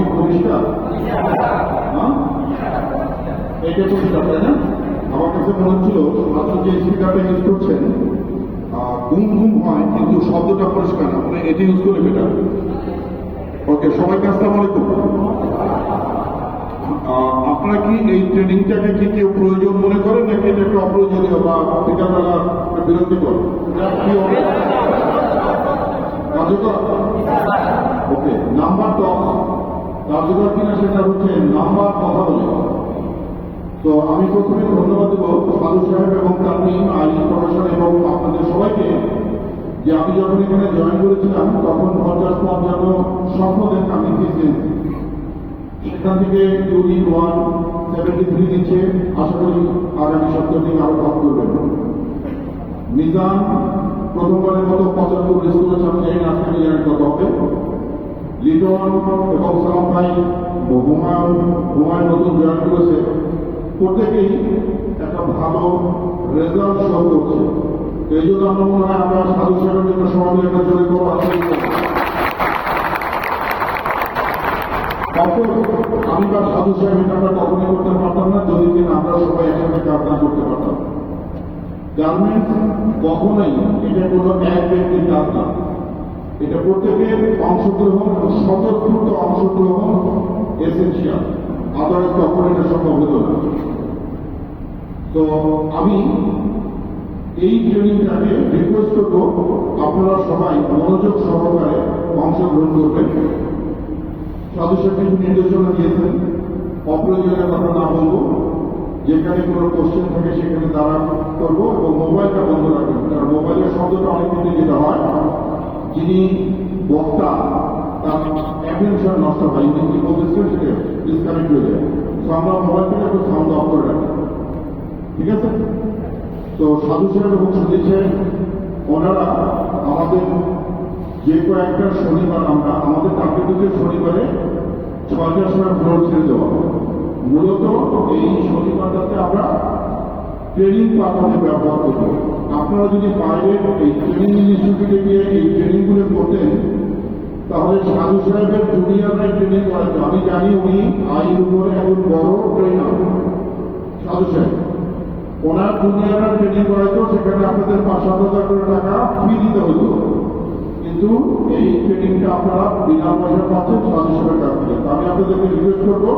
কি পরিষ্কার? এটা পরিষ্কার, তাই না? আমার কাছে মনে হচ্ছিল মাত্র যে স্পিকারটা ইউজ করছেন ঘুম ঘুম হয়, কিন্তু শব্দটা পরিষ্কার না, মানে এটি ইউজ করলে বেটার। ওকে, সবাইকে আসসালামু আলাইকুম। আপনারা কি এই ট্রেনিংটাকে কি কেউ প্রয়োজন মনে করেন, নাকি এটা একটা অপ্রয়োজনীয় বা বিকালবেলা বিরক্তিকর? কার্যকর? ওকে, নাম্বার 10 কার্যকর কিনা সেটা হচ্ছে নাম্বার কথা বলে। তো আমি প্রথমে ধন্যবাদ দেব সাধু সাহেব এবং তার টিম, আইন প্রশাসন এবং আপনাদের সবাইকে, যে আমি যখন এখানে জয়েন করেছিলাম তখন 50-55 স্বপ্ন দেখা আমি দিয়েছি। সেখান থেকে ইউনিট 1 73 দিচ্ছে, আশা করি আগামী সপ্তাহ থেকে আরো ভাগ করবেন। মিজান প্রথমবারের মতো 75 রেস করেছে, আমি জানি না আজকে জানেন কত হবে। লিটন এবং সালাম ভাই হুমায়ুন নতুন জয়েন করেছে, প্রত্যেকেই একটা ভালো রেজাল্ট শো করছে। এই জন্য আমার মনে হয় আমরা সাধু সাহেবের জন্য সবাই মিলে একটা জোরে করবো। আমি বা সাধু সাহেব এটা আমরা কখনই করতে পারতাম না যদি কিনা আমরা সবাই একসাথে কাজ না করতে পারতাম। গার্মেন্টস কখনোই এটা কোনো এক ব্যক্তির কাজ না, এটা প্রত্যেকের অংশগ্রহণ, স্বতঃস্ফূর্ত অংশগ্রহণ এসেনশিয়াল, আদারওয়াইজ কখনো এটা সম্ভব হতো না। তো আমি এই ট্রেনিংটাকে রিকোয়েস্ট করবো আপনারা সবাই মনোযোগ সহকারে অংশগ্রহণ করবেন। সাধু সাহেব কিছু নির্দেশনা দিয়েছেন, অপ্রয়োজনীয় কথা না বলবো, যেখানে কোনো কোশ্চেন থাকে সেখানে তারা করবো এবং মোবাইলটা বন্ধ রাখবেন, কারণ মোবাইলের শব্দটা অনেক ক্ষেত্রে যেটা হয়, যিনি বক্তা তার অ্যাটেনশন নষ্ট হয়, উনি কি বলতেছেন সেটা ডিসকানেক্ট হয়ে যায়। তো আমরা মোবাইলটাকে একটু সাউন্ড অফ করে রাখি, ঠিক আছে? তো সাধু সাহেব এবং সুধীর সাহেব ওনারা আমাদের যে কয়েকটা শনিবার, আমরা আমাদের টার্গেট হচ্ছে শনিবারে 6টার সময় ফ্লোর ছেড়ে দেওয়া। মূলত এই শনিবারটাতে আমরা ট্রেনিং পাঠাতে ব্যবহার করব। আপনারা যদি বাইরে এই ট্রেনিং ইনস্টিটিউটে গিয়ে এই ট্রেনিংগুলো করতেন, তাহলে সাধু সাহেবের জুনিয়ররা ট্রেনিং করাতো। আমি জানি উনি আইন উপরে একজন বড় ট্রেনার সাধু সাহেব, ওনার জুনিয়ররা ট্রেনিং করাতো, সেখানে আপনাদের 5,000 করে টাকা ফি দিতে হতো। কিন্তু এই ট্রেনিংটা আপনারা বিনা পয়সা পাচ্ছেন সাধু সাহেবের কাছ থেকে। আমি আপনাদেরকে রিকোয়েস্ট করবো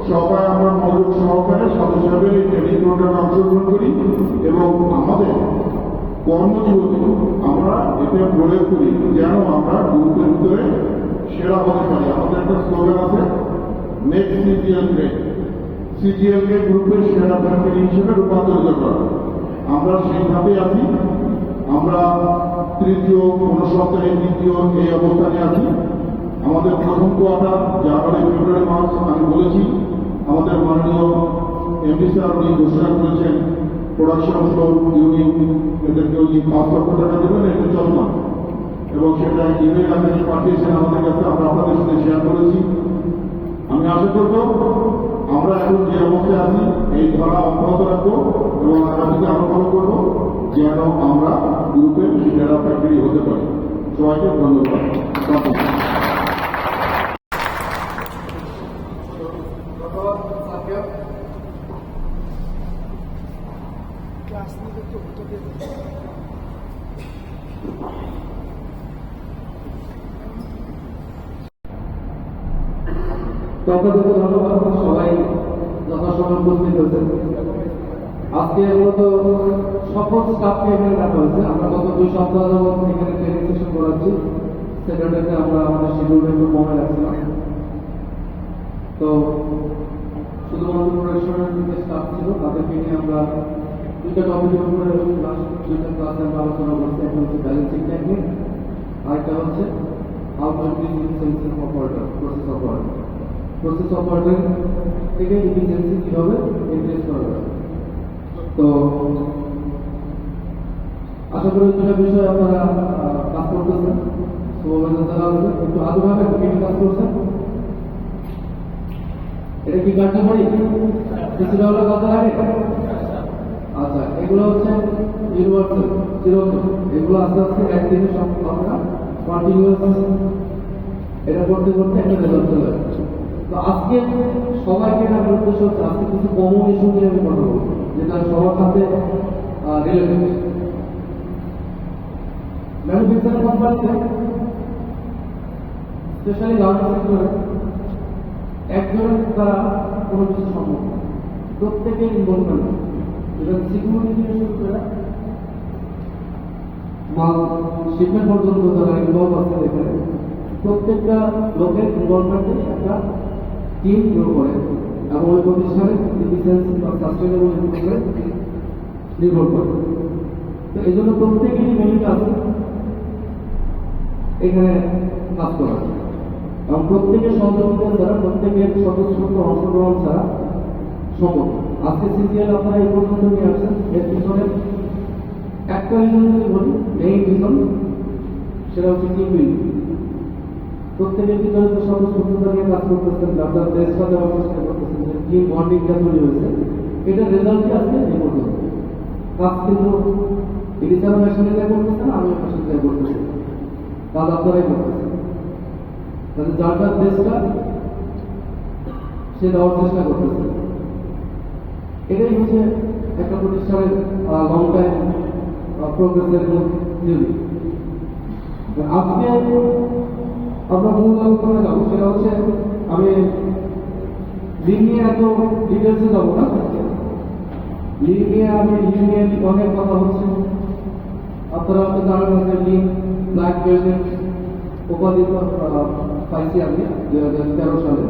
সবাই আমরা মনোযোগ সহকারে সাধু সাহেবের এই ট্রেনিং প্রোগ্রামে অংশগ্রহণ করি এবং আমাদের কর্মজীবনে আমরা এটা প্রয়োগ করি, যেন আমরা গ্রুপের ভিতরে সেরা হতে পারি। আমাদের একটা স্লোগান আছে, নেক্সট সিজিএল গ্রেড। সিজিএল কে গ্রুপের সেরা ফ্যামিলি হিসেবে রূপান্তরিত করা, আমরা সেইভাবে আছি। আমরা তৃতীয় কোনো সপ্তাহে দ্বিতীয় এই অবস্থানে আছি। আমাদের প্রথম কোয়ার্টার জানুয়ারি ফেব্রুয়ারি মাস, আমি বলেছি আমাদের মাননীয় এমডি স্যার উনি ঘোষণা করেছেন প্রোডাকশন ফ্লোর ইউনিট এদেরকে উনি 5 লক্ষ টাকা দেবেন, এটা চলমান, এবং সেটা ইমেল আকারে পাঠিয়েছেন আমাদের কাছে, আমরা আপনাদের সাথে শেয়ার করেছি। আমি আশা করব আমরা এখন যে অবস্থায় আছি এই ধারা অব্যাহত রাখবো এবং আগামীতে আরো ভালো করবো, যেন আমরা গ্রুপের সেরা ফ্যাক্টরি হতে পারি। সবাইকে ধন্যবাদ। ধন্যবাদ, সবাই যথাসময় উপস্থিত হয়েছেন। আজকে মূলত সকল স্টাফকে এখানে রাখা হয়েছে। আমরা গত 2 সপ্তাহ যাবত এখানে ট্রেনিং সেশন করাচ্ছি। সেটাতে আমরা আমাদের শিডিউলটা একটু কমে রাখছিলাম। তো শুধুমাত্র প্রোডাকশনের যে স্টাফ ছিল তাদেরকে নিয়ে আমরা 2টা টপিকের উপরে 2টা ক্লাসে আমরা আলোচনা করছি। একটা হচ্ছে ব্যালেন্সিং টেকনিক, আরেকটা হচ্ছে how to increase sensing of order, process of order. Process of order থেকে ইফিসিয়েন্সি কিভাবে ইনক্রিজ করা যায়। তো আশা করি 2টা বিষয় আপনারা কাজ করতেছেন। সুপারভাইজার যারা আছে একটু আলাদাভাবে কি কাজ করছেন, এটা কি কার্যকরী, কিছুটা হলে কাজে লাগে। আচ্ছা, এগুলো হচ্ছে ইউনিভার্সাল চিরন্তন, এগুলো আস্তে আস্তে একদিনে সব আপনারা কন্টিনিউয়াস এটা করতে করতে একটা রেজাল্ট চলে আসবে। তো আজকে সবাইকে আমার উদ্দেশ্য হচ্ছে আজকে কিছু কমন ইস্যু নিয়ে আমি কথা বলবো, যেটা সবার সাথে রিলেটেড। ম্যানুফ্যাকচারিং কোম্পানিতে স্পেশালি গার্মেন্টস সেক্টরে একজনের দ্বারা কোনো কিছু সম্ভব না, প্রত্যেকের ইনভলভমেন্ট, যেটা সিকিউরিটি থেকে শুরু করে মাল শিপমেন্ট পর্যন্ত যারা ইনভলভ আছে এখানে প্রত্যেকটা লোকের ইনভলভমেন্টে একটা টিম গ্রো করে এবং ওই প্রতিষ্ঠানের ডিফেন্স বা সাস্টেনেবল ইম্প্রুভমেন্ট নির্ভর করে। তো এই জন্য প্রত্যেকেরই মেইন কাজ এখানে কাজ করা এবং প্রত্যেকের সহযোগিতা ছাড়া, প্রত্যেকের স্বতঃস্ফূর্ত অংশগ্রহণ ছাড়া সম্ভব। আজকে সিসিএল আপনারা এই পর্যন্ত নিয়ে আসছেন, এর পিছনে একটা রিজন যদি বলি, মেইন রিজন সেটা হচ্ছে টিম বিল্ডিং। প্রত্যেকের ভিতরে তো স্বতঃস্ফূর্ততা নিয়ে কাজ করতেছেন, আপনার দেশটা দেওয়ার চেষ্টা করতেছেন, যে টিম বন্ডিংটা তৈরি হয়েছে, এটার রেজাল্টই আজকে এই পর্যন্ত। কাজ কিন্তু ইডিসার মেশিনে যা করতেছেন, আমি মেশিনে যা করতেছি, কাজ আপনারাই করতেছেন। তাহলে যার যার দেশটা সে দেওয়ার চেষ্টা করতেছে, এটাই হচ্ছে একটা প্রতিষ্ঠানের লং টাইম প্রোগ্রেসের থিওরি। আজকে আমরা মূল আলোচনায় যাবো, সেটা হচ্ছে আমি লিগ নিয়ে এত ডিটেলসে যাবো না। লিগ নিয়ে অনেক কথা হচ্ছে, আপনারা হয়তো জানেন যে লিগ ব্ল্যাক বেল্টের উপাধি পাইছি আমি 2013 সালে,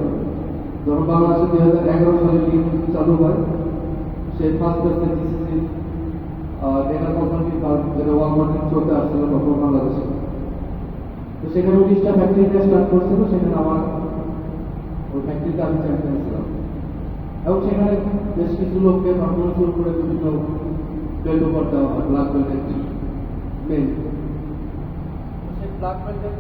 যখন বাংলাদেশে 2011 সালে লিগ চালু হয়। সেই ফার্স্ট ব্যাচে ডিসিসি ডেটা কনসালটিং ফার্ম, যেটা ওয়ালমার্ট চলতে আসছিল তখন বাংলাদেশে। তো সেখানে 19টা ফ্যাক্টরিতে স্টার্ট করছিল, সেখানে আমার ওই ফ্যাক্টরিতে আমি চ্যাম্পিয়ন ছিলাম এবং সেখানে বেশ কিছু লোককে পারফরমেন্স শুরু করে বিভিন্ন বেল্ট অফার দেওয়া হয়, ব্ল্যাক বেল্টের মেন। সেই ব্ল্যাক বেল্টের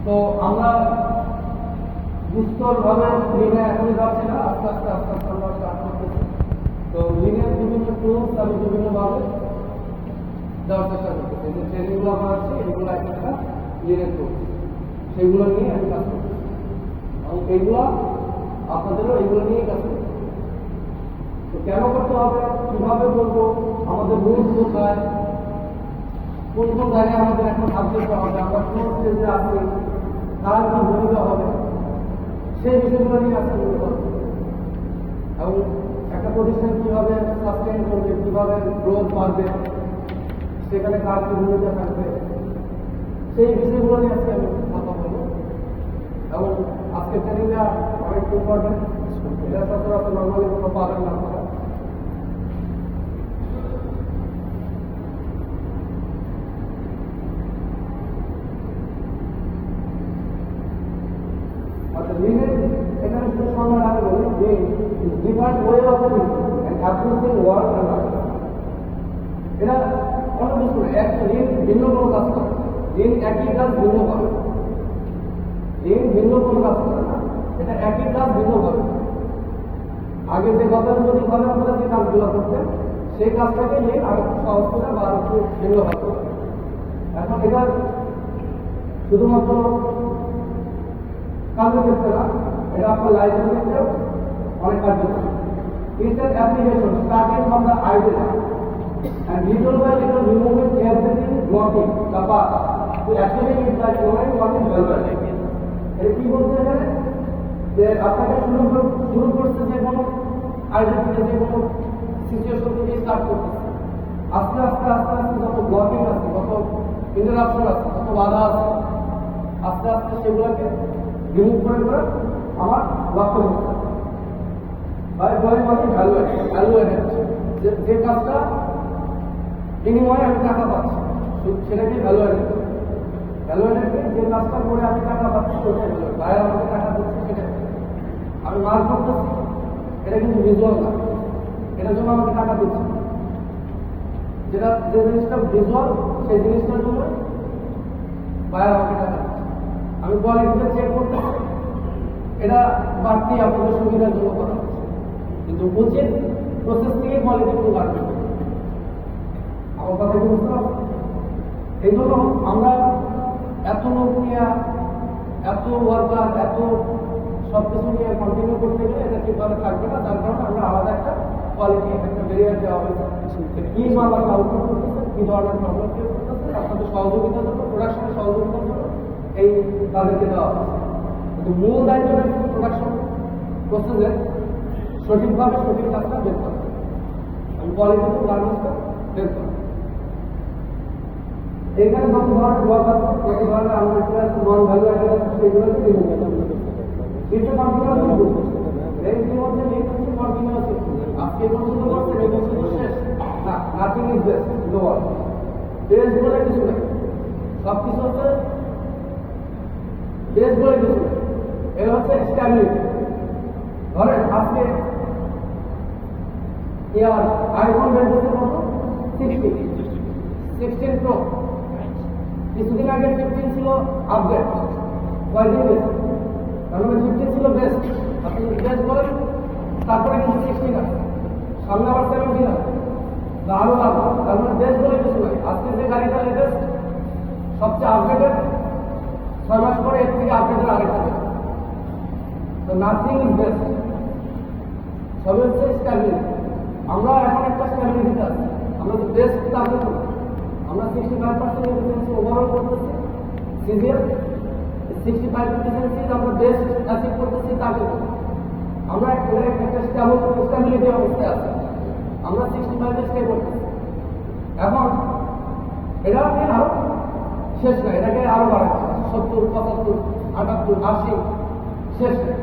তো আমরা বিস্তরভাবে লিনে এখনই যাচ্ছি না, আস্তে আস্তে আমরা স্টার্ট করতেছি। তো লিনের বিভিন্ন টুলস আমি বিভিন্নভাবে দেওয়ার চেষ্টা করতেছি। যে ট্রেনিংগুলো আমার আছে, এগুলো একটা লিনের টুলস, সেগুলো নিয়ে আমি কাজ করতেছি এবং এইগুলো আপনাদেরও এগুলো নিয়েই কাজ করতে। তো কেন করতে হবে, কিভাবে করবো, আমাদের মূল কোথায়, কোন কোন জায়গায় আমাদের এখন কাজ করতে হবে, আমরা কোন স্টেজে আছি, কার কি ভূমিকা হবে, সেই বিষয়গুলো নিয়ে আজকে বলতে হবে। এবং একটা প্রতিষ্ঠান কিভাবে সাস্টেইন করবে, কিভাবে গ্রোথ বাড়বে, সেখানে কার কি ভূমিকা থাকবে, সেই বিষয়গুলো নিয়ে আজকে আমি কথা বলবো। এবং আজকের ট্রেনিংটা অনেক ইম্পর্টেন্ট, এটা সচরাচর নর্মালি কোনো পাবেন না আপনারা। এখানে শুধু সম্মান আগে বলি যে different way of approaching work and life, এটা অনেক কিছু এক ঋণ ভিন্ন কোনো কাজ করে, ঋণ একই কাজ ভিন্নভাবে, ঋণ ভিন্ন কোনো কাজ করে না, এটা একই কাজ ভিন্নভাবে। আগে যে গতানুগতিকভাবে আমরা যে কাজগুলো করতেন, সেই কাজটাকে ঋণ আর একটু সহজ করে বা আর একটু ভিন্নভাবে করে। এখন এটা শুধুমাত্র কাজের ক্ষেত্রে না, এটা আপনার লাইফের ক্ষেত্রে অনেক কার্যকর। It's an application starting from the idea and little by little removing everything blocking the path to achieving it like knowing what is relevant. এটা কি বলছে এখানে, যে আপনাকে শুরু করছে যে কোনো আইডিয়া থেকে, যে কোনো সিচুয়েশন থেকে স্টার্ট করতেছে, আস্তে আস্তে আস্তে আস্তে যত ব্লকিং আছে, যত ইন্টারাপশন আছে, যত বাধা আছে, আস্তে আস্তে সেগুলোকে রিমুভ করে করে আমার লক্ষ্য হচ্ছে ভ্যালু যে কাজটা বিনিময়ে আমি টাকা পাচ্ছি, সেটাকে ভ্যালু অ্যাডেড। ভ্যালু অ্যাডেড যে কাজটা করে আমি টাকা পাচ্ছি, ওটাই ভ্যালু। বাইরে আমাকে টাকা দিচ্ছে, সেটাই আমি মার্ক করতেছি, এটা কিন্তু ভিজুয়াল না, এটার জন্য আমাকে টাকা দিচ্ছে। যেটা যে জিনিসটা ভিজুয়াল সেই জিনিসটার জন্য বায়ার আমাকে টাকা দিচ্ছে। আমি কোয়ালিটিটা চেক করতে এটা বাড়তি আপনাদের সুবিধার জন্য করা হচ্ছে, কিন্তু উচিত প্রসেস থেকে কোয়ালিটি একটু বাড়বে। আমার কথা কি বুঝতে পারছেন? এই জন্য আমরা এত লোক নিয়ে এত ওয়ার্কার এত সবকিছু নিয়ে কন্টিনিউ করতে গেলে এটা ঠিকভাবে থাকবে না। যার কারণে আমরা আলাদা একটা কোয়ালিটি একটা ব্যারিয়ার দেওয়া হয়েছে। কি মাল আমরা আউটপুট করতেছে, কি ধরনের প্রবলেম ক্রিয়েট করতেছে, আপনাদের সহযোগিতার জন্য, প্রোডাকশনের সহযোগিতার জন্য এই তাদেরকে দেওয়া হয়েছে। কিন্তু মূল দায়িত্বটা কিন্তু প্রোডাকশন প্রসেসের সঠিকভাবে সঠিক কাজটা বের করা এবং কোয়ালিটি গার্মেন্টসটা বের করা। এখানে যত ধরনের ব্লক আছে, যত ধরনের আনভ্যালু আছে, নন ভ্যালু অ্যাডেড আছে, সেগুলোকে রিমুভ করতে হবে। কিছু কন্টিনিউয়াস ইমপ্রুভ রেঞ্জের মধ্যে নেই হচ্ছে কন্টিনিউয়াস ইমপ্রুভ। আজকে পর্যন্ত করছে রেঞ্জ শেষ না, nothing is best no word. Best বলে কিছু নেই, সব কিছু হচ্ছে বেস্ট বলে কিছু নেই। এটা হচ্ছে স্ট্যাবিলিটি। ধরেন আজকে ইয়ার আইফোন বেরোচ্ছে কত 16 প্রো, কিছুদিন আগে 15 ছিল আপডেট, কয়দিন গেছে, তার মানে 15 ছিল বেস্ট। আপনি যদি বেস্ট বলেন তারপরে কিন্তু 16 আছে, সামনে আবার 17 আছে বা আরো লাগবে, তার মানে বেস্ট বলে কিছু নাই। আজকে যে গাড়িটা লেটেস্ট সবচেয়ে আপডেটেড, 6 মাস পরে এর থেকে আপডেটেড আরেকটা বেস্ট। তো নাথিং ইজ বেস্ট, সবই হচ্ছে স্ট্যাবিলিটি। আমরা এখন একটা স্ট্যাবিলিটিতে আছি, আমরা তো বেস্ট টার্গেট করি। আমরা 65% এফিসিয়েন্সি ওভারঅল করতেছি, সিজিএল 65% আমরা বেস্ট অ্যাচিভ করতেছি টার্গেট। আমরা একটা স্ট্যাবিলিটি অবস্থায় আছি, আমরা 65 স্টে করতেছি। এখন এটা আপনি আরো শেষ না, এটাকে আরো বাড়াতে হবে 70, 75, 78, 80 শেষ না।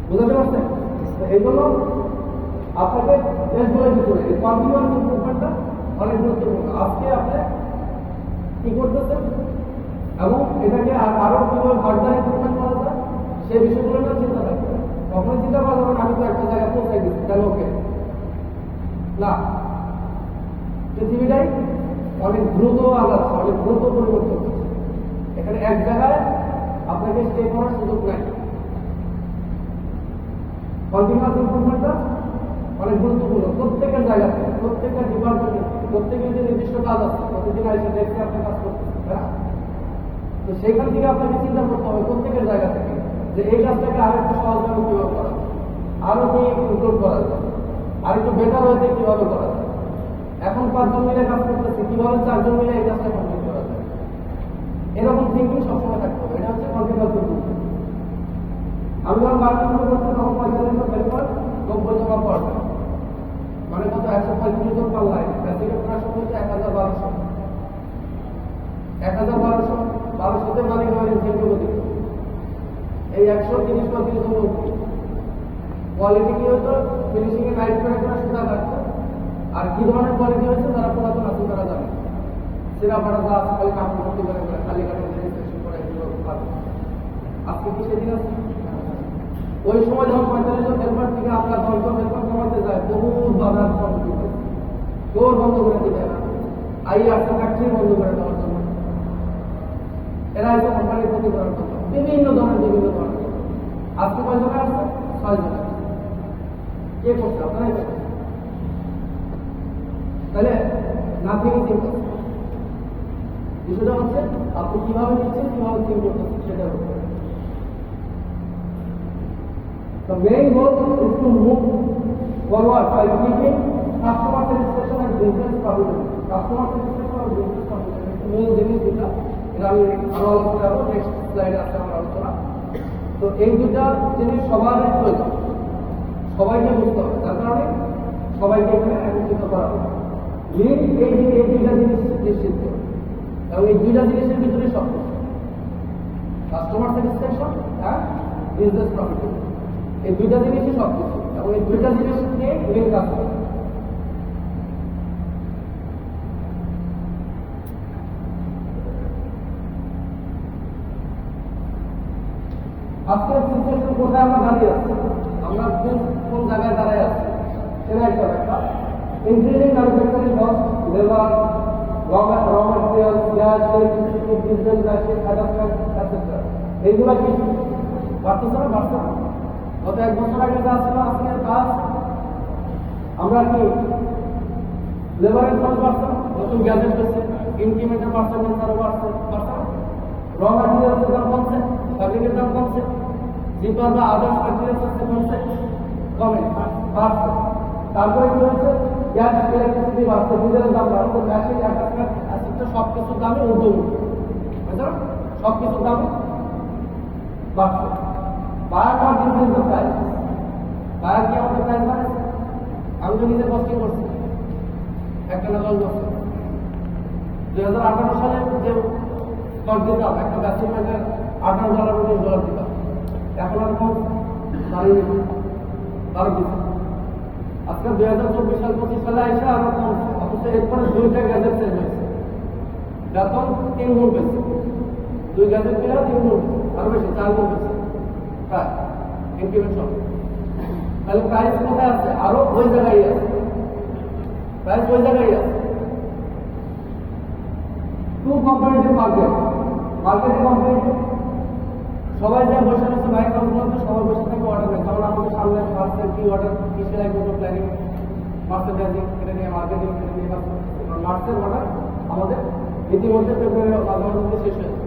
বুঝতে পারছেন? এই জন্য আপনাকে বেশ বলে দিতে হবে, এই কন্টিনিউয়াস ইমপ্রুভমেন্টটা অনেক গুরুত্বপূর্ণ। আজকে আপনি কি করতেছেন এবং এটাকে আরো কিভাবে ফার্দার ইমপ্রুভমেন্ট করা যায় সেই বিষয়গুলো নিয়ে চিন্তা রাখতে হবে। কখনোই চিন্তা করা যাবে আমি তো একটা জায়গায় পৌঁছাই দিচ্ছি তাহলে ওকে না। পৃথিবীটাই অনেক দ্রুত আগাচ্ছে, অনেক দ্রুত পরিবর্তন হচ্ছে। এখানে এক জায়গায় আপনাকে স্টে করার সুযোগ নাই। কন্টিনিউয়াস ইমপ্রুভমেন্টটা অনেক গুরুত্বপূর্ণ। প্রত্যেকের জায়গা থেকে, প্রত্যেকটা ডিপার্টমেন্টে, প্রত্যেকের যে নির্দিষ্ট কাজ আছে, প্রতিদিন এসে দেখতে আপনি কাজ করতেছেন, হ্যাঁ, তো সেইখান থেকে আপনাকে চিন্তা করতে হবে প্রত্যেকের জায়গা থেকে যে এই কাজটাকে আরেকটু সহজভাবে কিভাবে করা যায়, আরো কি ইনক্লুড করা যায়, আরেকটু বেটার হয়েছে কিভাবে করা যায়। এখন 5 জন মিলে কাজ করতেছে, কিভাবে 4 জন মিলে এই কাজটা কমপ্লিট করা যায়। এরকম থিঙ্কিং সবসময় থাকতে হবে। এটা হচ্ছে কন্টিনিউয়াস ইমপ্রুভমেন্ট। আমি যখন গার্মেন্টস করছি তখন 45 জন বের করে 90 জন পড়বে, মানে কত 135 জন পার লাইন। বেসিক প্রোডাকশন হচ্ছে 1200, 1200তে মানে হয় ইনসেন্টিভ দিত। এই 130-35 জন লোক কোয়ালিটি কি হতো, ফিনিশিং এ নাইট করে করে সুতা কাটতো। আর কি ধরনের কোয়ালিটি হয়েছে তারা পুরাতন আছে, তারা জানে সেরা পাড়া যা আছে খালি কাপড় ভর্তি করে করে খালি কাপড় রেজিস্ট্রেশন করে এগুলো ভালো। আজকে কি সেদিন আছে? ওই সময় যখন 45 জন হেল্পার থেকে আমরা 10 জন হেল্পার কমাতে যাই, বহু বাধার সম্মুখীন হয়েছে। ডোর বন্ধ করে দিতে না, আইআরসি ফ্যাক্টরি বন্ধ করে দেওয়ার জন্য, এরা এসে কোম্পানির ক্ষতি করার জন্য বিভিন্ন ধরনের। আজকে কয়জন আসছে? 6 জন। কে করছে? আপনারাই করছে। তাহলে নাথিং ইজ ইম্পসিবল। বিষয়টা হচ্ছে আপনি কিভাবে নিচ্ছেন, কিভাবে থিঙ্ক করতেছেন সেটার উপরে। The main goal is to move forward by keeping customer satisfaction and business profitability. Customer satisfaction and business profitability মূল জিনিস দুটা, এটা আমি আরো আলোচনা করবো নেক্সট স্লাইডে আছে আমার আলোচনা। তো এই দুটা জিনিস সবারই প্রয়োজন, সবাইকে বুঝতে হবে, তার কারণে সবাইকে এখানে একত্রিত করা হবে। লিঙ্ক এই দুইটা জিনিস নিশ্চিত করে, এবং এই দুইটা জিনিসের ভিতরে সব কাস্টমার স্যাটিসফ্যাকশন আর বিজনেস প্রফিটেবিলিটি, এই দুইটা জিনিসই সব কিছু, এবং এই দুইটা জিনিস নিয়ে লিঙ্ক আছে। আজকের সিচুয়েশন কোথায় আমরা দাঁড়িয়ে আছি, আমরা কোন জায়গায় দাঁড়ায় আছি সেটা একটা ব্যাপার। increasing manufacturing cost, labor, raw materials, gas, electricity, diesel, plastic, attachment, etc. এইগুলা কি বাড়তেছে না বাড়ছে না? গত 1 বছর আগে যা ছিল আজকে তা আছে। আমরা কি লেবারের খরচ বাড়ছে না? নতুন গ্যাজেট হচ্ছে, ইনক্রিমেন্টের পার্সেন্টেজ আরো বাড়ছে বাড়ছে না? র ম্যাটেরিয়ালসের দাম কমছে, ফ্যাব্রিকের দাম কমছে, জিপার বা আদার্স ম্যাটেরিয়ালস কমছে, কমে বাড়ছে। তারপরে কি হয়েছে? গ্যাস, ইলেকট্রিসিটি বাড়ছে, ডিজেলের দাম বাড়ছে, প্লাস্টিক, অ্যাটাচমেন্ট, অ্যাসেটটা সব কিছুর দামে ঊর্ধ্বমুখী, বুঝছো? সব কিছুর দাম বাড়ছে। Buyer not increase the price. Buyer কি আমাদের প্রাইস বাড়াচ্ছে? আমি তো নিজে কস্টিং করছি একটা না 10 বছর। 2018 সালে যে কর দিতাম একটা গাছের $18 $19 দিতাম, এখন আর কম দাঁড়িয়ে বারো দিচ্ছে। আজকে 2024 সাল 25 সালে এসে আরো কমছে, অথচ এরপরে 2টা গ্যাজেট চেঞ্জ হয়েছে, বেতন 3 গুণ বেশি, 2 গ্যাজেট পেলে 3 গুণ আরো বেশি, 4 গুণ বেশি প্রায় ইনক্রিমেন্ট সব। তাহলে প্রাইস কোথায় আছে? আরো ওই জায়গায় আছে, প্রাইস ওই জায়গায় আছে। টু কম্পিটিটিভ মার্কেট, মার্কেটে কম্পিটিটিভ, সবাই যা বসে রয়েছে বাইক হাউসগুলোতে সবাই বসে থাকে অর্ডার নেয়। যেমন আমাদের সামনে মার্কেট কি অর্ডার, কি সেলাই করবো, প্ল্যানিং, মার্কেটাইজিং, এটা নিয়ে মার্কেটিং, এটা নিয়ে মার্কেটের অর্ডার আমাদের ইতিমধ্যে ফেব্রুয়ারি মাঝামাঝিতে শেষ হয়ে যাবে।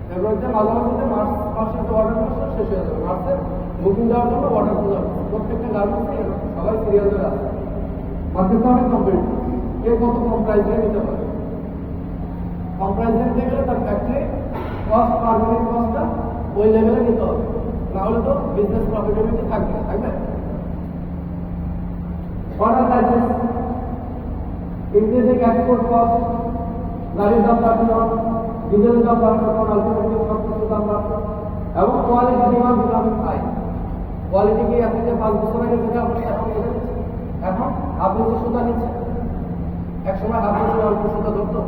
ফেব্রুয়ারিতে মাঝামাঝিতে মার্চ মাসে অর্ডার করছে শেষ হয়ে যাবে। মার্চে বুকিং দেওয়ার জন্য অর্ডার দেওয়া হবে। প্রত্যেকটা গার্মেন্টসে সবাই সিরিয়াল ধরে আছে। মার্কেটটা অনেক কম্পিটিটিভ, কে কত কম প্রাইস দিয়ে নিতে পারে। কম প্রাইস দিতে গেলে তার ফ্যাক্টরি কস্ট, মার্কেটিং কস্টটা ওই লেভেলে নিতে হবে, না হলে তো বিজনেস প্রফিটেবিলিটি থাকবে না, থাকবে। Order prices, increasing export cost, গাড়ির দাম বাড়ছে, ডিজেলের দাম বাড়ছে, আলটিমেটলি সব কিছুর দাম বাড়ছে, এবং quality demand becoming high. Quality কি আপনি যে 5 বছর আগে যেটা আপনি এখন হাফ ইঞ্চি সুতা নিচ্ছে, একসময় হাফ ইঞ্চি অল্প সুতা ধরতো।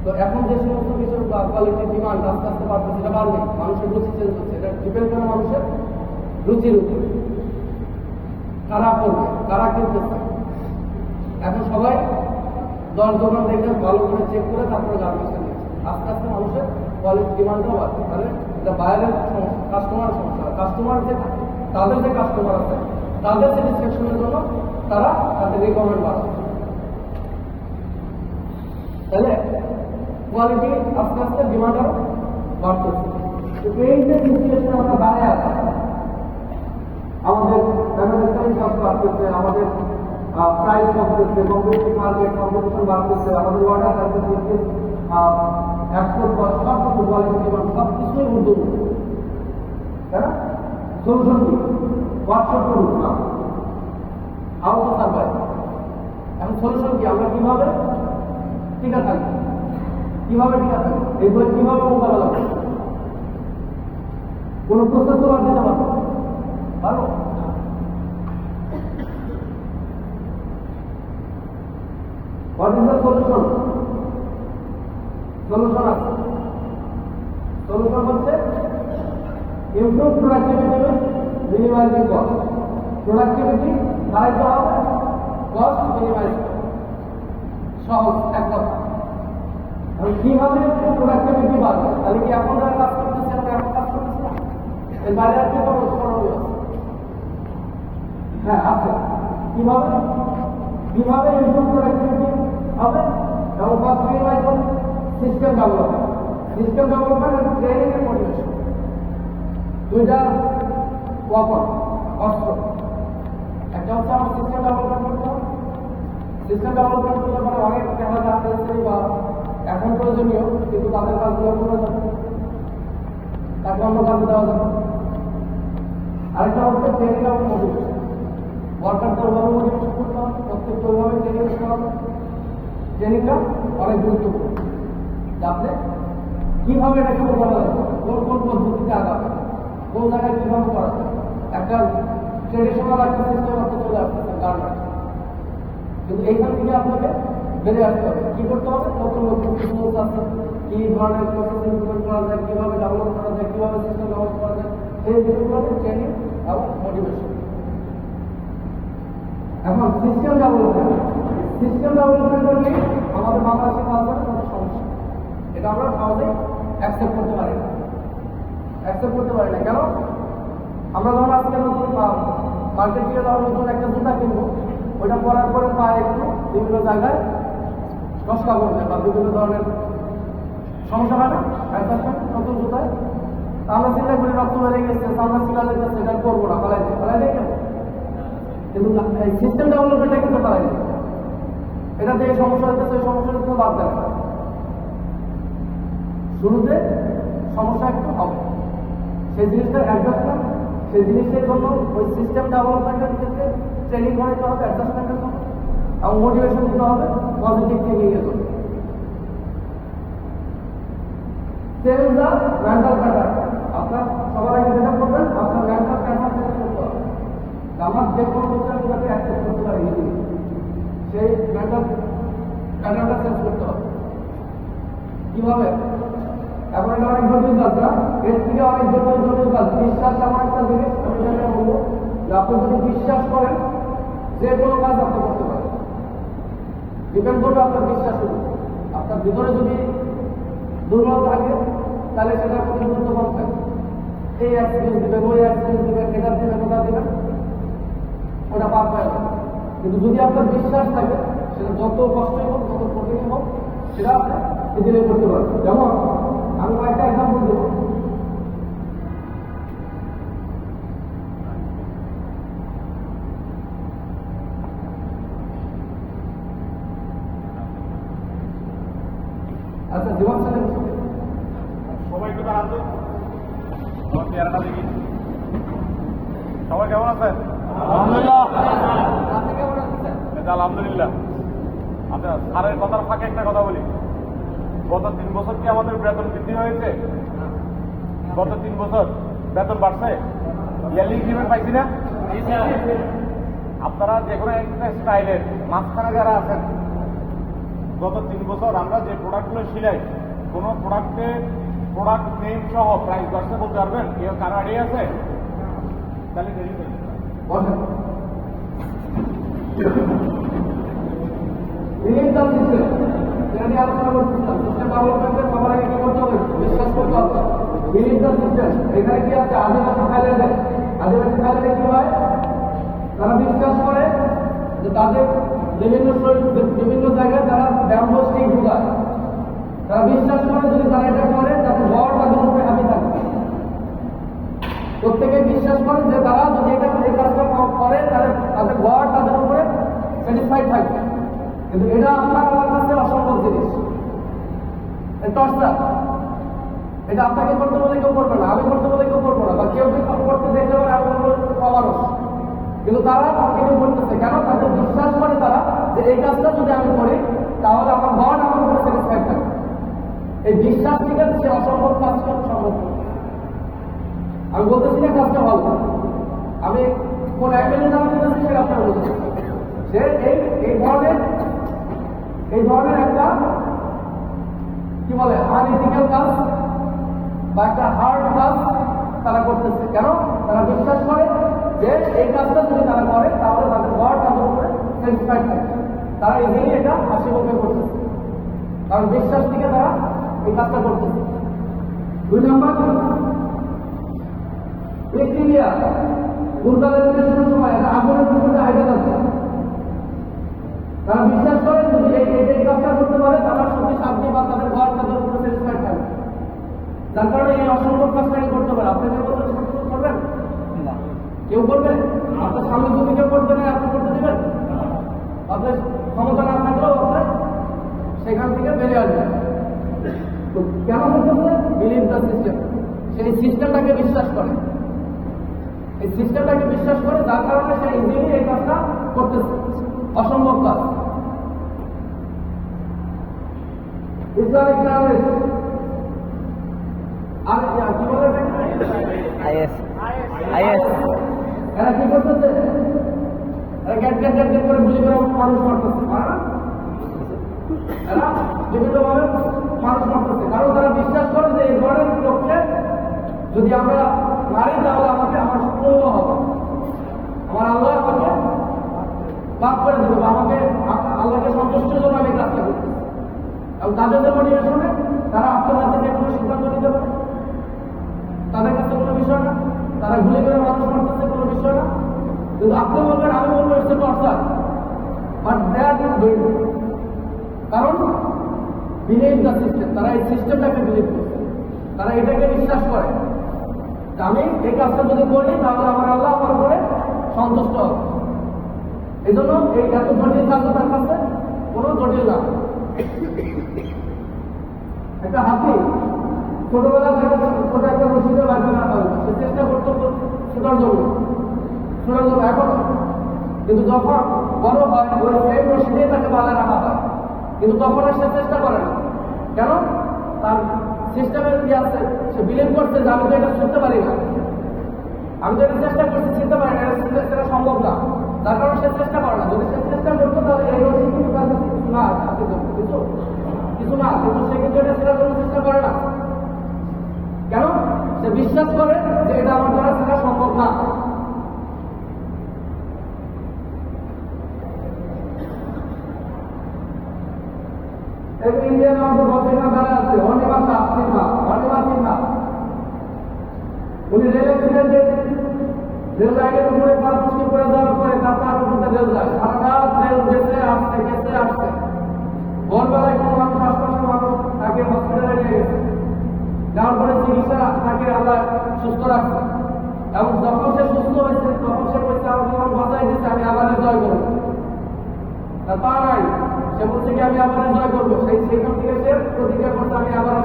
তো এখন যে সমস্ত কিছুর কোয়ালিটির ডিমান্ড আস্তে আস্তে বাড়ছে, সেটা বাড়বে, মানুষের রুচি চেঞ্জ হচ্ছে, এটা ডিপেন্ড করে মানুষের রুচির উপর, কারা করবে, কারা কিনতে চায়। এখন সবাই 10 দোকান দেখে ভালো করে চেক করে তারপরে গার্মেন্টসটা নিচ্ছে। আস্তে আস্তে মানুষের কোয়ালিটি ডিমান্ডটাও বাড়বে। তাহলে এটা বাইরের সমস্যা, কাস্টমারের সমস্যা। কাস্টমার যে তাদের যে কাস্টমার আছে তাদের স্যাটিসফ্যাকশনের জন্য তারা তাদের রিকোয়ারমেন্ট বাড়াবে। তাহলে কোয়ালিটি আস্তে আস্তে ডিমান্ড আরো বাড়তেছে। তো এই যে সিচুয়েশন আমরা দাঁড়িয়ে আছি, আমাদের ম্যানুফ্যাকচারিং কস্ট বাড়তেছে, আমাদের প্রাইস বাড়তেছে, কম্পিটিটিভ মার্কেট, কম্পিটিশন বাড়তেছে, আমাদের অর্ডার বাড়তেছে, এক্সপোর্ট কস্ট, সব কিছু কোয়ালিটি ডিমান্ড সব কিছুই ঊর্ধ্বমুখী, তাই না? সলিউশন কি? হোয়াটসঅ্যাপ করুন না, হাউ টু সার্ভাইভ। এখন সলিউশন কি? আমরা কিভাবে টিকা থাকবো, কিভাবে টিকা থাকবো, এই বই কিভাবে মোকাবেলা করবো? কোন প্রসেস তো বাদ দিতে পারবো পারো? What is the solution? Solution আছে। সলিউশন হচ্ছে improve productivity with minimising cost. Productivity বাড়াইতে হবে, কস্ট মিনিমাইজ করতে, সহজ এক কথা। কিভাবে প্রোডাক্টিভিটি বাড়বে? তাহলে কি এখন যারা কাজ করতেছে আমরা এখন কাজ করতেছি না? এর বাইরে আর কি করবো? হ্যাঁ আছে। কিভাবে কিভাবে ইমপ্রুভ প্রোডাক্টিভিটি হবে এবং কস্ট মিনিমাইজ হবে? সিস্টেম ডেভেলপমেন্ট, সিস্টেম ডেভেলপমেন্ট এবং ট্রেনিং এর মোটিভেশন, দুইটা ওয়াপন, অস্ত্র। একটা হচ্ছে আমার সিস্টেম ডেভেলপমেন্ট করতে হবে। সিস্টেম ডেভেলপমেন্ট করতে পারে অনেক দেখা যাচ্ছে বা এখন প্রয়োজনীয়, কিন্তু তাদের কাজগুলো করে যাবে, তাকে অন্য কাজে দেওয়া যাবে। আরেকটা হচ্ছে ট্রেনিং এবং মোটিভেশন। ওয়ার্কারদের ওইভাবে মোটিভেশন করতে হবে, প্রত্যেকটা ওইভাবে ট্রেনিং করতে হবে। ট্রেনিংটা অনেক গুরুত্বপূর্ণ। আপনি কিভাবে এটাকে করা যাবে, কোন কোন পদ্ধতিতে আগাবে, কোন জায়গায় কিভাবে করা যায়। একটা ট্রেডিশনাল একটা সিস্টেম আপনি চলে আসতেছে গার্মেন্টস, কিন্তু এইখান থেকে আপনাকে বেরিয়ে আসতে হবে। কি করতে হবে? নতুন নতুন সিস্টেম আছে, কি ধরনের প্রসেস ইমপ্লিমেন্ট করা যায়, কিভাবে ডেভেলপ করা যায়, কিভাবে সিস্টেম ডেভেলপ করা যায়, সেই বিষয়গুলোতে ট্রেনিং এবং মোটিভেশন। এখন সিস্টেম ডেভেলপমেন্ট নিয়ে আমাদের বাংলাদেশের কালচারে কোনো সমস্যা, এটা আমরা সহজেই অ্যাকসেপ্ট করতে পারি না। কেন? আমরা যখন আজকে নতুন মার্কেট থেকে যখন নতুন একটা জুতা কিনবো, ওইটা পরার পরে পায়ে একটু বিভিন্ন জায়গায় কষ্ট করবে বা বিভিন্ন ধরনের সমস্যা হয় না অ্যাডজাস্টমেন্ট নতুন জুতায়। আমরা চিন্তা করি রক্ত বেড়ে গেছে, আমরা চিন্তা লেগেছে, এটা করবো না, ফেলাই দেয় কেন? কিন্তু এই সিস্টেম ডেভেলপমেন্টটা কিন্তু ফেলাই দেয়। এটা যে সমস্যা হচ্ছে সেই সমস্যাটা কিন্তু বাদ দেয় না। শুরুতে সমস্যা একটু হবে, সেই জিনিসটা অ্যাডজাস্টমেন্ট, সেই জিনিসের জন্য ওই সিস্টেম ডেভেলপমেন্টের ক্ষেত্রে ট্রেনিং করাতে হবে অ্যাডজাস্টমেন্টের জন্য, এবং মোটিভেশন দিতে হবে পজিটিভ থিঙ্কিং এর জন্য। Change the mental pattern. আপনার সবার আগে যেটা করবেন, আপনার মেন্টাল প্যাটার্ন চেঞ্জ করতে হবে। আমার যে কোনো কিছু আমি তাকে অ্যাকসেপ্ট করতে পারি, সেই মেন্টাল প্যাটার্নটা চেঞ্জ করতে হবে। কিভাবে? এখন এটা অনেক জটিল কাজ না, এর থেকে অনেক জটিল কাজ। বিশ্বাস এমন একটা জিনিস, আমি যেটা বলবো যে আপনি যদি বিশ্বাস করেন যে কোনো কাজ আপনি করতে পারেন। ডিপেন্ড করবে আপনার বিশ্বাসের উপর। আপনার ভিতরে যদি দুর্বল থাকে তাহলে সেটার প্রতি গুরুত্ব কম থাকে। এই এক্সপিরিয়েন্স দিবেন, ওই এক্সপিরিয়েন্স দিবেন, এটা দিবেন, ওটা দিবেন, ওটা পার পায় না। কিন্তু যদি আপনার বিশ্বাস থাকে, সেটা যত কষ্টই হোক, যত কঠিন হোক, সেটা আপনি ইজিলি করতে পারবেন। যেমন আমি কয়েকটা এক্সাম্পল দেবো। আচ্ছা, জীবন সাথে সবাই একটু দাঁড়ান তো, আমার চেহারাটা দেখি। সবাই কেমন আছেন? আলহামদুলিল্লাহ। আপনি কেমন আছেন? আলহামদুলিল্লাহ। আচ্ছা, স্যারের কথার ফাঁকে একটা কথা বলি। গত 3 বছর কি আমাদের বেতন বৃদ্ধি হয়েছে? গত 3 বছর বেতন বাড়ছে? ইয়ারলি ইনক্রিমেন্ট পাইছি না? আপনারা যে কোনো একটা স্টাইলের মাঝখানে যারা আছেন, গত 3 বছর আমরা যে প্রোডাক্টগুলো শিলাই, কোনো প্রোডাক্ট নেম সহ প্রাইস বাড়ছে বলতে পারবেন? কেউ কারো আইডিয়া আছে? তাহলে দেরি করি। যেটা নিয়ে আলোচনা করতেছিলাম, সিস্টেম ডেভেলপমেন্টের সবার আগে কি করতে হবে? বিশ্বাস করতে হবে। Believe the system. এখানে কি আছে? আদিবাসী থাইল্যান্ডে কি হয়? তারা বিশ্বাস করে যে তাদের বিভিন্ন জায়গায় তারা ব্যাম্বো স্টিক ঢুকায়। তারা বিশ্বাস করে যদি তারা এটা করে তাদের ঘর তাদের উপরে হাবি থাকবে। প্রত্যেকে বিশ্বাস করে যে তারা যদি এই কাজটা করে তাহলে তাদের ঘর তাদের উপরে স্যাটিসফাইড থাকবে। কিন্তু এটা আপনার আমার কাছে অসম্ভব জিনিস, এটা আপনাকে করতে বলে কেউ করবে না, আমি করতে বলে কেউ করবো না, বা কেউ করতে দেখতে পারে আমি বলবো অমানুষ। কিন্তু তারা কন্টিনিউ করতেছে কেন? তাদের বিশ্বাস করে তারা যে এই কাজটা যদি আমি করি তাহলে আমার ঘর আমার উপরে স্যাটিসফাইড থাকবে। এই বিশ্বাস থেকে সে অসম্ভব কাজটা সম্ভব। আমি বলতেছি না কাজটা ভালো, আমি কোন অ্যাঙ্গেলে দাম দিতেছি সেটা আপনার বলতেছি। সে এই ধরনের একটা কি বলে আনইথিক্যাল কাজ বা একটা হার্ড কাজ তারা করতেছে কেন? তারা বিশ্বাস করে যে এই কাজটা যদি তারা করে তাহলে তাদের ঘর তাদের উপরে স্যাটিসফাইড থাকবে। তারা ইজিলি এটা হাসি মুখে করতেছে, কারণ বিশ্বাস থেকে তারা এই কাজটা করতেছে। 2 নম্বর, ব্যাকটেরিয়া গুরুত্বের সময় একটা আগুনের উপরে আইডা যাচ্ছে। তারা বিশ্বাস করে যদি এই কাজটা করতে পারে তারা সত্যি শান্তি বা তাদের ঘর তাদের উপরে স্যাটিসফাইড থাকবে। যার কারণে এই অসম্ভব কাজটাকে করতে পারে। আপনি কেউ করবেন না, কেউ করবে? আপনার সামনে যদি কেউ করবে না আপনি করতে দেবেন? আপনার ক্ষমতা না থাকলেও আপনার সেখান থেকে বেরিয়ে আসবেন। তো কেন করতেছে? Believe the system. সেই সিস্টেমটাকে বিশ্বাস করে, এই সিস্টেমটাকে বিশ্বাস করে, যার কারণে সে ইজিলি এই কাজটা করতেছে, অসম্ভব কাজ। ইসলামিক টার্মিস্ট আর কি বলে আইএস, এরা কি করতেছে? এরা গ্যাট করে গুলি করে মানুষ মারতেছে, এরা বিভিন্নভাবে মানুষ মারতেছে, কারণ তারা বিশ্বাস করে যে এই ধরনের লোককে যদি আমরা মারি তাহলে আমার শুক্র হবে, আমার আল্লাহ আমাকে আমাকে আল্লাহকে সন্তুষ্টের জন্য আমি কাজটা করতেছি, এবং তাদের যে মোটিভেশনে তারা আত্মঘাত থেকে কোনো সিদ্ধান্ত নিতে পারে, তাদের কাছে কোনো বিষয় না, তারা গুলি করে মানুষ মারতেছে কোনো বিষয় না। কিন্তু আপনি বলবেন, আমি বলবো it's a torture, but they are not doing, কারণ বিলিভ দ্য সিস্টেম, তারা এই সিস্টেমটাকে বিলিভ করছে, তারা এটাকে বিশ্বাস করে যে আমি এই কাজটা যদি করি তাহলে আমার আল্লাহ আমার উপরে সন্তুষ্ট হবে। এই জন্য এই এত জটিল কাজ তার কাছে কোনো জটিল না। একটা হাতি ছোটবেলা থেকে ছোট একটা রশিদে বাঁধে না পারবে, সে চেষ্টা করতো ছোটার জন্য এখন, কিন্তু যখন বড় হয় ওই সেম রশিদে তাকে বাঁধা রাখা হয়, কিন্তু তখন আর সে চেষ্টা করে না। কেন? তার সিস্টেমের কি আছে, সে বিলিভ করছে যে আমি তো এটা শুনতে পারি না, আমি তো এটা চেষ্টা করছি চিনতে পারি না, সেটা সম্ভব না, তার কারণে সে চেষ্টা করে না। যদি সে চেষ্টা করতো তাহলে এই রশি কিন্তু তার কাছে কিছু না, কিছু না, কিন্তু সে কিন্তু এটা ছেড়ার জন্য চেষ্টা করে না। কেন? সে বিশ্বাস করে যে এটা আমার দ্বারা ছেড়া সম্ভব না। ইন্ডিয়ান আমাদের গবেষণা দ্বারা আছে অনিমা সিনহা, উনি রেল অ্যাক্সিডেন্টে রেল লাইনের উপরে পা মুশকিল করে দেওয়ার পরে তার উপরে রেল যায়, সারা রাত রেল গেছে আসছে, ভোরবেলায় কোনো মানুষ, আশপাশের মানুষ তাকে হসপিটালে নিয়ে গেছে, যাওয়ার পরে চিকিৎসা তাকে আল্লাহ সুস্থ রাখছে, এবং যখন সে সুস্থ হয়েছে তখন সে বলছে আমি যখন বাঁচাই দিচ্ছে আমি আবার জয় করবো, তার পা নাই, সে বলছে কি আমি আবার জয় করবো, সেইখান থেকে সে প্রতিজ্ঞা করছে আমি আবার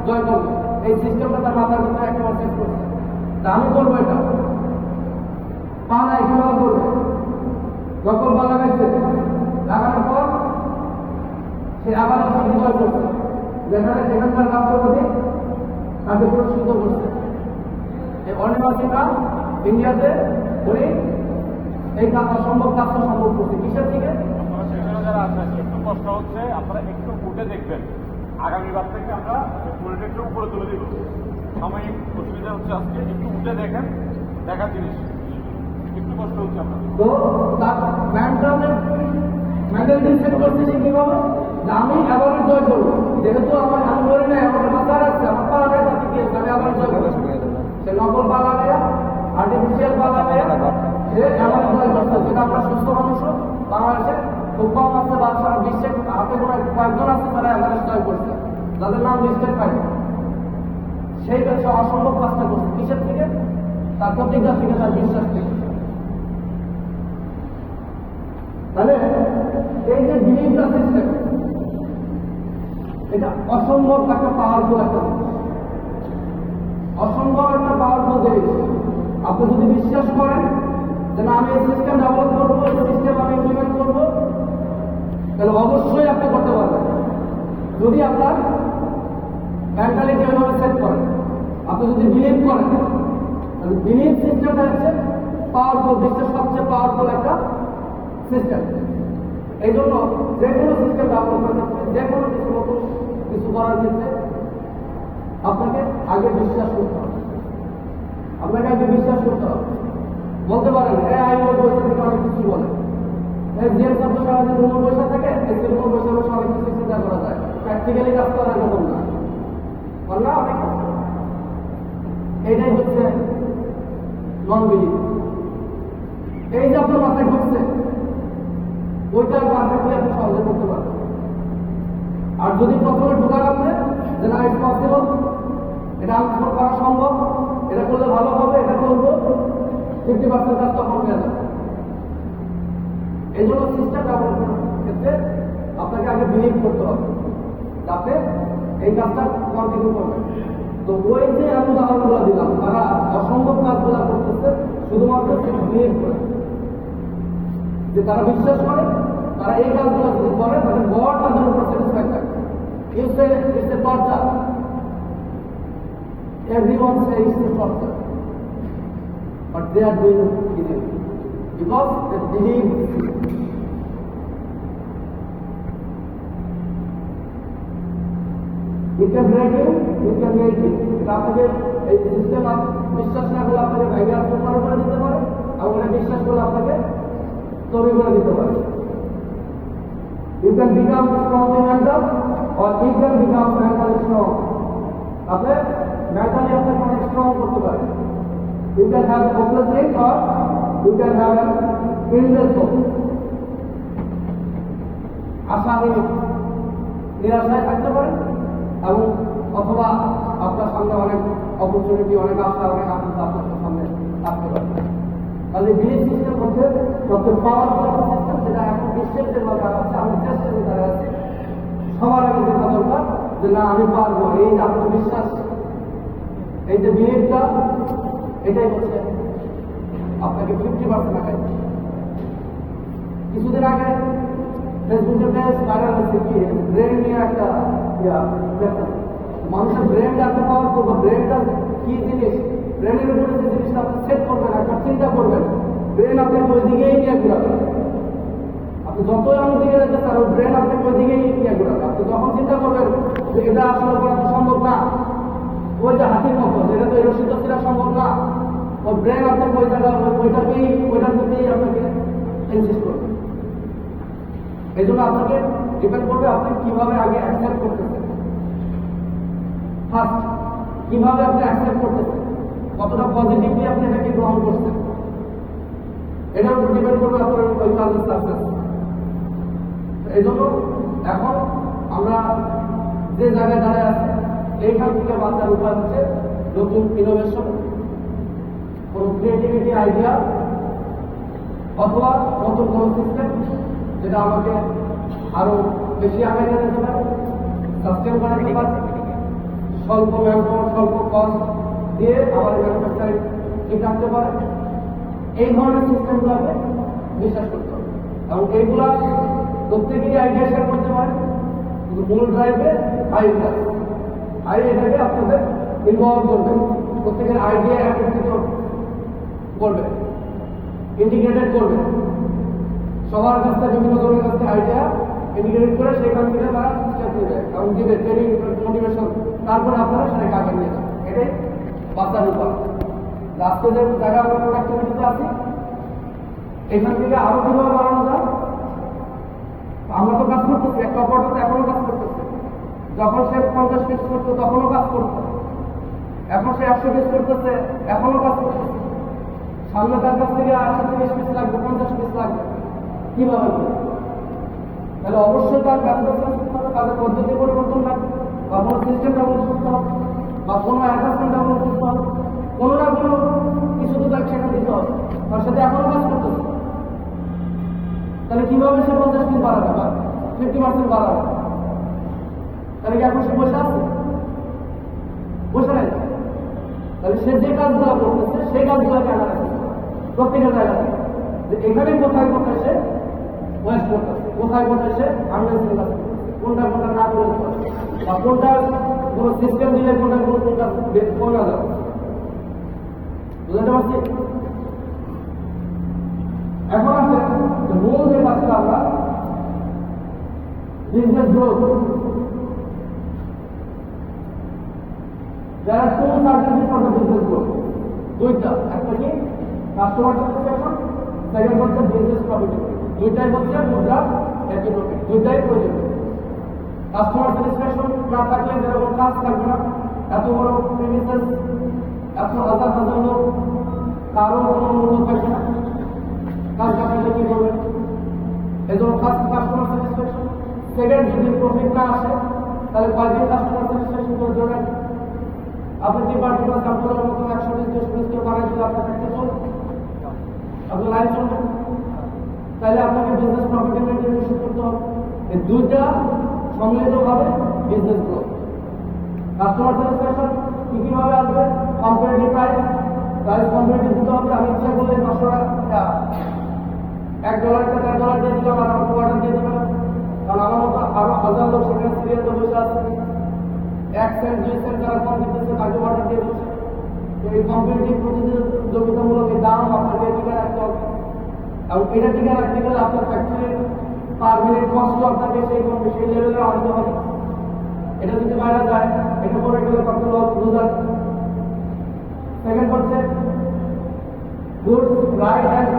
জয় করবো। এই সিস্টেমটা তার মাথার ভিতরে একেবারে সেট করছে, আমি করবো এটা, পা নাই কিভাবে করবে, যখন পা লাগাইছে, লাগানোর পর সে আবার জয় করছে, যেখানে সেখানকার রাষ্ট্রপতি তাকে পুরস্কৃত করছে। এই অনিমা সিনহা ইন্ডিয়াতে উনি এই অসম্ভব কাজটা সম্ভব করছে। কিসের থেকে? যারা আছেন একটু কষ্ট হচ্ছে, আপনারা একটু উঠে দেখবেন, আগামীবার থেকে আমরা পুরোটা একটু উপরে তুলে দিব, সাময়িক অসুবিধা হচ্ছে আজকে, একটু উঠে দেখেন, দেখার জিনিস একটু কষ্ট হচ্ছে আপনাদের। তো তার মেন্টালিটি সেট করছে যে কিভাবে আমি আবার জয় করবো, যেহেতু আমার আমি মরে নাই, আমার মাথা রাখছে, আমার পা নাই, তাতে কি আমি আবার জয় করবো, সে নকল পা লাগাইয়া আর্টিফিশিয়াল পা লাগাইয়া সে আবার জয় করছে। যেটা আমরা সুস্থ মানুষও বাংলাদেশে খুব কম আছে, বা সারা বিশ্বে হাতে কোনো কয়েকজন আছে তারা এভারেস্ট জয় করছে, যাদের নাম লিস্টেড পাইনি, সেই কাছে অসম্ভব কাজটা করছে। কিসের থেকে? তার প্রতিজ্ঞা থেকে, তার বিশ্বাস থেকে। তাহলে এই যে বিলিভটা সিস্টেম, এটা অসম্ভব একটা পাওয়ারফুল একটা জিনিস, অসম্ভব একটা পাওয়ারফুল জিনিস। আপনি যদি বিশ্বাস করেন যে না আমি এই সিস্টেম ডেভেলপ করবো, এই সিস্টেম আমি ইমপ্লিমেন্ট করবো, তাহলে অবশ্যই আপনি করতে পারবেন, যদি আপনার মেন্টালিটি ওইভাবে সেট করেন, আপনি যদি বিলিভ করেন। তাহলে বিলিভ সিস্টেমটা হচ্ছে পাওয়ারফুল, বিশ্বের সবচেয়ে পাওয়ারফুল একটা সিস্টেম। এই জন্য যে কোনো সিস্টেম ডেভেলপ করার ক্ষেত্রে, যে কোনো কিছু করার ক্ষেত্রে আপনাকে আগে বিশ্বাস করতে হবে, আপনাকে আগে বিশ্বাস করতে হবে। বলতে পারেন আইন বসে থেকে অনেক কিছু বলে, যে ছাত্র সারাদিন রুমের বসে থাকে, রুমের বসে বসে অনেক কিছু চিন্তা করা যায়, প্র্যাকটিক্যালি কাজ করা এরকম না, বললা অনেক। এটাই হচ্ছে নন বিলিভ। এই যে আপনার মাথায় ঢুকছে, ওইটা পারফেক্টলি আপনি সহজে করতে পারবেন। আর যদি প্রথমে ঢোকার আপনি যে না ইটস পসিবল, এটা আমার করা সম্ভব, এটা করলে ভালো হবে, এটা করবো, 50% কাজ তখন হয়ে যাবে। এই জন্য সিস্টেম ডেভেলপ করার ক্ষেত্রে আপনাকে আগে বিলিভ করতে হবে, যাতে এই কাজটা কন্টিনিউ করবেন। তো ওই যে আমি উদাহরণগুলো দিলাম, তারা অসম্ভব কাজগুলো করতেছে শুধুমাত্র বিলিভ করে, যে তারা বিশ্বাস করে তারা এই কাজগুলো যদি করে তাহলে গড তাদের উপর স্যাটিসফাই থাকে। You say it's a torture, everyone says it's a torture, but they are doing it because they believe. You can break it, you can make it. আপনাকে এই সিস্টেম বিশ্বাস না করলে আপনাকে ভাইকে আত্মসার করে দিতে পারে, এবং এটা বিশ্বাস করলে আপনাকে তৈরি করে দিতে পারে। You can become strongly mental or you can become mentally strong. আপনি mentally আপনাকে অনেক strong করতে পারেন। You can have hopeless faith or you can have an endless hope. আশাহীন নিরাশায় থাকতে পারেন এবং অথবা আপনার সামনে অনেক অপরচুনিটি, অনেক আশা, অনেক আনন্দ আপনার সামনে আসতে পারে। তাহলে বিলিভ সিস্টেম হচ্ছে সবচেয়ে পাওয়ারফুল একটা সিস্টেম, যেটা এখন বিশ্বের যে দরকার আছে, আমি চেষ্টা করে দাঁড়িয়ে আছি সবার আগে যেটা দরকার যে না আমি পারবো, এই যে আত্মবিশ্বাস, এই যে বিলিভটা, এটাই হচ্ছে আপনাকে 50% আগে। কিছুদিন আগে ফেসবুকে বেশ ভাইরাল হচ্ছে কি ব্রেন নিয়ে একটা মানুষের ব্রেনটা আপনি পাওয়ার করবো, ব্রেনটা কি জিনিস, ব্রেনের উপরে যে জিনিসটা আপনি সেট করবেন, একটা চিন্তা করবেন, ব্রেন আপনাকে ওই দিকেই নিয়ে ঘুরাবেন। আপনি যতই অন্য দিকে যেতে চান ওই ব্রেন আপনাকে ওই দিকেই নিয়ে ঘুরাবেন। আপনি যখন চিন্তা করবেন যে এটা আসলে করা তো সম্ভব না, ওই যে হাতির মতো, যেটা তো রসিদ ছিল সম্ভব না, ওই ব্রেন আপনাকে ওই জায়গা ওইটার প্রতি আপনাকে ইনসিস্ট করবে। এই জন্য আপনাকে ডিপেন্ড করবে আপনি কিভাবে আগে অ্যাকসেপ্ট করতেছেন। ফার্স্ট কিভাবে আপনি অ্যাকসেপ্ট করতেছেন, কতটা পজিটিভলি আপনি এটাকে গ্রহণ করছেন, এটার উপর ডিপেন্ড করবে আপনার ওই কাজের সাকসেস। এই জন্য এখন আমরা যে জায়গায় দাঁড়িয়ে আছি এইখান থেকে বাঁচার উপায় হচ্ছে নতুন ইনোভেশন, কোনো ক্রিয়েটিভিটি আইডিয়া অথবা নতুন কোনো সিস্টেম যেটা আমাকে আরো বেশি আগে নিয়ে যেতে পারে, সাস্টেন করা যেতে পারে, স্বল্প ম্যানপাওয়ার, স্বল্প কস্ট দিয়ে আমার ম্যানুফ্যাকচারিং ঠিক রাখতে পারে, এই ধরনের সিস্টেমগুলোকে বিশ্বাস করতে হবে। এবং এইগুলা প্রত্যেকেরই আইডিয়া শেয়ার করতে পারে, কিন্তু মূল ড্রাইভে এটাকে আপনাদের ইনভলভ করবে, প্রত্যেকের আইডিয়া একত্রিত করবে, ইন্টিগ্রেটেড করবে, সবার কাছ থেকে বিভিন্ন ধরনের কাছ থেকে আইডিয়া ইন্টিগ্রেট করে সেখান থেকে তারা স্টেপ নেবে এবং দিবে ট্রেনিং, মোটিভেশন, তারপরে আপনারা সেটাকে আগে নিয়ে যাবেন। এটাই বাঁচার উপায়। আজকে যে জায়গা আমরা প্রোডাক্টিভিটিতে আছি, এখান থেকে আরো কিভাবে বাড়ানো যায়, আমরা তো কাজ করতেছি, একটা অপারেটর এখনো কাজ করতেছে, যখন সে 50 পিস করতো তখনও কাজ করতো, এখন সে 100 পিস করতেছে এখনো কাজ করতেছে, সামনে তার কাছ থেকে 30 পিস লাগবে, 50 পিস লাগবে, কিভাবে করবে? তাহলে অবশ্যই তার ব্যবসা তাদের পদ্ধতি পরিবর্তন লাগবে, বা কোনো সিস্টেম ব্যবহার করতে হবে, বা কোনো অ্যাটাচমেন্ট ব্যবহার করতে হবে, কোনো না কোনো কিছু তো তাকে সেখানে দিতে হবে, তার সাথে এখনো কাজ করতেছে। তাহলে কিভাবে সে 50 পিস বাড়াবে বা 50% বাড়াবে? তাহলে কি এখন সে বসে আছে? বসে নাই। তাহলে সে যে কাজগুলো করতেছে সেই কাজগুলোকে অ্যানালাইসিস করে প্রত্যেকের জায়গা থেকে, যে এখানে কোথায় কোথায় সে ওয়েস্ট করতেছে, কোথায় কোথায় সে আননেসেসারি কাজ করতেছে, কোনটা কোনটা না করে দিতে, বা কোনটা কোনো সিস্টেম দিলে কোনটা কোনটা কমে যাবে। বুঝতে পারছি? এখন আছে যে মূল যে কাজটা আমরা বিজনেস গ্রোথ, যারা to service for the business growth, দুইটা, একটা কি কাস্টমার স্যাটিসফ্যাকশন, সেকেন্ড হচ্ছে বিজনেস প্রফিটেবিলিটি, দুইটাই হচ্ছে মুদ্রার একই প্রফিট, দুইটাই প্রয়োজন। কাস্টমার স্যাটিসফ্যাকশন না থাকলে যেরকম কাজ থাকবে না, এত বড় প্রিমিসেস, এত হাজার হাজার লোক, কারো কোনো মূল্য থাকবে না, কাজ না থাকলে কি করবে? এই জন্য কাস্টমার স্যাটিসফ্যাকশন। সেকেন্ড, যদি প্রফিট না আসে তাহলে কয়েকদিন কাস্টমার স্যাটিসফ্যাকশন করে জোড়েন। আপনি যে পার্টিকুলার কাপড়ের মতো 100 পিস 200 পিস করে বানাই দিলে আপনার একটা চলবে, আপনার লাইন চলবে, তাহলে আপনাকে বিজনেস প্রফিটেবিলিটি নিশ্চিত করতে হবে। এই দুইটা সম্মিলিতভাবে বিজনেস গ্রোথ। কাস্টমার স্যাটিসফ্যাকশন কিভাবে আসবে? কম্পারেটিভ প্রাইস কম্পারেটিভ দিতে হবে। আমি ইচ্ছা করলে 500 টাকা $1 কে $10 দিয়ে দিলাম, আর আমার অর্ডার দিয়ে দিলাম, কারণ আমার মতো আরো হাজার লোক সেখানে সিরিয়ালে বসে আছে, 1 সেন্ট 2 সেন্ট যারা কম দিতেছে তাকে অর্ডার দিয়ে দিচ্ছে। তো এই কম্পিটিটিভ প্রতিযোগিতামূলক দাম আপনাকে টিকে রাখতে হবে, এবং এটা টিকে রাখতে গেলে আপনার ফ্যাক্টরির পার মিনিট কষ্ট আপনাকে সেই লেভেলে আনতে হবে। এটা যদি বাইরে যায়, এটা পরে গেলে কত লুজার। সেকেন্ড হচ্ছে goods right and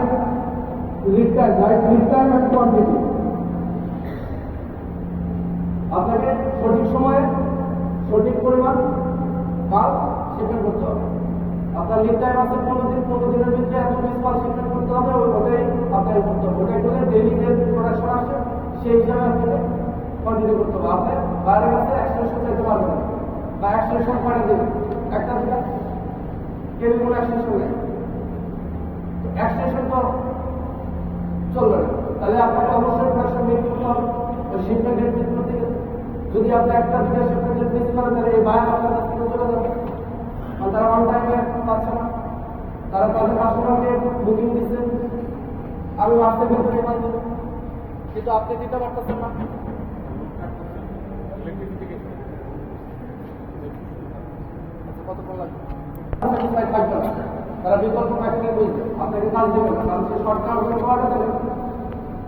return and quantity. আপনার লিড টাইম আছে 15 দিনের ভিতরে এত পিস মাল শিপমেন্ট করতে হবে, ওটাই আপনার করতে হবে। ওটাই করে ডেইলি যে প্রোডাকশন আসে সেই হিসাবে আপনাকে কন্টিনিউ করতে হবে। আপনি বাইরের কাছে এক্সটেনশন চাইতে পারবেন না, বা এক্সটেনশন করে দেবেন একটা দুটা, কেউ কোনো এক্সটেনশন নেই, এক্সটেনশন তো চলবে না। তাহলে আপনাকে অবশ্যই প্রোডাকশন মিট করতে হবে, শিপমেন্ট ডেট মিট করতে গেলে। যদি আপনি একটা দুটা শিপমেন্ট ডেট মিস করেন তাহলে এই বায়ার আপনার কাছ থেকে চলে যাবে, কারণ তারা অন টাইমে পাচ্ছে না, তারা তাদের কাস্টমারকে বুকিং দিচ্ছে, আমি মাসে ভিতরে মাল দেবো, কিন্তু আপনি দিতে পারতেছেন না। কতক্ষণ লাগবে? থাকবে না, তারা বিকল্প প্যাকেটিং বুঝবে, আপনাকে কাজ দেবে না, কারণ সে সরকার অর্ডার দেবে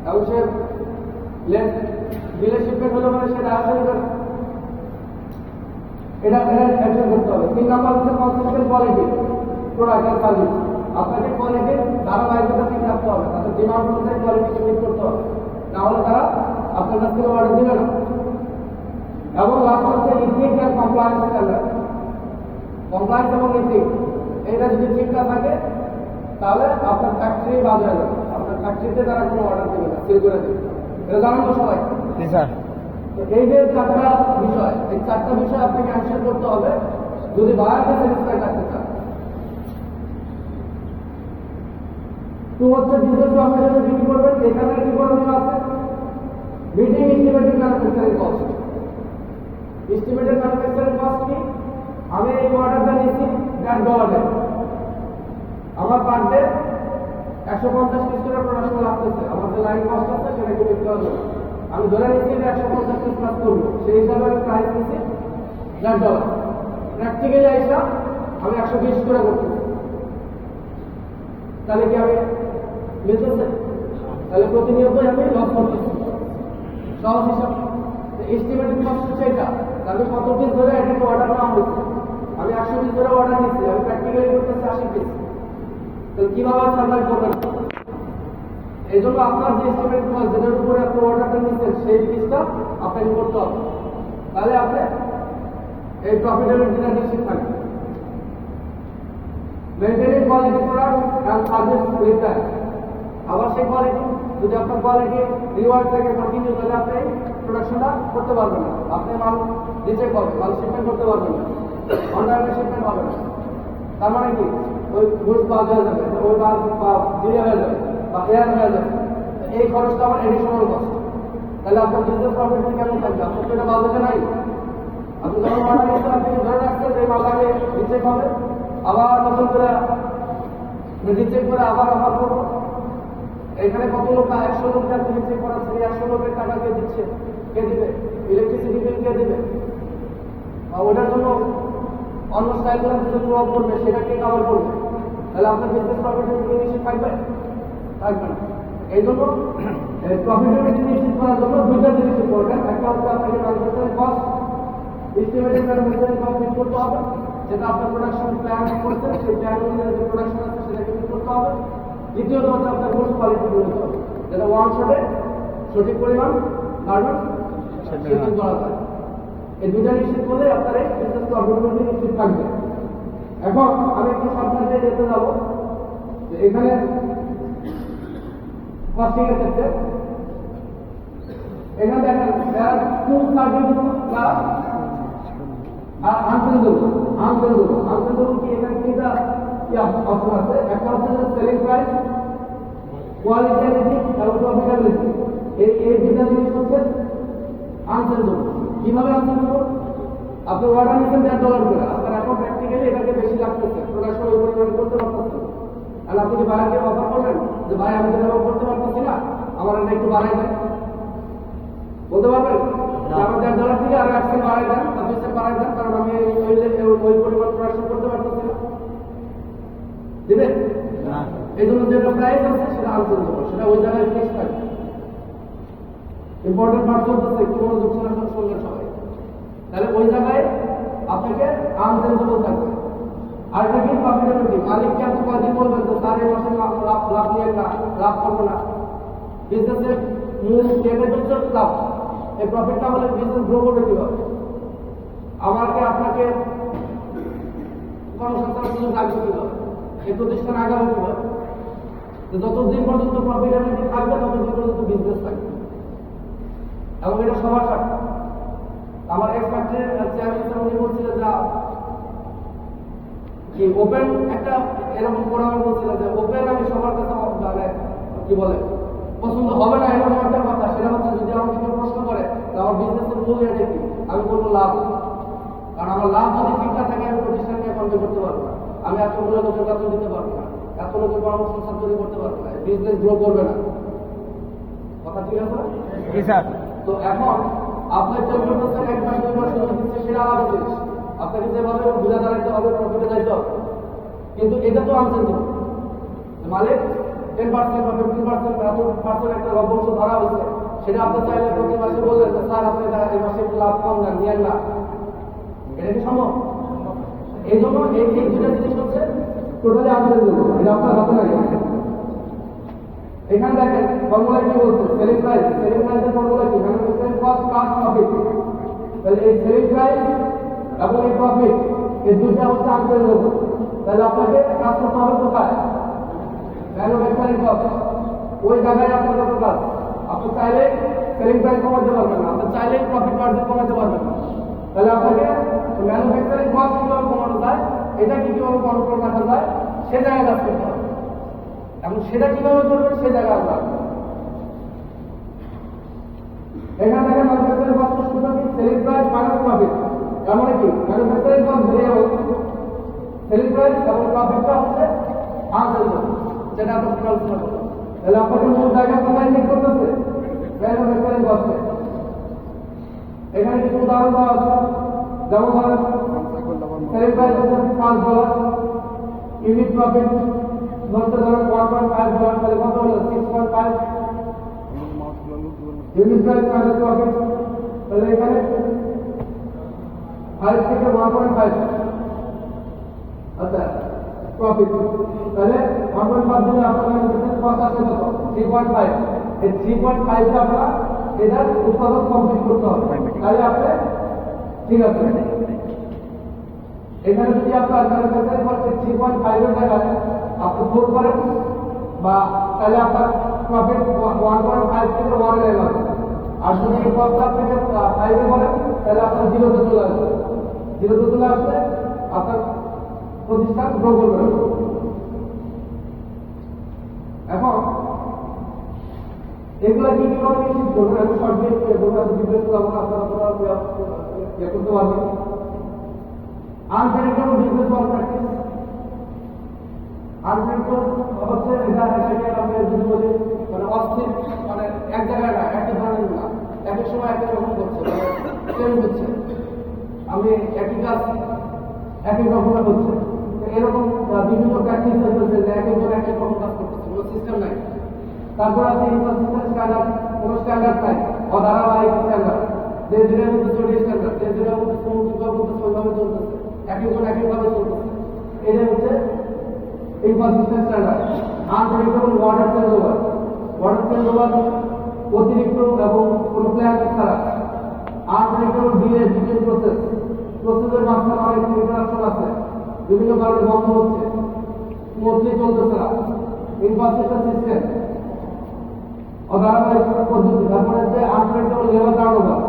এবং সে বিলে শিপমেন্ট হলে মানে সে রাজা দেবে না। এটা অ্যাকশন করতে হবে। 3 নাম্বার হচ্ছে consistent quality product and service. আপনাকে কোয়ালিটি ধারাবাহিকতা ঠিক রাখতে হবে, তাদের ডিমান্ড অনুযায়ী কোয়ালিটি মিট করতে হবে, না হলে তারা আপনার কাছ থেকে অর্ডার দিবে না। এবং লাস্ট হচ্ছে ethics and compliance standard. Compliance এবং ইথিক্স এটা যদি ঠিক না থাকে তাহলে আপনার ফ্যাক্টরি বাদ হয়ে যাবে, আপনার ফ্যাক্টরিতে তারা কোনো অর্ডার দেবে না, সিল করে দেবে। এটা জানেন তো সবাই? স্যার তো এই যে 4টা বিষয়, এই 4টা বিষয় আপনাকে অ্যানসার করতে হবে যদি বায়ারকে স্যাটিসফাই রাখতে চান। তো হচ্ছে বিজনেস অপারেশনে বিক্রি করবেন, এখানে কি করণীয় আছে? Meeting estimated manufacturing cost. Estimated manufacturing cost কি? আমি এই অর্ডারটা নিচ্ছি $100, আমার পার ডে 150 পিস করে প্রোডাকশন লাগতেছে, আমার যে লাইন কস্ট আছে সেটাকে বিক্রি করা যাবে। আমি ধরে নিচ্ছি যে 150 পিস কাজ করবো, সেই হিসাবে আমি প্রাইস নিচ্ছি $100। প্র্যাকটিক্যালি আইসা আমি 120 করে করতেছি, তাহলে কি আমি মিলতেছে? তাহলে প্রতিনিয়তই আমি লস করতেছি। সহজ হিসাব এস্টিমেটেড কস্ট হচ্ছে এটা। আমি কত পিস ধরে এটাকে অর্ডার নেওয়া হয়েছে, আমি 100 পিস ধরে অর্ডার নিচ্ছি, আমি প্র্যাকটিক্যালি করতেছি 80 পিস, তাহলে কিভাবে সার্ভাইভ করবেন? এই জন্য আপনার যে এস্টিমেট কস্ট যেটার উপরে আপনি অর্ডারটা নিচ্ছেন সেই পিসটা আপনাকে করতে হবে, তাহলে আপনি এই প্রফিটেবিলিটিটা নিশ্চিত থাকবে। Maintaining quality product and service return. আবার সেই কোয়ালিটি যদি আপনার কোয়ালিটি রিওয়ার্ড থেকে কন্টিনিউ, তাহলে আপনি প্রোডাকশনটা করতে পারবেন না, আপনি মাল রিচেক হবে, মাল শিপমেন্ট করতে পারবেন না, অনলাইনে শিপমেন্ট হবে না। তার মানে কি ওই গুডস বাদ হয়ে যাবে, ওই মাল ডিলে হয়ে যাবে বা এয়ার হয়ে যাবে, এই খরচটা আমার এডিশনাল কস্ট। তাহলে আপনার বিজনেস প্রফিট কেমন থাকবে? আপনার তো এটা বাজেটে নাই। আপনি যখন অর্ডার নিচ্ছেন আপনি ধরে রাখছেন যে মাল আগে রিচেক হবে, আবার নতুন করে রিচেক করে আবার করবো। এখানে কত লোক? 100 লোক যাকে রিচেক করাচ্ছে, 100 লোকের টাকা কে দিচ্ছে? কে দিবে? ইলেকট্রিসিটি বিল কে দিবে? ওটার জন্য অন্য সাইকেল যে প্রভাব পড়বে সেটা কে কভার করবে? তাহলে আপনার বিজনেস প্রফিটেবিলিটি নিশ্চিত থাকবে? থাকবে না। এই জন্য প্রফিটেবিলিটি নিশ্চিত করার জন্য দুইটা জিনিস করবেন। একটা হচ্ছে আপনাকে manufacturing cost, estimated manufacturing cost meet করতে হবে, যেটা আপনার প্রোডাকশন প্ল্যান করছেন সেই প্ল্যান অনুযায়ী যে প্রোডাকশন আছে সেটাকে মিট করতে হবে। দ্বিতীয়ত হচ্ছে আপনার গুডস কোয়ালিটি করতে হবে, যেটা ওয়ান শটে সঠিক পরিমাণ গার্মেন্টস শিপিং করা যায়। এই দুটা নিশ্চিত করলে আপনার এই বিজনেস প্রফিটেবিলিটি নিশ্চিত থাকবে। এখন আমি একটু সাবধানে যেতে যাবো যে এখানে কস্টিং এর ক্ষেত্রে এখানে দেখেন টু সার্ভিস আর আনসেলেবল কি? এখানে তিনটা অপশন আছে। একটা হচ্ছে সেলিং প্রাইস, কোয়ালিটি এবং প্রফিটেবিলিটি। এই দুটা জিনিস হচ্ছে আনসেলেবল। কিভাবে আনসেলেবল? আপনি অর্ডার নিচ্ছেন $100 করে, আপনার এখন প্র্যাকটিক্যালি এটাকে বেশি লাগতেছে, প্রোডাকশন ওই পরিমাণ করতে পারতেছেন। আর আপনি কি বাইরে অফার করবেন যে ভাই আমি তো ব্যবহার করতে পারতেছি না, আমার এটা একটু বাড়াই দেন? বলতে পারবেন আমার $100 থেকে আর 1 বাড়াই দেন, 20 বাড়াই দেন, কারণ আমি ওই পরিমাণ প্রোডাকশন করতে পারতেছি না? দিবে না। এই জন্য যেটা প্রাইস আছে সেটা আনসেলেবল, সেটা ওই জায়গায় ফিক্স থাকবে। ইম্পর্টেন্ট পার্ট হচ্ছে একটু মনোযোগ সহকারে শুনবেন সবাই। তাহলে ওই জায়গায় আপনাকে আনসেলেবল থাকবে। আর এটা কি? প্রফিটেবিলিটি। মালিককে আপনি কয়দিন বলবেন তো তার এই মাসে লাভ নিয়ে না, লাভ করবো না। বিজনেসের মূল টেনেট হচ্ছে লাভ। এই প্রফিটটা হলে বিজনেস গ্রো করবে কিভাবে? আমাকে আপনাকে কর্মসংস্থানের সুযোগ লাগবে কিভাবে? এই প্রতিষ্ঠান আগামী কিভাবে? যতদিন পর্যন্ত প্রফিটেবিলিটি থাকবে ততদিন পর্যন্ত বিজনেস থাকবে, এবং এটা সবার স্বার্থ। আমার এক ফ্যাক্টরির চেয়ারম্যান উনি বলছিলেন যে কি ওপেন একটা এরকম করে আমি বলছিলাম যে ওপেন আমি সবার কাছে মানে কি বলে পছন্দ হবে না এরকম একটা কথা। সেটা হচ্ছে যদি আমাকে কেউ প্রশ্ন করে যে আমার বিজনেসের মূল এটা কি, আমি বলবো লাভ। কারণ আমার লাভ যদি ঠিকঠাক থাকে আমি প্রতিষ্ঠানকে কন্ট্রোল করতে পারবো না, আমি এতগুলো লোকের বেতন দিতে পারবো না, এত লোকের কর্মসংস্থান তৈরি করতে পারবো না, বিজনেস গ্রো করবে না। কথা ঠিক আছে? জি স্যার। তো এখন আপনার টেম্পারেচার 1 মাস 2 মাস সুযোগ দিচ্ছে সেটা আলাদা জিনিস, আপনাকে যেভাবে বুঝে দাঁড়াইতে হবে, প্রফিটে যাইতে হবে। কিন্তু এটা তো আনসেন্সিবল, মালিক 10% বা 15% একটা লভ্যাংশ ধরা হয়েছে, সেটা আপনি চাইলে প্রতি মাসে বললেন যে স্যার আপনি এই মাসে একটু লাভ কম না নিয়েন না, এটা কি সম্ভব? এই জন্য এই দুটা জিনিস হচ্ছে টোটালি আনসেন্সিবল, এটা আপনার হাতে নাই। এখানে দেখেন ফর্মুলা কি বলছে, সেলিং প্রাইসের ফর্মুলা কি, ম্যানুফ্যাকচারিং কস্ট প্লাস প্রফিট। তাহলে এই সেলিং প্রাইস এবং এই প্রফিট এই দুইটা হচ্ছে আনসেন্সিবল। তাহলে আপনাকে কাজ করতে হবে কোথায়? ম্যানুফ্যাকচারিং কস্ট, ওই জায়গায় আপনার কাজ। আপনি চাইলে সেলিং প্রাইস কমাতে পারবেন না, আপনি চাইলে প্রফিট মার্জিন কমাতে পারবেন না। তাহলে আপনাকে ম্যানুফ্যাকচারিং কস্ট কিভাবে কমানো যায়, এটা কিভাবে কন্ট্রোল রাখা যায়, সে জায়গায় কাজ করতে হবে, এবং সেটা কিভাবে করবেন সে জায়গায় আমরা এখান থেকে ম্যানুফ্যাকচারিং কস্ট কি, সেলিং প্রাইস মাইনাস প্রফিট। তার মানে কি manufacturing cost variable, selling price এবং প্রফিটটা হচ্ছে আনসেন্সিবল, যেটা আমরা আলোচনা করলাম। তাহলে আপনাকে মূল জায়গা কোথায় ঠিক করতেছে? ম্যানুফ্যাকচারিং কস্টে। এখানে কিছু উদাহরণ দেওয়া আছে, যেমন ধরেন সেলিং প্রাইস হচ্ছে $5, ইউনিট প্রফিট ধরতে ধরেন $1.5, তাহলে কত হলো? 6.5 ইউনিট প্রাইস মাইনাস প্রফিট। তাহলে এখানে 5 থেকে 1.5, আচ্ছা প্রফিট। তাহলে 1.5 দিলে আপনার কত আছে? কত? 3.5। এই 3.5 টা আপনারা এটা উৎপাদন কমপ্লিট করতে হবে, তাহলে আপনি ঠিক আছে। এখানে যদি আপনার ম্যানুফ্যাকচারিং কস্ট 3.5 এর জায়গায় আপনি 4 করেন, বা তাহলে আপনার প্রফিট 1.5 থেকে 1 এ লাগবে। আর যদি এই কস্ট আপনি 5 এ করেন তাহলে আপনার 0 তে চলে আসবে। 0 তে চলে আসলে আপনার প্রতিষ্ঠান গ্রো করবে না। এখন এগুলা কি কিভাবে নিশ্চিত করবেন? আমি শর্টলি ডিটেইলস করব না, আপনারা করতে পারবেন। Unpredictable business model practice. Unpredictable হচ্ছে এটা সেটা আমি যদি বলি মানে অস্থির, মানে এক জায়গায় না, একই ধরনের না, এক সময় একই রকম করছে, চেঞ্জ হচ্ছে। আমি একই কাজ একই রকমের হচ্ছে, এরকম বিভিন্ন প্র্যাকটিস চলছে যে এক একজন এক এক রকম কাজ করতেছে, কোনো সিস্টেম নাই। তারপর আছে ইনকনসিস্টেন্ট স্ট্যান্ডার্ড, কোনো স্ট্যান্ডার্ড নাই, অধারাবাহিক স্ট্যান্ডার্ড, যে যেটার মধ্যে চলে স্ট্যান্ডার্ড, যে যেটার মধ্যে ওইভাবে চলতেছে, এক একজন এক একভাবে চলতেছে। এটা হচ্ছে inconsistent standard. Unpredictable water change over অতিরিক্ত এবং কোনো প্ল্যান ছাড়া। আনপ্রেডিক্টেবল ডিটেইল প্রসেসের মাঝখানে অনেক ইন্টারাকশন আছে, বিভিন্ন কারণে বন্ধ হচ্ছে, স্মুথলি চলতেছে না। ইনকনসিস্টেন্ট সিস্টেম, অধারাবাহিক পদ্ধতি। তারপরে হচ্ছে unpredictable labour turnover,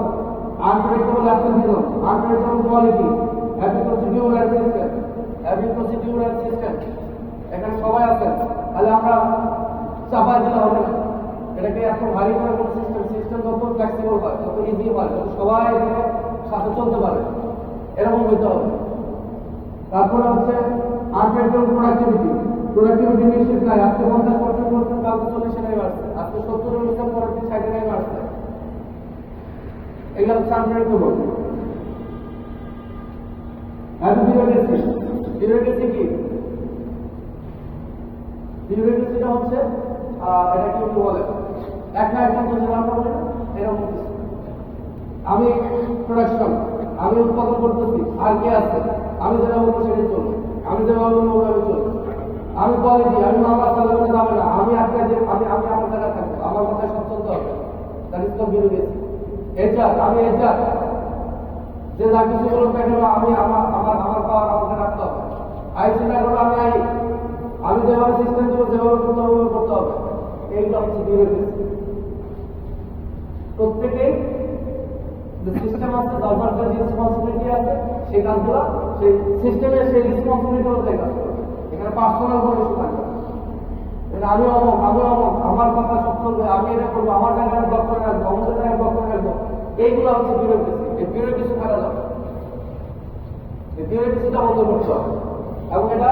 unpredictable absenteeism, unpredictable quality, heavy procedure and system. এখানে সবাই আছেন, তাহলে আমরা চাপাই দিলে হবে না। এটাকে এত ভারী করে কোনো সিস্টেম যত ফ্লেক্সিবল হয়, যত ইজি হয়, যত সবাই এখানে সাথে চলতে পারে, এরকম হইতে হবে। তারপরে হচ্ছে আনপ্রেডিক্টেবল প্রোডাক্টিভিটি নিশ্চিত নাই। আজকে 50% করছেন, কালকে 40-এ নেমে আসছে, আজকে 70-এ উঠছেন, পরের দিন 60-এ নেমে আসছে। এগুলো হচ্ছে আনপ্রেডিক্টেবল। বিউরোক্রেসি কি? বিউরোক্রেসিটা হচ্ছে এটা কি বলে, এক না একদম তো যেমন আমরা বলি এরকম কিছু। আমি প্রোডাকশন, আমি উৎপাদন করতেছি, আর কে আছে? আমি যেটা বলবো সেটাই চলবে, আমি যেভাবে বলবো ওভাবে চলবে। আমি কোয়ালিটি, আমি মামলা চালানো যাবে না, আমি আপনার যে আমি আমার জায়গায় থাকবো, আমার কথায় সব চলতে হবে। That is called bureaucracy. HR, আমি এইচআর, যে যা কিছু বলুন কেন আমি আমার পাওয়ার আমাকে রাখতে হবে। আইসি না করলে আমি আমি যেভাবে সিস্টেম দেবো যেভাবে করতে হবে এইটা হচ্ছে বিউরোক্রেসি। প্রত্যেকেই যে সিস্টেম আছে গভর্নমেন্ট যে রেসপন্সিবিলিটি আছে সেই কাজগুলো সেই সিস্টেমের সেই রেসপন্সিবিলিটি অনুযায়ী কাজ করবে। এখানে পার্সোনাল কোনো ইস্যু থাকবে না। আমি অমুক আমার কথা সব চলবে, আমি এটা করবো, আমার জায়গায় ব্লক করে রাখবো, আমাদের জায়গায় ব্লক করে রাখবো, এইগুলো হচ্ছে বিউরোক্রেসি। এই বিউরোক্রেসি থাকা যাবে, এই বিউরোক্রেসিটা বন্ধ করতে হবে। এবং এটা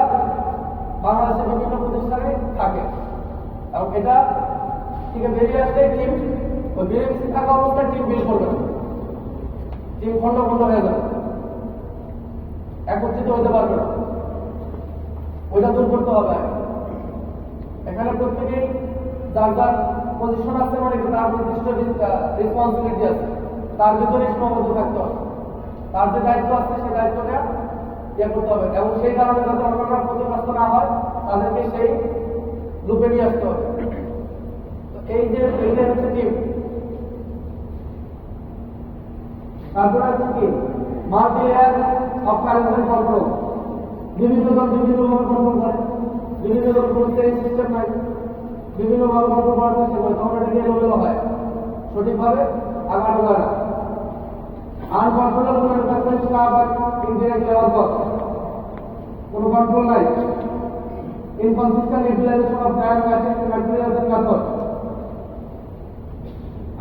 বাংলাদেশের বিভিন্ন প্রতিষ্ঠানে থাকে এবং এটা থেকে বেরিয়ে আসলে টিম ওই বিউরোক্রেসি থাকা অবস্থায় টিম বিল করবে না, টিম খন্ড হয়ে যাবে, একত্রিত হতে পারবে না। ওইটা দূর করতে হবে। এখানে প্রত্যেকেই যার যার পজিশন আছে, মানে তার নির্দিষ্ট রেসপন্সিবিলিটি আছে, তার ভিতরে সীমাবদ্ধ থাকতে হবে। তার যে দায়িত্ব আছে সেই দায়িত্বটা ইয়ে করতে হবে এবং সেই কারণে যাতে অন্যরা ক্ষতিগ্রস্ত না হয় তাদেরকে সেই রূপে নিয়ে আসতে হবে। তো এইটা হচ্ছে টিম। তারপরে হচ্ছে কি multi layer of current control. বিভিন্ন জন বিভিন্নভাবে কন্ট্রোল করে, বিভিন্ন জন করতে সিস্টেম নাই, বিভিন্নভাবে কন্ট্রোল করার চেষ্টা করে, তখন এটা এলোমেলো হয়, সঠিকভাবে আগানো যায় না। Uncontrollable manufacturing staff indirect level cost, কোনো কন্ট্রোল নাই। Inconsistent utilisation of plant materials and method.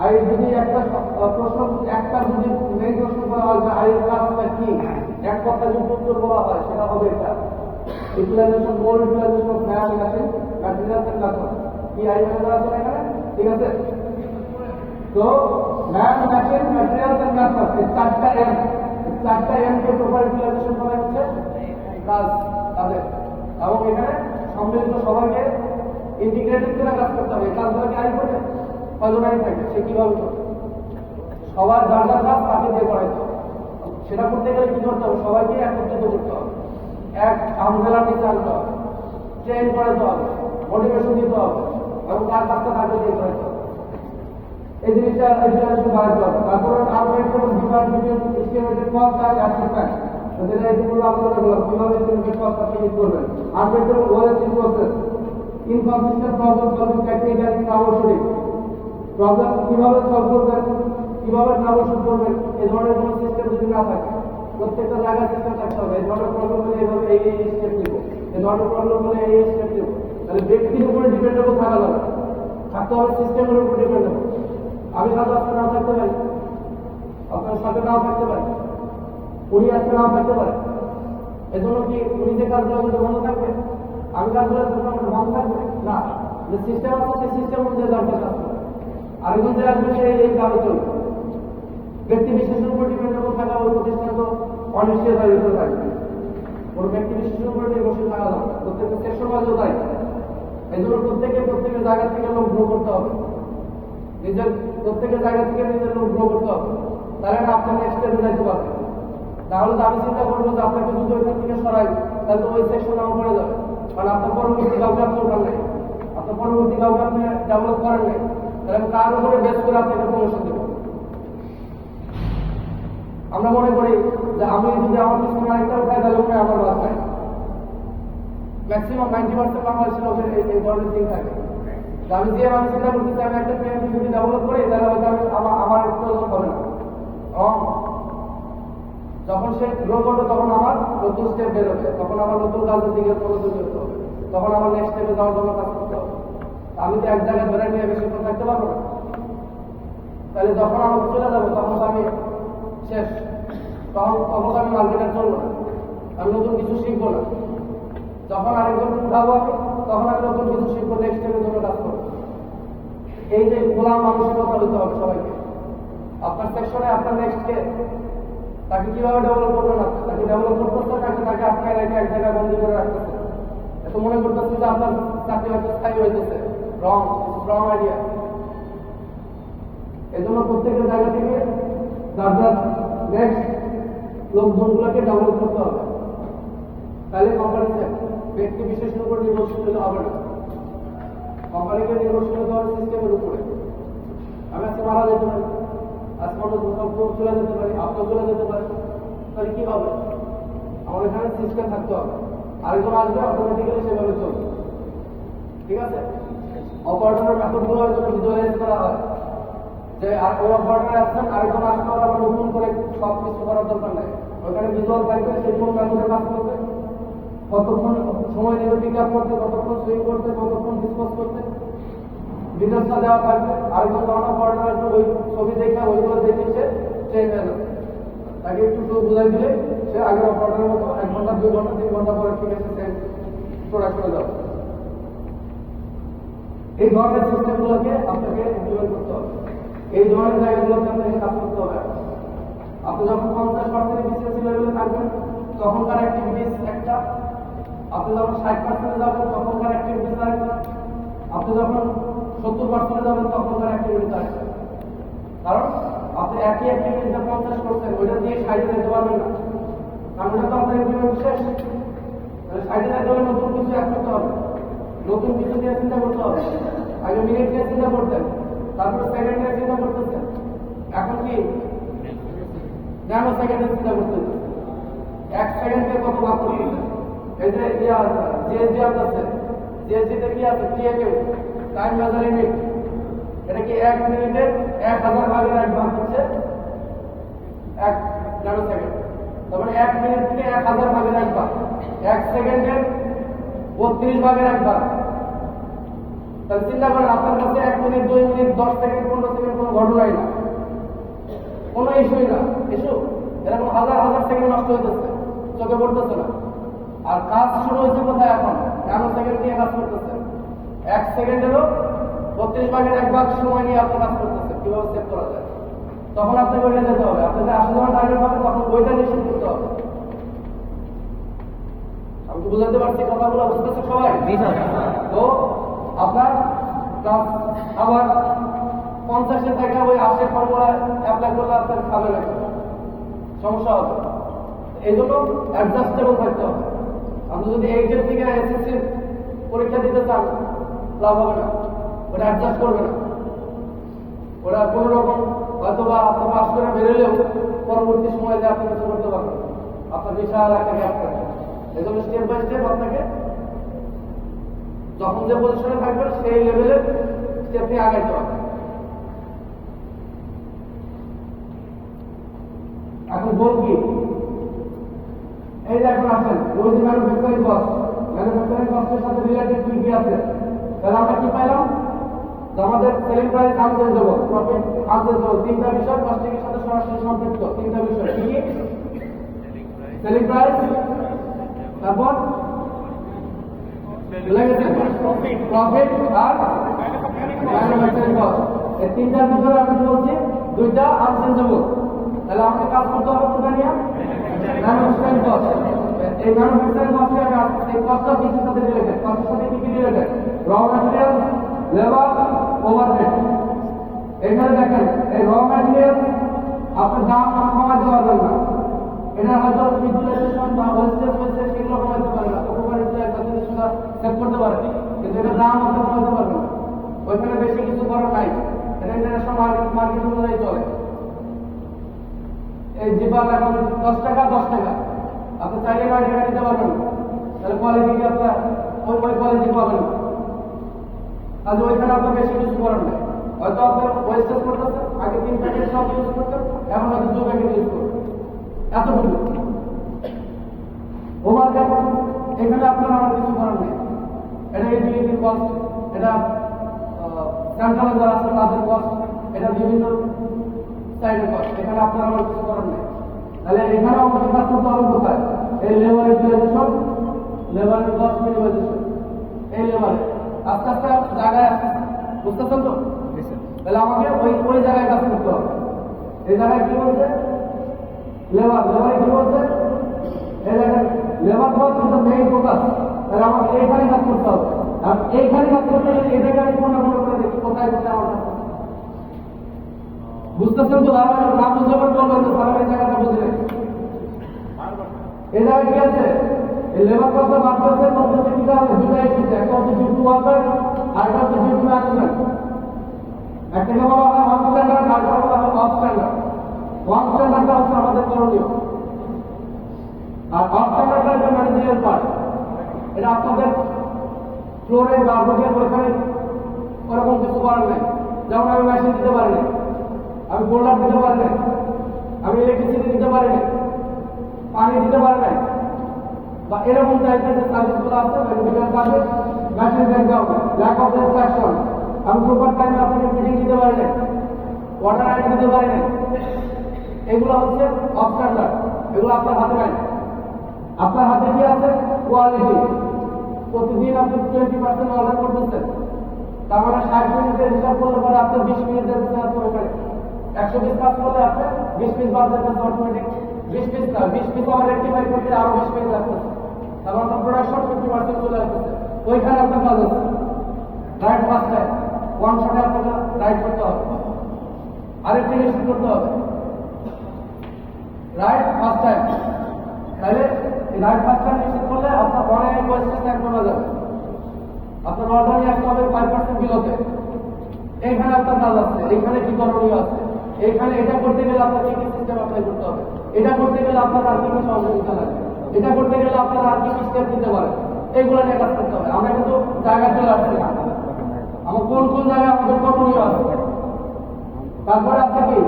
আর যদি একটা প্রশ্ন একটা যদি মেইন প্রশ্ন করা হয় যে আইএল কাজটা কি, এক কথা যদি উত্তর বলা হয় সেটা হবে এটা utilisation more utilisation of plant materials and method. কি আইএল আছে এখানে, ঠিক আছে? তো man machine materials and method, এই চারটা এম কে প্রপার ইউটিলাইজেশন করা হচ্ছে কাজ তাদের, এবং এখানে সম্মিলিত সবাইকে ইন্টিগ্রেটেড করে কাজ করতে হবে। কাজগুলোকে আই করবে কয়জন আই থাকে, সে কিভাবে করবে, সবার যার যার কাজ তাকে দিয়ে করাইতে হবে। সেটা করতে গেলে কি করতে হবে, সবাইকে একত্রিত করতে হবে, এক আমজেলার নিচে আনতে হবে, ট্রেন করাতে হবে, মোটিভেশন দিতে হবে এবং তার কাজটা তাকে দিয়ে করাইতে হবে। এই জিনিসটা শুধু বাড়াতে হবে। তারপরে আউটলেট এবং ডিমান্ড বিটুইন এস্টিমেটেড কস্ট আর অ্যাকসেপ্টেন্স, যেটা এগুলো আলোচনা করলাম কিভাবে এস্টিমেটেড কস্ট আপনি করবেন। আউটলেট এবং warranty process, inconsistent problem solving technique and troubleshooting, problem কিভাবে সলভ করবেন, কিভাবে ট্রাবলশুট করবেন, এই ধরনের কোনো সিস্টেম যদি না থাকে, প্রত্যেকটা জায়গায় সিস্টেম থাকতে হবে। এই ধরনের প্রবলেম হলে এইভাবে এই স্টেপ নিব, এই ধরনের প্রবলেম হলে এই স্টেপ নিব। তাহলে ব্যক্তির উপরে ডিপেন্ডেবল থাকা যাবে, থাকতে হবে সিস্টেমের উপর ডিপেন্ডেবল। আমি সাথে আজকে নাও থাকতে পারি, আপনার সাথে নাও থাকতে পারি, উনি আজকে নাও থাকতে পারে। এজন্য কি উনি যে কাজগুলো কিন্তু বন্ধ থাকবে, আমি কাজগুলো বন্ধ থাকবে না। যে সিস্টেম আছে সেই সিস্টেম অনুযায়ী দরকার কাজ করবে। আরেকজন যে আসবে সে এই কাজে চলবে। ব্যক্তি বিশেষের উপর ডিপেন্ডেবল থাকা ওই প্রতিষ্ঠান তো অনিশ্চয়তার ভিতরে থাকবে। কোনো ব্যক্তি বিশেষের উপর নির্ভরশীল থাকা যাবে, প্রত্যেকটা সেকশন বাজেও তাই। এই জন্য প্রত্যেকের জায়গা থেকে লোক গ্রো করতে হবে, নিজের প্রত্যেকের জায়গা থেকে নিজের লোক গ্রো করতে হবে। তাহলে না আপনার নেক্সট স্টেপে যাইতে পারবে। তাহলে তো আমি চিন্তা করবো যে আপনাকে যদি ওইখান থেকে সরাই, তাহলে তো ওই সেকশন নাম পড়ে যাবে, কারণ আপনার পরবর্তী কাউকে আপনি ওখান নেই, আপনার পরবর্তী কাউকে আপনি ডেভেলপ করেন নাই। তাহলে তার উপরে বেস করে আপনাকে প্রমোশন দেবো। আমরা মনে করি যে আমি যদি আমার পিছনে আরেকটা উঠাই তাহলে মনে আমার বাদ হয়। ম্যাক্সিমাম 90% বাংলাদেশের লোকের এই ধরনের চিন্তা থাকে। আমি যে আমি চিন্তা করতেছি আমি একটা ট্রেনকে যদি ডেভেলপ করি তাহলে হয়তো আমার প্রয়োজন হবে না। যখন সে গ্রো করবে তখন আমার নতুন স্টেপ বেরোবে, তখন আমার নতুন কাজের দিকে মনোযোগী হতে হবে, তখন আমার নেক্সট স্টেপে যাওয়ার জন্য কাজ করতে হবে। আমি তো এক জায়গায় ধরে নিয়ে বেশিক্ষণ থাকতে পারবো না। তাহলে যখন আমি চলে যাবো তখন তো আমি শেষ, তখন তো আমি মার্কেটে চলবো না, আমি নতুন কিছু শিখবো না। যখন আরেকজন উঠাবো আমি তখন আমি নতুন কিছু শিখবো, নেক্সট স্টেপের জন্য কাজ করবো। এই যে খোলা মানসিকতা হতে হবে সবাইকে। আপনার সেকশনে আপনার নেক্সটকে তাকে কিভাবে ডেভেলপ করবেন, তাকে ডেভেলপ করতেছে, তাকে আটকায় রেখে এক জায়গায় বন্দি করে রাখতেছে, এত মনে করতেছে যে আপনার চাকরি হয়তো স্থায়ী হইতেছে। রং আইডিয়া। এই জন্য প্রত্যেকের জায়গা থেকে যার যার নেক্সট লোকজনগুলোকে ডেভেলপ করতে হবে। তাহলে কোম্পানিতে ব্যক্তি বিশেষের উপর নির্ভরশীল হবে না, কোম্পানিকে নির্ভরশীল হতে হবে সিস্টেমের উপরে। আমি আজকে মারা যেতে পারি, আজকে অন্য কোথাও চলে যেতে পারি, আপনিও চলে যেতে পারি, তাহলে কি হবে? আমার এখানে সিস্টেম থাকতে হবে। আরেকজন আসবে অটোমেটিক্যালি সেভাবে চলবে। ঠিক আছে? অপারেটরের মেথডগুলো হয়তো ভিজুয়ালাইজ করা হয় যে আর ওই অপারেটর আসছেন আরেকজন আসলে আবার নতুন করে সব কিছু করার দরকার নেই, ওখানে ভিজুয়াল থাকবে সেই কোন মেথডে কাজ করবে, কতক্ষণ সময় নেবে পিক আপ করতে, কতক্ষণ সুইং করতে, কতক্ষণ ডিসপোজ করতে, ডিটেলসটা দেওয়া থাকবে। আরেকজন যখন অপারেটর একটু ওই ছবি দেখে ওইগুলো দেখে সে ট্রেন হয়ে যাবে, তাকে একটু বুঝাই দিলে সে আগের অপারেটরের মতো 1 ঘন্টা 2 ঘন্টা 3 ঘন্টা পরে ঠিক আছে সে প্রোডাক্ট করে যাবে। এই ধরনের সিস্টেমগুলোকে আপনাকে ইমপ্লিমেন্ট করতে হবে, এই ধরনের জায়গাগুলোতে আপনাকে কাজ করতে হবে। আপনি যখন 50% বিসিএসসি লেভেলে থাকবেন তখনকার অ্যাক্টিভিটিস একটা, আপনি যখন 60% যাবেন তখনকার অ্যাক্টিভিটিস আরেকটা, আপনি যখন 70% যাবেন তখনকার অ্যাক্টিভিটিস আরেকটা। কারণ আপনি একই অ্যাক্টিভিটিসটা 50 করছেন, ওইটা দিয়ে 60 যেতে পারবেন না, কারণ ওটা তো আপনার ইমপ্লিমেন্ট শেষ। তাহলে 60 যেতে হলে নতুন কিছু অ্যাড করতে হবে, নতুন কিছু দিয়ে চিন্তা করতে হবে। আগে মিনিট দিয়ে চিন্তা করতেন, তারপর সেকেন্ড দিয়ে চিন্তা করতেছেন, এখন কি ন্যানো সেকেন্ডে চিন্তা করতেছেন, 1 সেকেন্ডে কত ভাগ করতেছেন। এই যে জিএসডি আছে, জিএসডিতে কি আছে, টিএকিউ টাইম মেজার ইউনিট, এটা কি 1 মিনিটের 1000 ভাগের 1 ভাগ হচ্ছে 1 ন্যানো সেকেন্ড। তারপরে 1 মিনিটকে 1000 ভাগের 1 ভাগ, 1 সেকেন্ডের 32 ভাগের 1 ভাগ। তাহলে চিন্তা করেন আপনার কাছে 1 মিনিট 2 মিনিট 10 সেকেন্ড 15 সেকেন্ড কোনো ঘটনাই না, কোনো ইস্যুই না, ইস্যু এরকম হাজার হাজার সেকেন্ড নষ্ট হইতেছে, চোখে পড়তেছে না। আর কাজ শুরু হয়েছে কোথায় এখন, ন্যানো সেকেন্ড নিয়ে কাজ করতেছে, 1 সেকেন্ডেরও 32 ভাগের 1 ভাগ সময় নিয়ে আপনি কাজ করতেছেন কিভাবে সেভ করা যায়। তখন আপনাকে ওইটা যেতে হবে, আপনাকে 80 জন টার্গেট হবে তখন ওইটা নিয়ে শুরু করতে হবে। আমি তো বুঝাতে পারছি কথাগুলো, বুঝতেছে সবাই? তো আপনার আবার 50 থেকে ওই 80 ফর্মুলা অ্যাপ্লাই করলে আপনার খাবে না, সমস্যা হবে। এই জন্য অ্যাডজাস্টেবল থাকতে হবে। আপনি যদি এইচএস থেকে এসএসসি পরীক্ষা দিতে চান লাভ হবে না, ওটা অ্যাডজাস্ট করবে না, ওরা কোনো রকম হয়তো বা আপনি পাস করে বেরোলেও পরবর্তী সময়ে আপনি কিছু করতে পারবেন, আপনার বিশাল একটা গ্যাপ থাকবে। এই জন্য স্টেপ বাই স্টেপ আপনাকে যখন যে পজিশনে থাকবেন সেই লেভেলের স্টেপ নিয়ে আগাইতে হবে। এখন বল কি, এই যে এখন আসেন ওই যে ম্যানুফ্যাকচারিং কস্টের সাথে রিলেটেড কি আছে, তাহলে আমরা কি পাইলাম যে আমাদের selling price unchangeable, profit unchangeable, 3টা বিষয় কস্টিংয়ের সাথে সরাসরি সম্পৃক্ত। 3টা বিষয় কি কি? সেলিং প্রাইস, তারপর প্রফিট আর ম্যানুফ্যাকচারিং কস্ট। এই 3টার ভিতরে আমি বলছি 2টা আনচেঞ্জেবল, তাহলে আমাকে কাজ করতে হবে কোনটা নিয়ে, ম্যানুফ্যাকচারিং কস্ট। এই ম্যানুফ্যাকচারিং কস্টে আমি এই কস্টটা কিসের সাথে রিলেটেড, কস্টের সাথে কি কি রিলেটেড, র ম্যাটেরিয়াল, লেবার, ওভারহেড। এখানে দেখেন এই র ম্যাটেরিয়াল আপনার দাম কমাতে পারবেন না, এটা হয়তো ইউটিলাইজেশন বা ওয়েস্টেজ হয়েছে সেগুলো কমাতে পারে না, ওভার ইউটিলাইজেশনটা সেভ করতে পারে, কিন্তু এটা দাম আপনি কমাতে পারবেন না, ওইখানে বেশি কিছু করার নাই, এটা ইন্টারন্যাশনাল মার্কেট অনুযায়ী চলে। এই জিপার এখন 10 টাকা 10 টাকা, আপনি চাইলে 9 টাকা দিতে পারবেন, তাহলে কোয়ালিটি কি আপনার ওই কোয়ালিটি পাবেন না, তাহলে ওইখানে আপনার বেশি কিছু করার নেই। হয়তো আপনার ওয়েস্টেজ করতেছে, আগে 3 প্যাকেট সব ইউজ করতেন, এখন হয়তো 2 প্যাকেট ইউজ করবেন, এতটুকু। ওভারহেড এখানে আপনার আমার কিছু করার নেই, এটা ইউটিলিটির কস্ট, এটা সেন্ট্রাল যারা আছে তাদের কস্ট, এটা বিভিন্ন সাইডের কস্ট, এখানে আপনার আমার কিছু করার নেই। তাহলে এখানে আমাদের কাজ করতে হবে কোথায়, এই লেবার ইউটিলাইজেশন, লেবারের কস্ট মিনিমাইজেশন, এই লেবারে আস্তে আস্তে জায়গায় আসতেছে, বুঝতেছেন তো? তাহলে আমাকে ওই জায়গায় কাজ করতে হবে। এই জায়গায় কি বলছে, লেবারে কি বলছে, এই জায়গায় labour cost is the main focus, তাহলে আমাকে এইখানে কাজ করতে হবে। আর এইখানে কাজ করতে হলে এটাকে আমি কোন করে দেখি কোথায় কোথায় আমার কাজ, বুঝতেছেন তো? না বুঝতে পারবেন বলবেন তো তাহলে এই জায়গাটা বুঝলেন। এই জায়গায় কি আছে, এই লেবার কস্টটা বাদ করতে বলতে কি আছে, দুটো এসেছে, একটা হচ্ছে ডিউ টু ওয়ার্কার আর একটা হচ্ছে ডিউ টু ম্যানেজমেন্ট। একটাকে বলা হয় ওয়ান স্ট্যান্ডার্ড আর একটা বলা হয় অফ স্ট্যান্ডার্ড। ওয়ান স্ট্যান্ডার্ডটা হচ্ছে আমাদের করণীয়, আর অফ স্ট্যান্ডার্ডটা হচ্ছে ম্যানেজারিয়াল পার্ট, এটা আপনাদের ফ্লোরে বা বুকের ওইখানে ওরকম কিছু করার নেই। যেমন আমি মেশিন দিতে পারি না, আমি বোল্ডার দিতে পারি না, আমি ইলেকট্রিসিটি দিতে পারি না, পানি দিতে পারি না, বা এরকম টাইপের যে সার্ভিসগুলো আছে medical service, machine breakdown, lack of instruction, আমি প্রপার টাইমে আপনাকে ফিটিং দিতে পারি না, ওয়াটার আইন দিতে পারি না, এগুলো হচ্ছে অফ স্ট্যান্ডার্ড, এগুলো আপনার হাতে নাই। আপনার হাতে কি আছে? কোয়ালিটি। প্রতিদিন আপনি 20% অর্ডার করতেছেন, তার মানে 60 মিনিটের হিসাব করলে পরে আপনার 20 মিনিটের ভিতরে আপনি ওখানে 120 কাজ করলে আপনার 20 পিস বাদ যাচ্ছে অটোমেটিক। 20 পিস না, 20 পিস আবার রেক্টিফাই করতে আরো 20 মিনিট লাগতেছে, তার মানে আপনার প্রোডাকশন 50% চলে আসতেছে। ওইখানে আপনার কাজ আছে রাইট ফার্স্ট টাইম, ওয়ান শটে আপনাকে রাইট করতে হবে, আরেকটি নিশ্চিত করতে হবে রাইট ফার্স্ট টাইম। তাহলে রাইট ফার্স্ট টাইম নিশ্চিত করলে আপনার অনেক কোয়েশ্চেন ট্যাগ করা যাবে। আপনার অর্ডার নিয়ে আসতে হবে 5% বিলোতে। এইখানে আপনার কাজ আছে, এইখানে কি করণীয় আছে, এইখানে এটা করতে গেলে আপনার কি কি সিস্টেম অ্যাপ্লাই করতে হবে, এটা করতে গেলে আপনার আর কি কি সহযোগিতা লাগবে, এটা করতে গেলে আপনার আর কি কি স্টেপ দিতে পারে, এইগুলো নিয়ে কাজ করতে হবে। আমরা কিন্তু জায়গায় চলে আসছি না, আমার কোন কোন জায়গায় আমাদের করণীয় আছে। তারপরে আছে কি,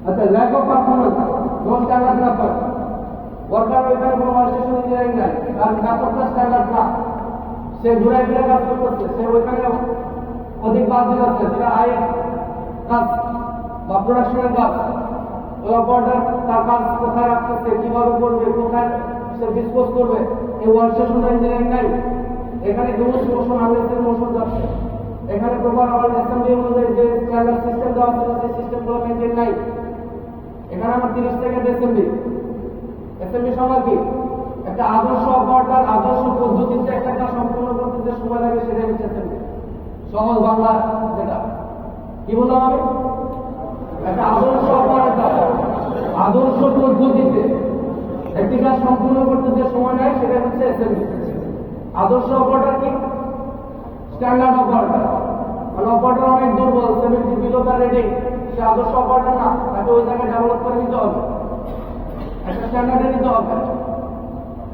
আচ্ছা lack of performance, no standard method, worker ওইখানে কোনো ওয়ার্কস্টেশন ইঞ্জিনিয়ারিং নাই, আর মেথডটা স্ট্যান্ডার্ড না, সে ঘুরে ফিরে কাজ করতেছে, সে ওইখানে অধিক বাদ দিচ্ছে, সেটা আয়ের কাজ বা প্রোডাকশনের কাজ। ওই অপারেটর তার কাজ কোথায় রাখতেছে, কিভাবে করবে, কোথায় সে ডিসপোজ করবে, এই ওয়ার্কস্টেশন ইঞ্জিনিয়ারিং নাই। এখানে হিউজ মোশন, আনলেসের মোশন যাচ্ছে, এখানে প্রপার আমার অ্যাসেম্বলি অনুযায়ী যে স্ট্যান্ডার্ড সিস্টেম দেওয়া ছিল সেই সিস্টেমগুলো মেনটেন নাই। এখানে আমার 30 সেকেন্ড অ্যাসেম্বলি। অ্যাসেম্বলি সংখ্যা কি? একটা আদর্শ অপারেটর আদর্শ পদ্ধতিতে একটা কাজ সম্পূর্ণ করতে যে সময় লাগে সেটাই হচ্ছে অ্যাসেম্বলি। সহজ বাংলা যেটা কি বললাম আমি, একটা আদর্শ অপারেটর আদর্শ পদ্ধতিতে একটি কাজ সম্পূর্ণ করতে যে সময় নেয় সেটাই হচ্ছে অ্যাসেম্বলি। আদর্শ অপারেটর কি? Standard operator. মানে অপারেটর অনেক দুর্বল, 70 বিলো তার রেটিং, সে আদর্শ অপারেটর না, তাকে ওই জায়গায় ডেভেলপ করে নিতে হবে, একটা স্ট্যান্ডার্ডে নিতে হবে,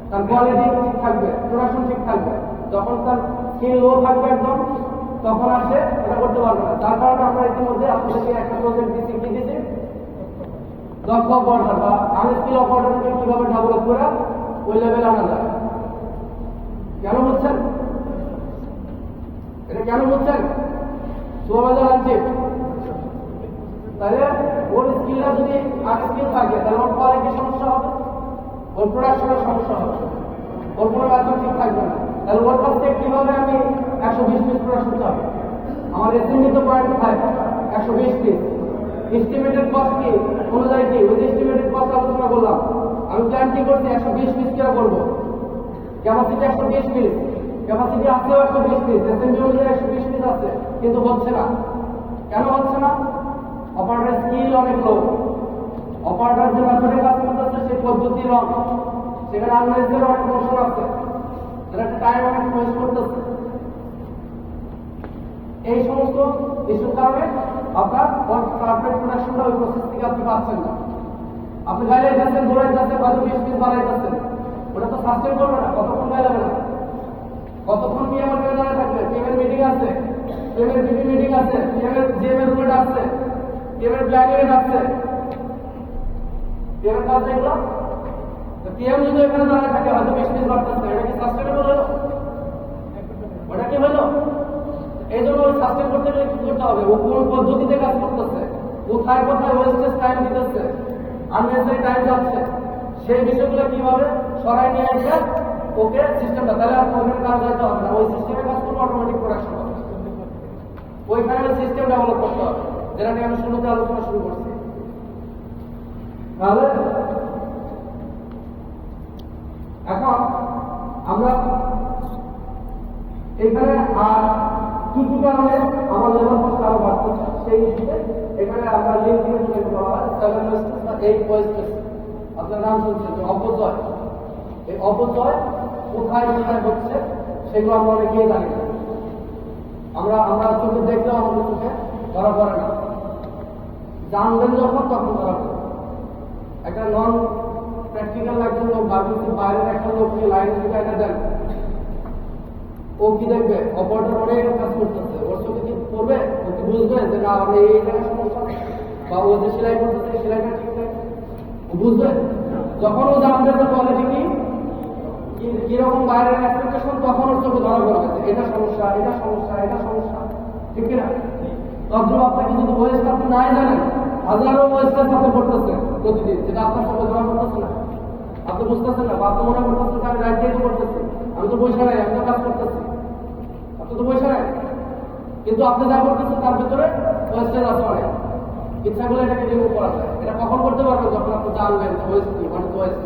তার কোয়ালিটি ঠিক থাকবে, প্রোডাকশন ঠিক থাকবে। যখন তার স্কিল লো থাকবে একদম, তখন আর সে এটা করতে পারবে না। তার কারণে আমরা ইতিমধ্যে আপনাদেরকে একটা প্রজেক্ট দিচ্ছি, কি দিচ্ছি, দক্ষ অপারেটর বা আনস্কিল অপারেটরকে কিভাবে ডেভেলপ করে ওই লেভেলে আনা যায়। কেন বুঝছেন এটা, কেন বুঝছেন? সুপারভাইজার আনছে, তাহলে ওর স্কিলটা যদি আনস্কিল থাকে তাহলে ওর কোয়ালিটির সমস্যা হবে, ওর প্রোডাকশনের সমস্যা হবে, ওর কোনো মেথড ঠিক থাকবে না। তাহলে ওর কাছ থেকে কিভাবে আমি 120 পিস প্রোডাকশন চাবো? আমার এস্টিমেট 0.5, 120 পিস। এস্টিমেটেড কস্ট কি অনুযায়ী কি, ওই এস্টিমেটেড কস্ট আলোচনা করলাম। আমি প্ল্যান কি করছি 120 পিস কিনা করবো, ক্যাপাসিটি 120 পিস, ক্যাপাসিটি আছেও 120 পিস, এসএমজি অনুযায়ী 120 পিস আছে, কিন্তু হচ্ছে না। কেন হচ্ছে না? অপারেটর স্কিল অনেক লো, অপারেটর যে মেথডে কাজ করতেছে সেই পদ্ধতি রং, সেখানে আনলাইজের অনেক মোশন আছে, যেটা টাইম অনেক ওয়েস্ট করতেছে। এই সমস্ত ইস্যুর কারণে আপনার পারফেক্ট প্রোডাকশনটা ওই প্রসেস থেকে আপনি পাচ্ছেন না। আপনি গাড়ি যাচ্ছেন, দৌড়াইতেছেন, হয়তো 20 পিস বাড়াইতেছেন, ওটা তো সাস্টেন করবে না, কতক্ষণ গাড়ি যাবে না, কতক্ষণ পিএমের দাঁড়িয়ে থাকবে, পিএমের মিটিং আছে, পিএমের বিপি মিটিং আছে, পিএমের জিএমের রুমে ডাকছে, পিএমের প্ল্যানিং এ ডাকছে, পিএমের কাজ দেখলো, পিএম যদি এখানে দাঁড়িয়ে থাকে হয়তো 20 পিস বাড়তেছে, এটা কি সাস্টেনেবল হলো? ওটা কি হলো? এই জন্য ওই সাস্টেন করতে গেলে কি করতে হবে, ও কোন পদ্ধতিতে কাজ করতেছে, কোথায় কোথায় ওয়েস্টেজ টাইম দিতেছে, আননেসেসারি টাইম যাচ্ছে, সেই বিষয়গুলো কিভাবে সরাই নিয়ে আসে ওকে সিস্টেমটা, তাহলে আর ওখানে কাজ যাইতে হবে না, ওই সিস্টেমে কাজ করবো, অটোমেটিক প্রোডাকশন হবে। ওইখানে সিস্টেম ডেভেলপ করতে হবে, যেটা নিয়ে আমি শুরুতে আলোচনা শুরু করছি। তাহলে এখন আমরা এখানে আর কি কি কারণে আমার লেবার কস্ট আরো বাড়তেছে সেই হিসেবে এখানে আমরা লিঙ্ক দিয়ে যেটা বলা হয় 7 ওয়েস্টেজ বা 8 ওয়েস্টেজ। আপনার নাম শুনছেন যে অপচয়, এই অপচয় কোথায় কোথায় হচ্ছে সেগুলো আমরা অনেকেই জানি না। আমরা চোখে দেখলেও আমাদের চোখে ধরা পড়ে না, জানবেন যখন তখন ধরা পড়ে। একটা নন প্র্যাকটিক্যাল একজন লোক ভাবছেন বাইরের একটা লোককে লাইনে ঢুকে এটা দেন, ও কি দেখবে অপারেটর অনেক কাজ করতেছে, ওর চোখে কি করবে? ও কি বুঝবে যে না আমার এই জায়গায় সমস্যা, বা ও যে সেলাই করতেছে সেলাইটা ঠিক নেই? ও বুঝবে? যখন ও জানবে যে কোয়ালিটি কিরকম বাইরের এক্সপেকটেশন, তখন ওর চোখে ধরা পড়বে যে এটা সমস্যা, এটা সমস্যা, এটা সমস্যা, ঠিক কিনা? তদ্রুপ আপনাকে যদি ওয়েস্ট আপনি নাই জানেন, হাজারো ওয়েস্টের সাথে পড়তেছে প্রতিদিন, যেটা আপনার চোখে ধরা পড়তেছে না, আপনি বুঝতেছেন না, বা আপনি মনে করতেছেন যে আমি রাইট দিয়ে করতেছি, আমি তো বসে নাই, আমি তো কাজ করতেছি, আপনি তো বসে নাই, কিন্তু আপনি যা করতেছেন তার ভিতরে ওয়েস্টেজ আছে অনেক। ইচ্ছাগুলো এটাকে রিমুভ করা যায়। এটা কখন করতে পারবেন? যখন আপনি জানবেন ওয়েস্ট কি, মানে ওয়েস্ট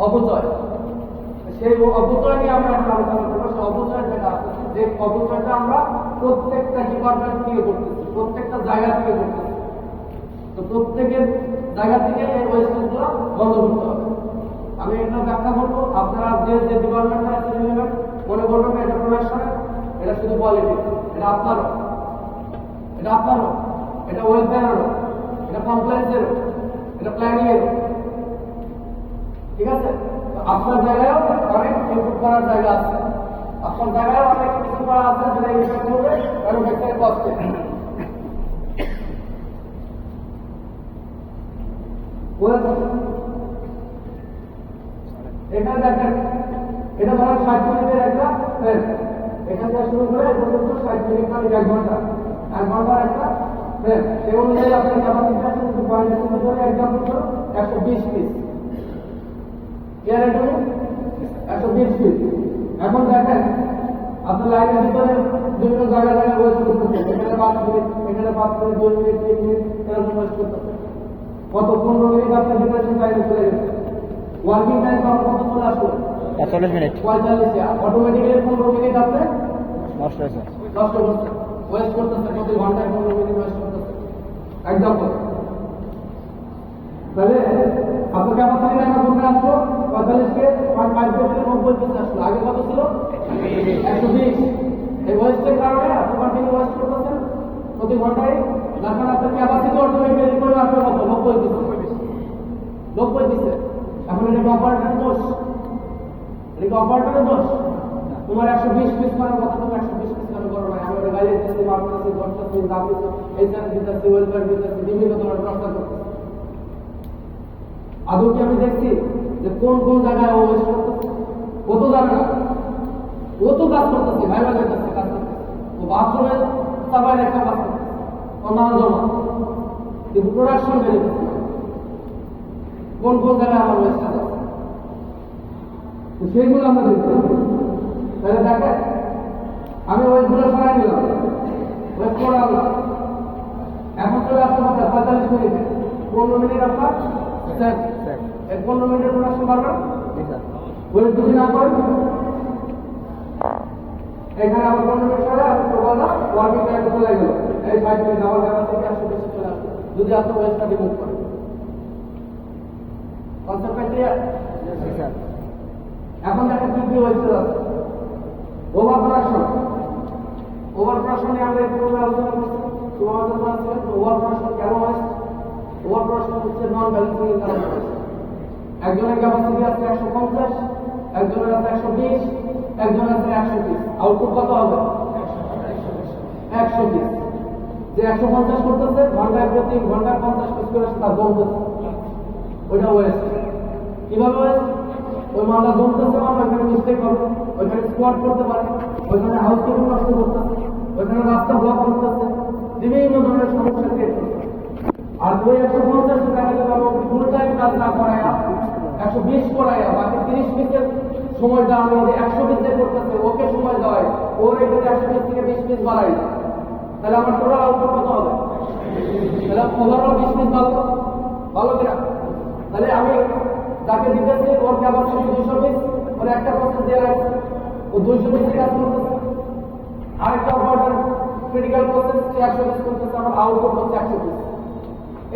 অপচয়। সেই অপচয় নিয়ে আমরা এখন আলোচনা করবো। সেই অপচয় যেটা আছে, যে অপচয়টা আমরা প্রত্যেকটা ডিপার্টমেন্ট থেকে করতেছি, প্রত্যেকটা জায়গা থেকে করতেছি। তো প্রত্যেকের জায়গা থেকে এই ওয়েস্টেজগুলো বন্ধ করতে হবে। আমি এটা ব্যাখ্যা করবো, আপনারা যে যে ডিপার্টমেন্টে আছে নেবেন, মনে করবেন এটা প্রোডাকশনের, এটা শুধু কোয়ালিটি, এটা আপনারও, এটা আপনারও, এটা ওয়েলফেয়ারেরও, এটা কমপ্লেন্সেরও, এটা প্ল্যানিংয়েরও, ঠিক আছে? আপনার জায়গায়ও অনেক ইমপ্রুভ করার জায়গা আছে, আপনার জায়গায় অনেক কিছু করা আছে যেটা ইমপ্রুভ করবে ম্যানুফ্যাকচারিং কস্টে। এটা দেখেন, এটা ধরেন 60 মিনিটের একটা ফ্রেম, এখান থেকে শুরু করে এ পর্যন্ত 60 মিনিট মানে 1 ঘন্টা, 1 ঘন্টার একটা ফ্রেম। সেই অনুযায়ী আপনার ক্যাপাসিটি আছে 120 পিস, ক্লিয়ার? 120 পিস। এখন দেখেন আপনার লাইনের ভিতরে বিভিন্ন জায়গায় জায়গায় ওয়েস্ট করতেছে, এখানে 5 মিনিট, এখানে 5 মিনিট, 2 মিনিট, 3 মিনিট এরকম ওয়েস্ট করতেছে। কত 15 মিনিট আপনার ডিপ্রেশন টাইমে চলে গেছে। ওয়ার্কিং টাইম কত চলে আসলো? 40 মিনিট 45। অটোমেটিক্যালি 15 মিনিট আপনি নষ্ট হয়েছে। নষ্ট করতে ওয়েস্ট করতেছে, প্রতি ঘন্টায় 15 মিনিট ওয়েস্ট করতেছে। এক্সাম্পল, তাহলে আপনার ক্যাপাসিটি টাইম কোনটা আসলো? 45 কে 5 থেকে 90 পিস আসলো। আগে কত ছিল? 120। এই ওয়েস্টের কারণে আপনি কন্টিনিউ ওয়েস্ট করতেছেন প্রতি ঘন্টায়, যখন আপনার ক্যাপাসিটি অটোমেটিক্যালি করে আসলো কত? 90 পিস, 90 পিসে। এখন এটা অপারেটরের দোষ, এটা অপারেটরের দোষ। তোমার 120 পিস করার কথা, তুমি 120 পিস কেন করো না? আমি গাড়ি দিচ্ছি, মারতেছি, ধরতেছি, দাম দিচ্ছি, এই স্যার দিতেছি, ওয়েলফেয়ার দিতেছি, বিভিন্ন ধরনের প্রস্তাব করতেছি। আদৌ কি আমি দেখছি যে কোন কোন জায়গায় ও ওয়েস্ট করতেছে? ও তো জানে না, ও তো কাজ করতেছে, ভাইবা যেতেছে, কাজ করতেছে, ও বাথরুমে সবাই একটা কাজ করতেছে, ও নাম জমা, কিন্তু প্রোডাকশন বেড়ে গেছে। কোন কোন জায়গায় আমার ওয়েস্ট আছে সেইগুলো আমরা দেখতে হবে। তাহলে দেখেন, আমি ওয়েস্টগুলো সরাই নিলাম, ওয়েস্ট করে আনলাম, এখন চলে আসতে পারবে 45 মিনিটে। 15 মিনিট আপনার স্যার, এর 15 মিনিটের প্রোডাকশন পারবেন? ওয়েস্ট যদি না করেন, এখানে আমার 15 মিনিট সরে আমি প্রবাদা ওয়ার্কিং টাইম চলে গেল, এই 60 মিনিট আমার ক্যাপাসিটি 120 চলে আসবে, যদি আপনি ওয়েস্টটা রিমুভ করেন। কনসেপ্টটা ক্লিয়ার? এখন দেখেন কি কি ওয়েস্টেজ আছে। ওভার প্রোডাকশন, ওভার প্রোডাকশন নিয়ে আমরা একটু আলোচনা করছি, তোমাদের কাছে ওভার প্রোডাকশন কেন ওয়েস্ট? ওভার প্রোডাকশন হচ্ছে নন ব্যালেন্সিং এর কারণে। একজনের ক্যাপাসিটি আছে 150, একজনের আছে 120, একজনের আছে 130, আউটপুট কত হবে? 120। যে 150 করতেছে ঘন্টায় প্রতি ঘন্টায় 50 পিস করে তার জমতেছে, ওইটা ওয়েস্ট। কিভাবে ওয়েস্ট? ওই মালটা জমতেছে, মাল ওইখানে মিস্টেক হবে, ওইখানে স্পট করতে পারে, ওইখানে হাউসকিপিং নষ্ট করতেছে, ওইখানে রাস্তা ব্লক করতেছে, বিভিন্ন ধরনের সমস্যা ক্রিয়েট করতেছে। আর ওই 150 টাকা যদি আমরা ফুল টাইম কাজ না করাইয়া 120 করাইয়া বাকি 30 পিসের সময়টা আমি যে 100 পিসে করতেছে ওকে সময় দেওয়াই, ওর এখানে 120 থেকে 20 পিস বাড়াই, তাহলে আমার টোটাল আউটপুট কত হবে? তাহলে ওভারঅল 20 পিস ভালো, ভালো কিনা? তাহলে আমি যাকে দিতেছি ওর ক্যাপাসিটি 200 পিস, ওর একটা প্রসেস দিয়ে রাখছে, ও 200 পিসের কাজ করতেছে। আরেকটা অর্ডার ক্রিটিক্যাল প্রসেস 100 পিস করতেছে, আমার আউটপুট হচ্ছে 100 পিস।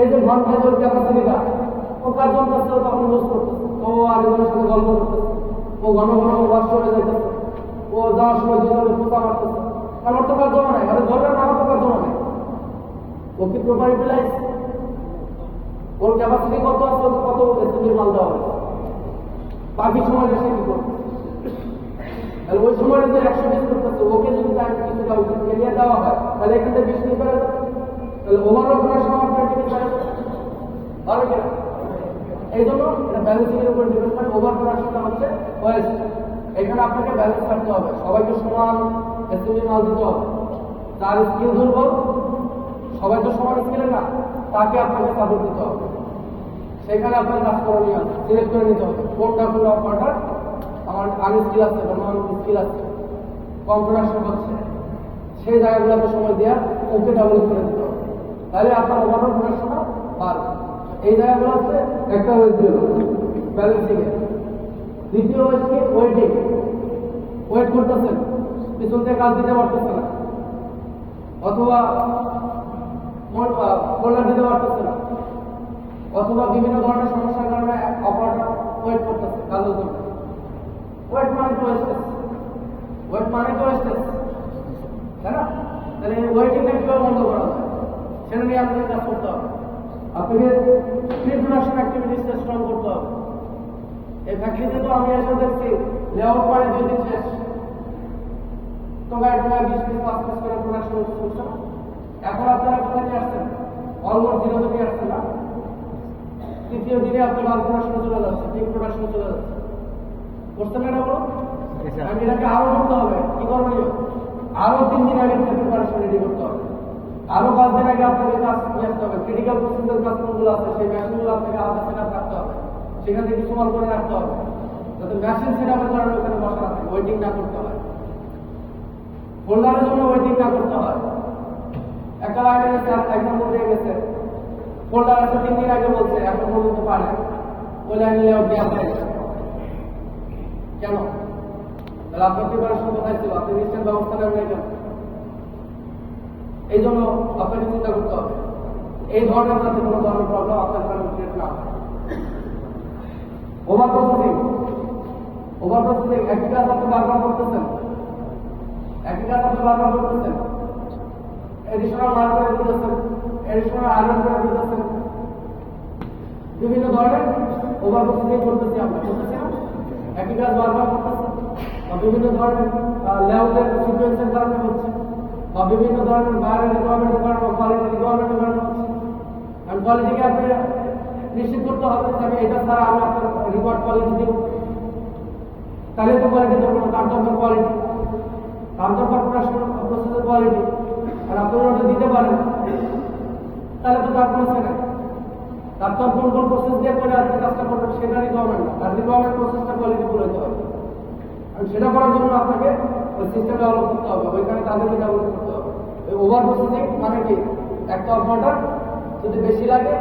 এই যে ঘন্টায় যে ক্যাপাসিটিটা ও কাজ করতেছে, তখন লুজ করতেছে, ও আরেকজনের সাথে গল্প করতেছে, ও ঘন ঘন ওয়াশ করে যাইতেছে, ও যাওয়ার সময় দুজনে পোকা মারতেছে, আমার তো কাজ জমা নাই, আরে ধরবেন আমার তো কাজ জমা নাই। ও কি প্রপার ইউটিলাইজ? ওর ক্যাপাসিটি কত আছে, কত এসএসজির মাল দেওয়া হবে, বাকি সময় সে কি করবে? তাহলে ওই সময় যে 120 করতেছে ওকে যদি টাইম কিছু দেওয়া উচিত এরিয়া দেওয়া হয় তাহলে এখান থেকে 20 মিনিট বেড়ে যাবে। তাহলে ওভারঅল প্রোডাকশন আমার 20 মিনিট বেড়ে যাবে। পারবে কিনা? এই জন্য এটা ব্যালেন্সিং এর উপর ডিপেন্ড করে। ওভার প্রোডাকশনটা হচ্ছে ওয়েস্ট। এখানে আপনাকে ব্যালেন্স রাখতে হবে, সবাইকে সমান এসএমই মাল দিতে হবে। যার স্কিল দুর্বল, সবাই তো সমান স্কিলের না, তাকে আপনাকে সাপোর্ট দিতে হবে। সেখানে আপনার কাজ করণীয় সিলেক্ট করে নিতে হবে কোনটা কোন অফারটা আমার আনস্কিল আছে বা নন স্কিল আছে, কম প্রোডাকশন হচ্ছে, সেই জায়গাগুলোতে সময় দেওয়া ওকে ডেভেলপ করে দিতে হবে। তাহলে আপনার ওভারঅল প্রোডাকশনটা বাড়বে। এই জায়গাগুলো হচ্ছে একটা ওয়েস্ট ব্যালেন্সিং এর। দ্বিতীয় ওয়েস্ট কি? ওয়েটিং। ওয়েট করতেছেন, পিছন থেকে কাজ দিতে পারতেছে না, অথবা ফোল্ডার দিতে পারতেছে না, অথবা বিভিন্ন ধরনের সমস্যার কারণে অপারেটর ওয়েট করতেছে কাজের জন্য। ওয়েট মানে তো ওয়েস্টেজ, ওয়েট মানে তো ওয়েস্টেজ, তাই না? তাহলে ওয়েটিংটা কিভাবে বন্ধ করা যায় সেটা নিয়ে আপনাকে কাজ করতে হবে। আপনাকে প্রি প্রোডাকশন অ্যাক্টিভিটিসটা স্ট্রং করতে হবে। এই ফ্যাক্টরিতে তো আমি এসে দেখছি লেআউট করে 2 দিন শেষ, তো গাড়িটা 20 পিস 5 পিস করে প্রোডাকশন করছে। এখন আপনারা কোথায় নিয়ে আসছেন? অলমোস্ট 0 নিয়ে আসছেন না? তৃতীয় দিনে আপনার মাল প্রোডাকশনে চলে যাচ্ছে, পিক প্রোডাকশনে চলে যাচ্ছে। করছেন না এটা বলো? আমি এটাকে আরো করতে হবে। কি করণীয়? আরো 3 দিন আগে প্রিপারেশন রেডি করতে হবে। আরো 5 দিন আগে আপনাকে কাজ নিয়ে আসতে হবে। ক্রিটিক্যাল প্রসেসের কাজ কোনগুলো আছে সেই মেশিনগুলো আপনাকে আলাদা সেটআপ রাখতে হবে, সেখান থেকে কিছু মাল করে রাখতে হবে যাতে মেশিন সেটআপের কারণে ওখানে বসা না থাকে, ওয়েটিং না করতে হয়। ফোল্ডারের জন্য ওয়েটিং না করতে হয়। একটা লাইনে গেছে, এক্সাম্পল দিয়ে গেছে, ফোল্ডার আছে 3 দিন আগে বলছে, এখন পর্যন্ত পারে ওই লাইনে লেআউট দেওয়া যায় কেন? তাহলে আপনার প্রিপারেশন কোথায় ছিল? আপনি নিশ্চয় ব্যবস্থা নেন নাই কেন? এই জন্য আপনাকে চিন্তা করতে হবে এই ধরনের যাতে কোনো ধরনের প্রবলেম আপনার কারণে ক্রিয়েট না হয়। ওভার প্রসেসিং, ওভার প্রসেসিং একই কাজ আপনি বারবার করতেছেন, একই কাজ আপনি বারবার করতেছেন, এডিশনাল মার্ক করে দিতেছেন, এডিশনাল আয়রন করে দিতেছেন, বিভিন্ন ধরনের ওভার প্রসেসিং করতেছি আমরা, করতেছি না? একই কাজ বারবার করতেছেন, বা বিভিন্ন ধরনের লেআউটের সিকোয়েন্সের কারণে হচ্ছে, বা বিভিন্ন ধরনের বাইরের রিকোয়ারমেন্টের কারণে বা কোয়ালিটি রিকোয়ারমেন্টের কারণে হচ্ছে। আর কোয়ালিটিকে আপনি নিশ্চিত করতে হবে যে আমি এটা ছাড়া আমি আপনার রিকোয়ার্ড কোয়ালিটি দিব, তাহলে তো কোয়ালিটি ধরবো না, তার দরকার কোয়ালিটি, তার দরকার প্রসেসের কোয়ালিটি। আর আপনি ওটা দিতে পারেন তাহলে তো তার কোনো সেটা, তার তো কোন কোন প্রসেস দিয়ে করে আপনি কাজটা করবেন সেটা রিকোয়ারমেন্ট না, তার রিকোয়ারমেন্ট প্রসেসটা কোয়ালিটি করে দিতে হবে। আর সেটা করার জন্য আপনাকে ওই সিস্টেম ডেভেলপ করতে হবে, ওইখানে তাদেরকে ডেভেলপ করতে হবে। ওই ওভার প্রসেসিং মানে কি? একটা অপারেটর যদি বেশি লাগে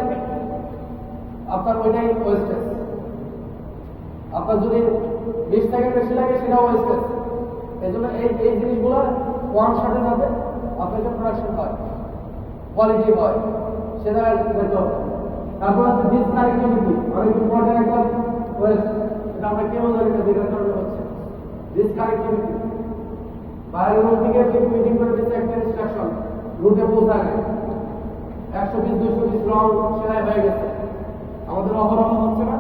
আপনার ওইটাই ওয়েস্টেজ, আপনার যদি 20 সেকেন্ড বেশি লাগে সেটাও ওয়েস্টেজ। এই জন্য এই জিনিসগুলো ওয়ান শটের মধ্যে আপনার প্রোডাকশন হয়, কোয়ালিটি হয়, সেটা দেখতে হবে। তারপর হচ্ছে ডিসকানেক্টিভিটি, অনেক ইম্পর্টেন্ট একটা ওয়েস্ট, এটা আমরা কেউ জানি না যেটার কারণে হচ্ছে ডিসকানেক্টিভিটি। বাইরের রুট থেকে মিটিং করে দিচ্ছে একটা ইনস্ট্রাকশন, রুটে পৌঁছায় না, 120-200 পিস রং সেলাই হয়ে গেছে, আমাদের অহরহ হচ্ছে না।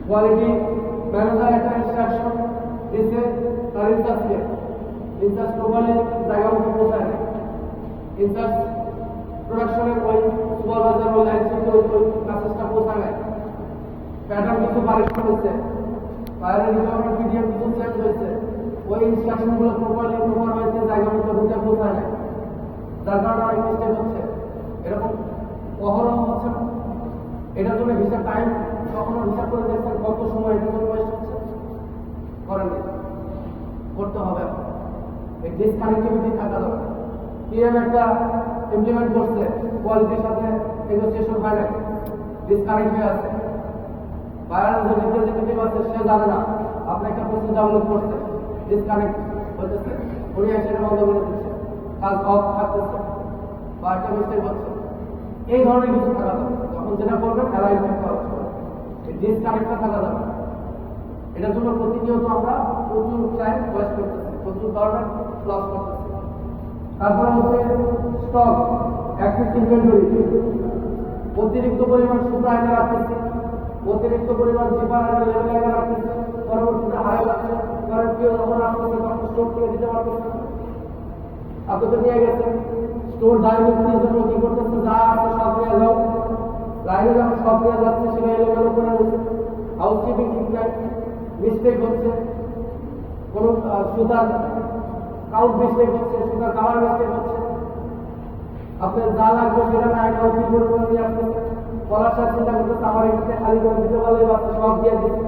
কোয়ালিটি ম্যানেজার একটা ইনস্ট্রাকশন দিচ্ছে, তার ইনচার্জকে ইনচার্জ প্রোভাইডে জায়গা মতো পৌঁছায় না, ইনচার্জ প্রোডাকশনের ওই সুপারভাইজার ওই লাইন থেকে ওই মেসেজটা পৌঁছায় না, প্যাটার্ন কিছু পারিশ্রমিক হয়েছে, বাইরের রিকোয়ারমেন্ট পিডিএফ কিছু চেঞ্জ হয়েছে, ওই ইনস্ট্রাকশনগুলো প্রপারলি প্রপার হয়েছে, জায়গা মতো রুটে পৌঁছায় না, যার কারণে অনেক মিস্টেক হচ্ছে। এরকম অহরহ হচ্ছে না। এটার জন্য ভিসা টাইম কখনো হিসাব করে দেখছেন কত সময় এটার জন্য ওয়েস্ট হচ্ছে? করেন, করতে হবে। এই ডিসকানেক্টিভিটি থাকা দরকার। পিএম একটা ইমপ্লিমেন্ট করছে, কোয়ালিটির সাথে নেগোসিয়েশন হয় না, ডিসকানেক্ট হয়ে আছে, বাইরের যে রিপ্রেজেন্টেটিভ আছে সে জানে না আপনি একটা প্রসেস ডেভেলপ করছে, ডিসকানেক্ট হতেছে, উনি সেটা বন্ধ করে দিচ্ছে, কাজ অফ থাকতেছে বা একটা মিস্টেক হচ্ছে। এই ধরনের কিছু থাকা যাবে, যখন যেটা করবেন অ্যালাইন থাকতে হবে, ডিসকানেক্টটা থাকা যাবে। এটার জন্য প্রতিনিয়ত আমরা প্রচুর টাইম ওয়েস্ট করতেছি, প্রচুর ধরনের লস করতেছি। তারপরে হচ্ছে স্টক, অ্যাক্সেস ইনভেন্টরি, অতিরিক্ত পরিমাণ সুপার আইনে রাখতেছি, অতিরিক্ত পরিমাণ জিপার লেভেল লাগা রাখতেছে, পরবর্তীতে হারাই যাচ্ছে, কারণ কেউ যখন আসতেছে তখন স্টোর থেকে দিতে পারতেছে না। আপনি তো নিয়ে গেছেন স্টোর দায়মুক্তির জন্য কি করতেছে, যা আছে সব নিয়ে যাও, লাইনে যখন সব নিয়ে যাচ্ছে সেটা এলোমেলো করে রয়েছে, হাউসকিপিং ঠিক নাই, মিস্টেক হচ্ছে, কোনো সুতার কাউন্ট মিস্টেক হচ্ছে, সুতার কালার মিস্টেক হচ্ছে, আপনার যা লাগবে সেটা না একটা অতি পরিমাণ নিয়ে আসতেছে, করার সাথে চিন্তা করতেছে আমার এখানে খালি করে দিতে পারলে আপনি সব দিয়ে দিচ্ছে,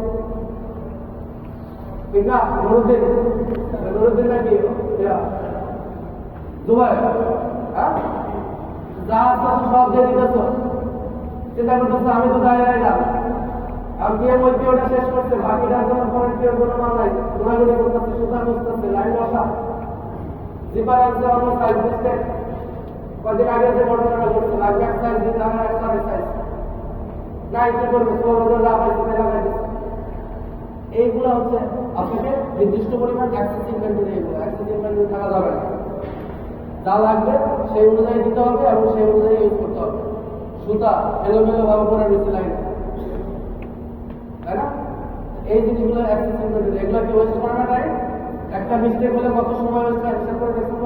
ঠিক না? নুরুদ্দিন নাকি দুবাই, হ্যাঁ যা আছে সব দিয়ে দিতেছ, চিন্তা করতেছে আমি তো দাঁড়িয়ে রাখলাম, আর কে ওই ওটা শেষ করছে, বাকিটার জন্য পরের কেউ কোনো মান নাই, ঘোরাঘুরি করতেছে, সুতা বুঝতেছে, লাইন বসা, জিপার আনছে অন্য সাইজ বুঝতে, কদিন আগে যে ঘটনাটা ঘটছে, লাগবে এক সাইজ দিন আমার এক সাইজ না, কি করবে যা পাইছে লাগাই দিচ্ছে। এইগুলো হচ্ছে আপনাকে নির্দিষ্ট পরিমাণ অ্যাক্সেস ইনভেন্টরি, এইগুলো অ্যাক্সেস ইনভেন্টরি থাকা যাবে না, যা লাগবে সেই অনুযায়ী দিতে হবে এবং সেই অনুযায়ী ইউজ করতে হবে। সুতা এলোমেলো ভাবে করে রয়েছে লাইন, তাই না? এই জিনিসগুলো অ্যাক্সেস ইনভেন্টরি, এগুলো কি ওয়েস্ট করা না টাইম? একটা মিস্টেক হলে কত সময় ওয়েস্ট হয় হিসাব করে দেখুন,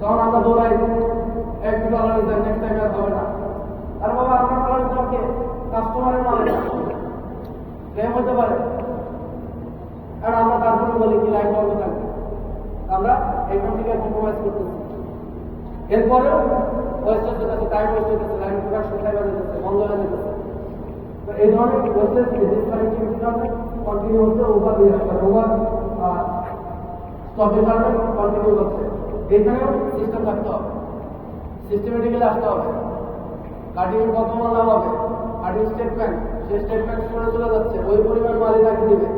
তখন আমরা দৌড়াই একটু টলারেন্স দেন, নেক্সট টাইম আর হবে না। আর বাবা আপনার টলারেন্স ওকে কাস্টমারের মানে ক্লেম হতে পারে, কারণ আমরা তারপরে বলি কি লাইন বন্ধ থাকবে, আমরা এখান থেকে কম্প্রোমাইজ করতেছি। এরপরেও ওয়েস্টেজ হতেছে, টাইম ওয়েস্ট হতেছে, লাইন প্রোডাকশন টাইম হতেছে, বন্ধ হয়ে যেতেছে। তো এই ধরনের ওয়েস্টেজ ডিসকানেক্টিভিটির কারণে কন্টিনিউ হচ্ছে, ওভার স্টপের কারণে কন্টিনিউ হচ্ছে। এখানেও সিস্টেম থাকতে হবে, সিস্টেমেটিক্যালি আসতে হবে। কাটিং কত মাল নাম হবে, কাটিং স্টেটমেন্ট, সেই স্টেটমেন্ট করে চলে যাচ্ছে, ওই পরিমাণ মালই তাকে দিবে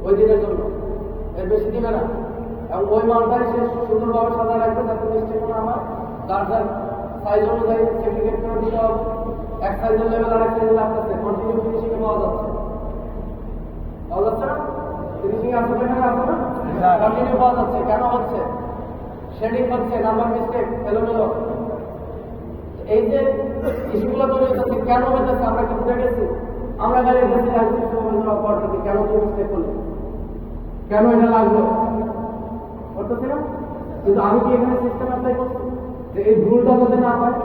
ওই দিনের জন্য, এর বেশি দিবে না। এবং ওই মালটাই সে সুন্দরভাবে সাজা রাখবে যাতে মিস্টেক না হয়, যার যার সাইজ অনুযায়ী সেগ্রিগেট করে দিতে হবে। এক সাইজের লেভেল আর এক সাইজে লাগতেছে, কন্টিনিউ ফিনিশিং এ পাওয়া যাচ্ছে না? ফিনিশিং আছে এখানে আছে না? কন্টিনিউ পাওয়া যাচ্ছে। কেন হচ্ছে? শেডিং হচ্ছে, নাম্বার মিস্টেক, এলোমেলো। এই যে ইস্যুগুলো তৈরি হচ্ছে কেন হইতেছে আমরা কি বুঝে গেছি? আমরা গাড়ি এসেছি অপারেটরকে কেন তুমি মিস্টেক করলে, কেন এটা লাগলো করতেছি না? কিন্তু আমি কি এখানে সিস্টেম অ্যাপ্লাই করছি যে এই ভুলটা যাতে না হয়,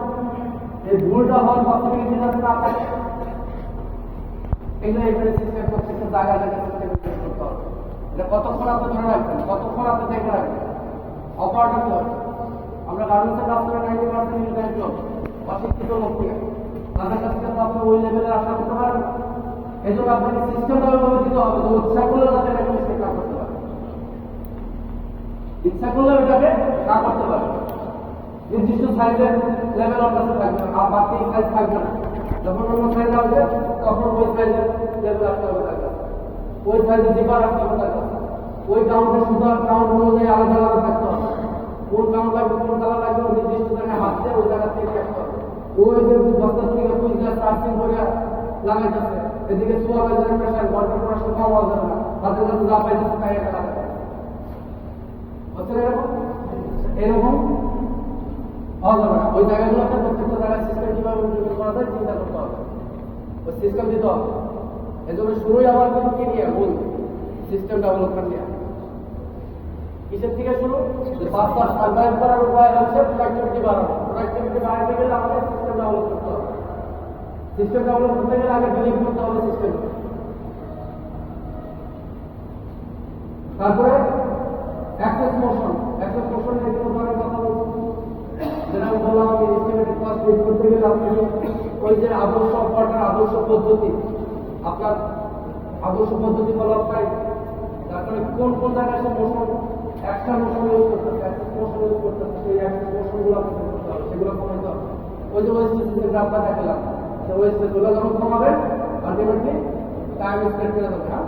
এই ভুলটা হওয়ার পসিবিলিটি যাতে না থাকে, এগুলো এখানে সিস্টেম প্রত্যেকটা জায়গা জায়গায় সিস্টেম করতে হবে। এটা কতক্ষণ আপনি ধরে রাখবেন, কতক্ষণ আপনি দেখে রাখবেন অপারেটর। আমরা গার্মেন্টসের কাজ করে 90% লোক অশিক্ষিত লোক থেকে, তাদের কাছ থেকে আপনি ওই লেভেলের আশা করতে পারেন না। এই জন্য আপনাকে সিস্টেমটা ওইভাবে দিতে হবে যে ইচ্ছা করলে যাতে এটাকে মিস্টেক না করতে পারে, ইচ্ছা করলে ওইটাকে না করতে পারে। নির্দিষ্ট সাইজের লেভেল ওর কাছে থাকবে, আর বাকি সাইজ থাকবে না। যখন অন্য সাইজ আসবে তখন ওই সাইজের লেভেল আসতে হবে তার কাছে, ওই সাইজের জিপার আসতে হবে তার কাছে, ওই কাউন্টের সুতার কাউন্ট অনুযায়ী আলাদা আলাদা থাকতে হবে। কোন কাউন্ট লাগবে, কোন কালার লাগবে, ওই নির্দিষ্ট জায়গায় হাত দিয়ে ওই জায়গা থেকে আসতে হবে। ওই যে বস্তা থেকে পুলিশরা চার্জিং করে লাগাইতেছে, এদিকে সুপারভাইজারের প্রেশার, গল্পের প্রেশার কম হওয়া যাবে না, হাতে কাছে যা পাইতেছে তাই একটা লাগাবে। হচ্ছে এরকম এরকম হওয়া যাবে না। ওই জায়গাগুলোতে প্রত্যেকটা জায়গায় সিস্টেম কিভাবে ইমপ্লিমেন্ট করা যায় চিন্তা করতে হবে, ওই সিস্টেম দিতে হবে। এই জন্য শুরুই আমার কিন্তু কি নিয়ে মূল সিস্টেম ডেভেলপমেন্ট নিয়ে। কিসের থেকে শুরু? যে বাচ্চা সার্ভাইভ করার উপায় হচ্ছে প্রোডাক্টিভিটি বাড়ানো। প্রোডাক্টিভিটি বাড়াতে গেলে আমাদের সিস্টেম ডেভেলপ করতে হবে। সিস্টেম ডেভেলপ করতে গেলে আগে বিলিভ করতে হবে সিস্টেম। তারপরে অ্যাক্সেস মোশন নিয়ে কোনো ধরনের কথা বলছি, যেটা আমি বললাম আমি এস্টিমেটেড কস্ট বের করতে গেলে আপনি ওই যে আদর্শ অপারেটর, আদর্শ পদ্ধতি, আপনার আদর্শ পদ্ধতি ফলো করাই, তারপরে কোন কোন জায়গায় সে মোশন এক্সট্রা মোশন ইউজ করতেছে, অ্যাক্সেস মোশন ইউজ করতেছে, সেই অ্যাক্সেস মোশনগুলো আপনাকে করতে হবে, সেগুলো কমাতে হবে। ওই যে ওয়েস্টেজ যে গ্রাফটা দেখালাম, যে ওয়েস্টেজগুলো যখন কমাবে আলটিমেটলি টাইম স্পেন্ড করে যাবে। হ্যাঁ,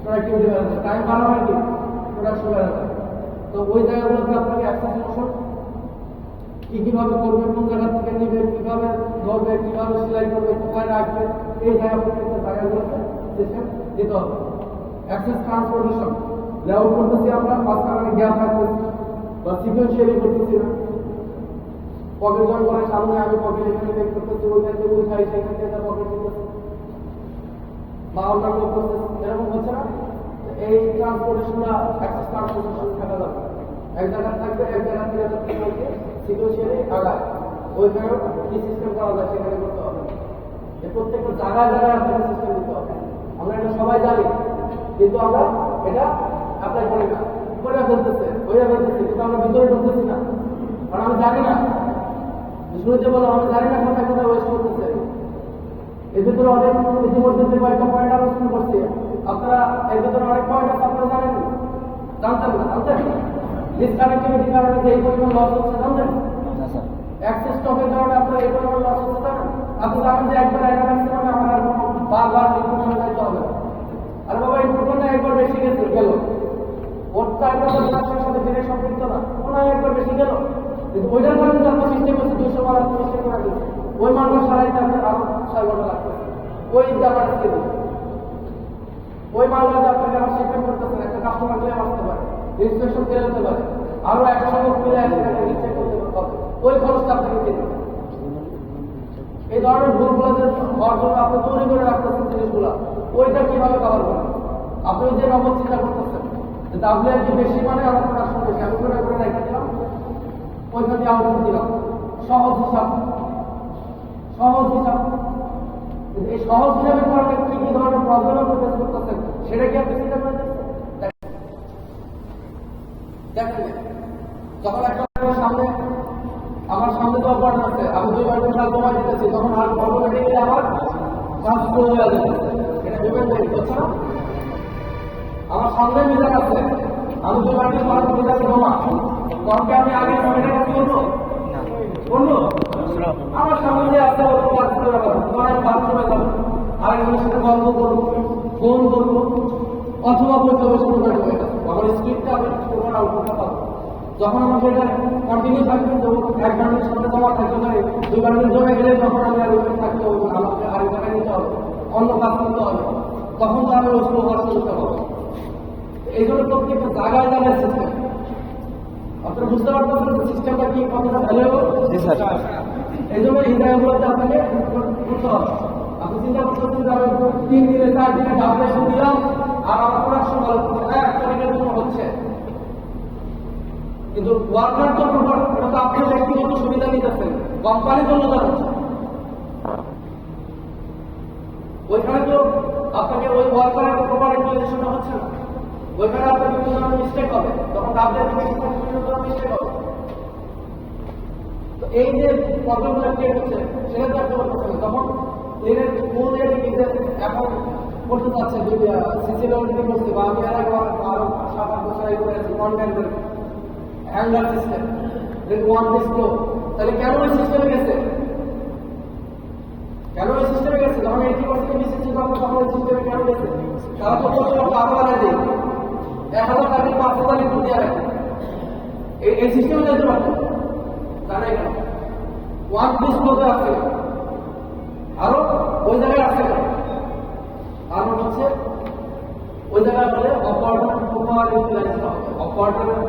প্রোডাক্টিভিটি বেড়ে যাবে, টাইম বাড়াবে কি প্রোডাকশন বেড়ে যাবে। তো ওই জায়গাগুলোতে আপনাকে অ্যাক্সেস মোশন কিভাবে করবে, কোন জায়গা থেকে নিবে, কিভাবে ধরবে, কিভাবে সেলাই করবে, কোথায় রাখবে, এই জায়গা প্রত্যেকটা জায়গাগুলোতে সিস্টেম দিতে হবে। অ্যাক্সেস ট্রান্সপোর্টেশন লেআউট করতেছি আমরা, মাঝখানে গ্যাপ রাখতেছি বা সিকুয়েন্সিয়ালি করতেছি না, পকেট জয়েন করে সামনে আমি পকেট এখানে বের করতেছি, ওইখান থেকে ওই খাই, সেখান থেকে পকেট দিতেছি বা অন্যান্য প্রসেস এরকম হচ্ছে না। এই ট্রান্সপোর্টেশনটা অ্যাক্সেস ট্রান্সপোর্টেশন থাকা দরকার। এক জায়গায় থাকবে, এক জায়গা থেকে সিকিউরিটি আগায় ওইখানে কি সিস্টেম করা যায় সেখানে করতে হবে। এই প্রত্যেকটা জায়গায় জায়গায় আপনাকে সিস্টেম দিতে হবে। আমরা এটা সবাই জানি, কিন্তু আমরা এটা অ্যাপ্লাই করি না, করে ফেলতেছে, কিন্তু আমরা ভিতরে ঢুকতেছি না, কারণ আমি জানি না। শুরুতে বলো আমি জানি না কোথায় কোথায় ওয়েস্ট করতেছে। এর ভিতরে অনেক ইতিমধ্যে কয়েকটা পয়েন্ট আলোচনা করছি, আপনারা এর ভিতরে অনেক পয়েন্ট আছে আপনারা জানেন, জানতেন না, জানতেন ডিসকানেক্টিভিটির কারণে যে এই পরিমাণ লস হচ্ছে জানতেন, না স্যার। অ্যাক্সেস স্টপের কারণে আপনার এই পরিমাণ লস হচ্ছে জানেন। আপনি জানেন যে একবার একটা রাখতে পারলে আমার আর বারবার ইনপুট যাইতে হবে না। আর বাবা ইনপুট একবার বেশি গেছে গেল, ওর টাইমটা প্রোডাকশনের সাথে ডিরেক্ট সম্পৃক্ত না, ওনা একবার বেশি গেল, কিন্তু ওইটার কারণে যে আপনার সিস্টেম হচ্ছে 200 বার আপনি সিস্টেম করে দিচ্ছে, ওই মানটা সারাইতে আপনার আরো 6 ঘন্টা লাগবে। ওই জায়গাটা থেকে ওই মালটা যে আপনাকে আবার সিস্টেম করতেছেন, একটা কাস্টমার ক্লেম আসতে পারে, রেজিস্ট্রেশন ফেল হতে পারে, আরো 100 লোক মিলে সেখানে রিচেক করতে হবে, ওই খরচটা আপনাকে দিতে হবে। এই ধরনের ভুলগুলো যে হওয়ার জন্য আপনি তৈরি করে রাখতেছেন জিনিসগুলো, ওইটা কিভাবে কভার করবেন? আপনি যে নগদ চিন্তা করতেছেন যে ডাব্লিউ কি বেশি মানে আমার প্রোডাকশন বেশি, আমি করে রেখে দিলাম, ওইখান দিয়ে আউটপুট দিলাম, সহজ হিসাব। কিন্তু এই সহজ হিসাবের কারণে কি কি ধরনের প্রবলেম আপনি ফেস করতেছেন সেটা কি আপনি চিন্তা করে দেখেন? যখন একটা আমার সামনে তো অপারেটর আছে, আমি 2 ঘন্টা কাজ জমা দিতেছি, তখন আর অটোমেটিক্যালি আমার কাজ স্লো হয়ে যাচ্ছে, এটা পেমেন্ট হচ্ছে না। আমার সামনে মিটার আছে, আমি 2 ঘন্টা পর মিটার জমা, তখন কি আমি আগে মিটার কাজ করবো? আমার সামনে যে আছে ওরকম কাজ করে পাবো, তখন আমি বাথরুমে যাবো, আরেকজনের সাথে গল্প করবো, ফোন করবো, অথবা পর্যবেক্ষণ করবো। আমার স্ক্রিপ্টটা আমি তোমার আউটপুটটা পাবো। যখন আমাকে এটা কন্টিনিউ থাকবে, যখন 1 ঘন্টার সাথে জমা থাকতে পারে, 2 ঘন্টা জমে গেলে যখন আমি আর ওইখানে থাকতে হবে, আমাকে আরেক জায়গায় নিতে হবে, অন্য কাজ করতে হবে, তখন তো আমি ওষুধ ওভার করতে হবে। এই জন্য প্রত্যেকটা জায়গায় জায়গায় সিস্টেম, আপনারা বুঝতে পারতেছেন সিস্টেমটা কি কতটা ভ্যালুয়েবল। এই জন্য এই জায়গাগুলোতে আপনাকে করতে হবে। আপনি চিন্তা করতেছেন যে আমি 3 দিনে 4 দিনে ডাবলেশন দিলাম আর আমার প্রোডাকশন ভালো করছে, হ্যাঁ তরিকের জন্য হচ্ছে, কিন্তু ওয়ার্কার তো এটা তো আপনি ব্যক্তিগত সুবিধা নিতেছেন, কোম্পানির জন্য তার হচ্ছে। ওইখানে তো আপনাকে ওই ওয়ার্কারের প্রপার ইউটিলাইজেশনটা হচ্ছে না, ওইখানে আপনার বিভিন্ন ধরনের মিস্টেক হবে, তখন ডাবলেশন বিভিন্ন ধরনের মিস্টেক হবে। তো এই যে প্রবলেমগুলো ক্রিয়েট হচ্ছে সেটা তো আপনি বলতেছেন, তখন এর কোন এরিয়া যে এখন করতে চাচ্ছে সিসি ডব্লিউটি করতে, বা আমি আরো 7-8 বছর আগে করে আছি কন্টেন্টের handler system, one piece flow, তাহলে কেন ওই সিস্টেমে গেছে? যখন 80% মিসেছি তখন ওই সিস্টেমে কেন গেছে? তারা তো বলছিল আরো বাড়াই দেয়, 1000 টাকা 5000 লিখে দিয়ে রাখে, এই সিস্টেমে যেতে পারতো তারাই কেন ওয়ান পিস ফ্লোতে আছে, আরো ওই জায়গায় আছে কেন? কারণ হচ্ছে ওই জায়গায় বলে অপারেটর প্রপার ইউটিলাইজ হবে, অপারেটরের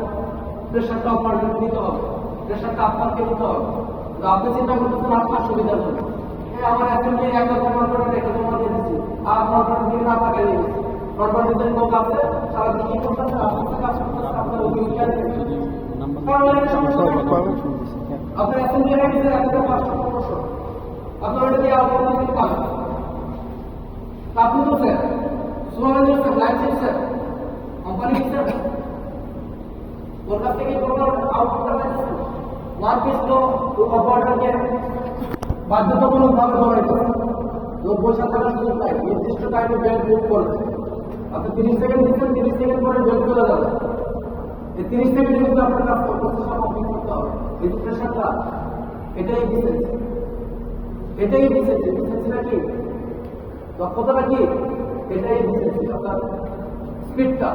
প্রেশারটা অপারেটরকে নিতে হবে, প্রেশারটা আপনাকে নিতে হবে। তো আপনি চিন্তা করতেছেন আপনার সুবিধার জন্য, আমার অ্যাসেম্বলি 1000 কন্ট্রোলার রেখে জমা দিয়ে দিচ্ছি, আর কন্ট্রোলার দিয়ে না টাকা নিয়ে গেছি, কন্ট্রোলারদের লোক আছে সারাদিন কি করতেছে, আপনার কাজ করতেছে, আপনার অভিজ্ঞতা আপনার অ্যাসেম্বলি রেখে 1500 আপনার ওটা দিয়ে আউটপুট পাবেন। আপনি তো sir supervisor sir, line sir, company sir, ওর কাছ থেকে কোনো আউটপুট পাচ্ছেন, ওয়ান পিস তো অপারেটরকে বাধ্যতামূলকভাবে ধরে দেবে, 90 টাকা সুযোগ পায়, নির্দিষ্ট টাইমে বেল বুক করবে। আপনি 30 সেকেন্ড দিচ্ছেন, 30 সেকেন্ড পরে বেল চলে যাবে, এই 30 সেকেন্ডে কিন্তু আপনার কাজ করতে সব অফিস করতে হবে। এই প্রেশারটা এটাই ডিসেন্সিটা কি, দক্ষতাটা কি, এটাই ডিসেন্সি, অর্থাৎ স্পিডটা,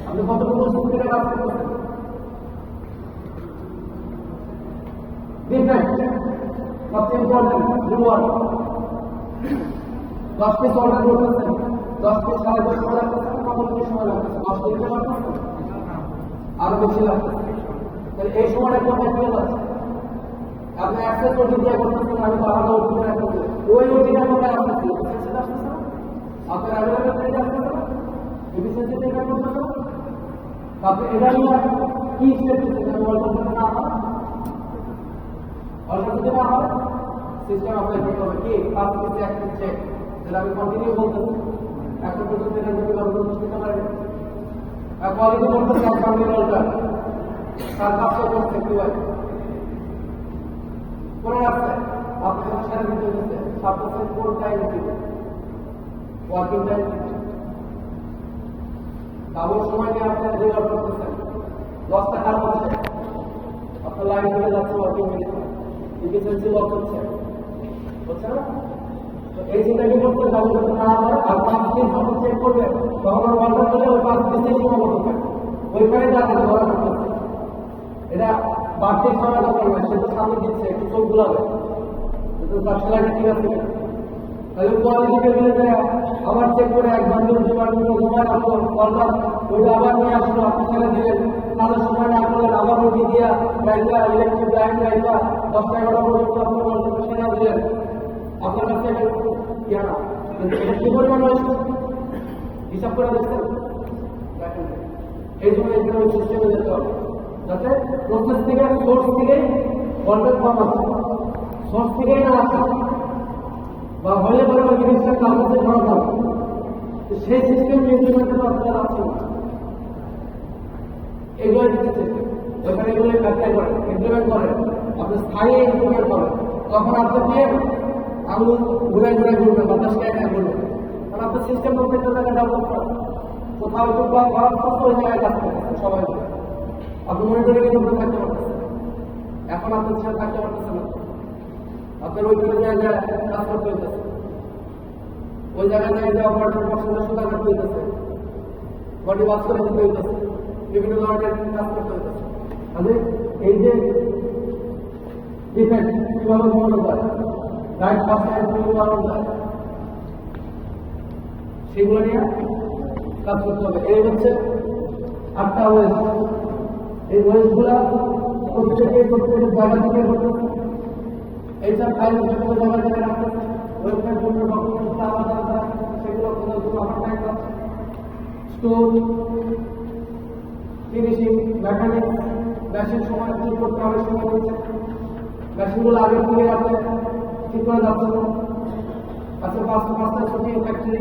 আপনি কতটুকু স্পিডে কাজ করতেছেন। ডিফেন্স সবচেয়ে ইম্পর্টেন্ট, রিওয়ার্ড 10 পিস অর্ডার করতেছেন, 10 পিস 10.5 সময় লাগতেছে, কত সময় লাগতেছে, 10 দিতে পারতেছেন, আরো বেশি লাগতেছে, তাহলে এই সময়টা কোথায় চলে যাচ্ছে? আপনি অ্যাক্সেস ওটি দিয়ে করতেছেন, আমি তো আলাদা ওটি দিয়ে করতেছি, ওই ওটিটা কোথায় আসতেছি? আপনার অ্যাভেলেবল থেকে আসতেছে না, এফিসিয়েন্সি থেকে করতেছে না। আপনি এটা নিয়ে কি স্টেপ দিচ্ছেন? অল্টারনেটিভ না হয়, অল্টারনেটিভ না হয়, সিস্টেম আপনার কি হবে? কি পাঁচ থেকে অ্যাক্সেস চেক, যেটা আমি কন্টিনিউ বলতেছি, এখন পর্যন্ত এটা যদি অল্টারনেটিভ করতে পারে, কোয়ালিটি করতেছে অ্যাকাউন্টিং অল্টার, তার কাজটা করতে কি হয়? মনে রাখতে আপনার সারা দিতে হচ্ছে সাপোজের কোন টাইম দিতে ওয়ার্কিং টাইম কাবুল সময় নিয়ে আপনি রেজাল্ট করতেছেন 10 টাকা হচ্ছে আপনার লাইন ধরে যাচ্ছে ওয়ার্কিং মিনিট এফিসিয়েন্সি লস হচ্ছে বুঝছেন না? তো এই চিন্তা কি করতে কাবুল করতে না হয় আর 5 দিন যখন চেক করবে তখন অর্ডার করলে ওই 5 দিনের সীমাবদ্ধ থাকে ওইখানে যাতে ধরা থাকছে এটা বাড়তি সময় দরকার নয়, সে তো সামনে দিচ্ছে একটু চোখ গুলাবে কিন্তু পার্সোনালিটি ঠিক আছে কিনা তাহলে কোয়ালিটি টেবিলে যায় আবার চেক করে এক ঘন্টা সময় রাখলো অর্ডার ওইটা আবার নিয়ে আসলো আপনি ছেড়ে দিলেন তাদের সময় না করলেন আবার রুটি দিয়া রাইটা ইলেকট্রিক লাইন রাইটা 10-11 পর্যন্ত আপনি অর্ডার সেরা দিলেন আপনার কাছে কেন কি পরিমাণ হয়েছে হিসাব করে দেখছেন এই জন্য এখানে ওই সিস্টেমে যেতে হবে যাতে প্রসেস থেকে সোর্স থেকেই অর্ডার কম আসে সোর্স থেকেই না আসে বা হলে পরে ওই জিনিসটা কাগজে করা যাবে সেই সিস্টেম ইমপ্লিমেন্টের আপনারা আছে এগুলো দিচ্ছে ওইখানে এগুলো অ্যাপ্লাই করেন ইমপ্লিমেন্ট করেন আপনি স্থায়ী ইমপ্লিমেন্ট করেন তখন আপনি কি আঙুল ঘুরে ঘুরে ঘুরবেন বাতাসকে একা ঘুরবেন কারণ আপনার সিস্টেম প্রত্যেকটা জায়গায় ডেভেলপ করেন কোথাও একটু খারাপ করতে ওই জায়গায় কাজ করতেছে সবাই মিলে আপনি মনিটরিং করতে থাকতে পারতেছেন এখন আপনার ছেলে থাকতে পারতেছেন না আপনার ওইখানে জায়গায় কাজ করতে হইতেছে ওই জায়গায় জায়গায় অপারেটর পছন্দের সুতা কাটতে হইতেছে বডি ওয়াশ করে দিতে হইতেছে বিভিন্ন ধরনের কাজ করতে হইতেছে তাহলে এই যে ডিফেক্ট কিভাবে কমানো যায় রাইট পাশে কিভাবে কমানো যায় সেগুলো নিয়ে কাজ করতে হবে এই হচ্ছে 8টা ওয়েস্ট এই ওয়েস্টগুলা প্রত্যেকের জায়গা থেকে করতেছে এইসব ফাইল বিভিন্ন জায়গা থেকে রাখতেছে ওয়েবসাইট বিভিন্ন ডকুমেন্ট আলাদা আলাদা সেগুলো কোথাও আমার টাইম আছে স্টোর ফিনিশিং মেকানিক মেশিন সময় কি করতে হবে সময় হচ্ছে মেশিনগুলো আগের থেকে আপনি ঠিক করে যাচ্ছে না আজকে 5:00 ছুটি ফ্যাক্টরি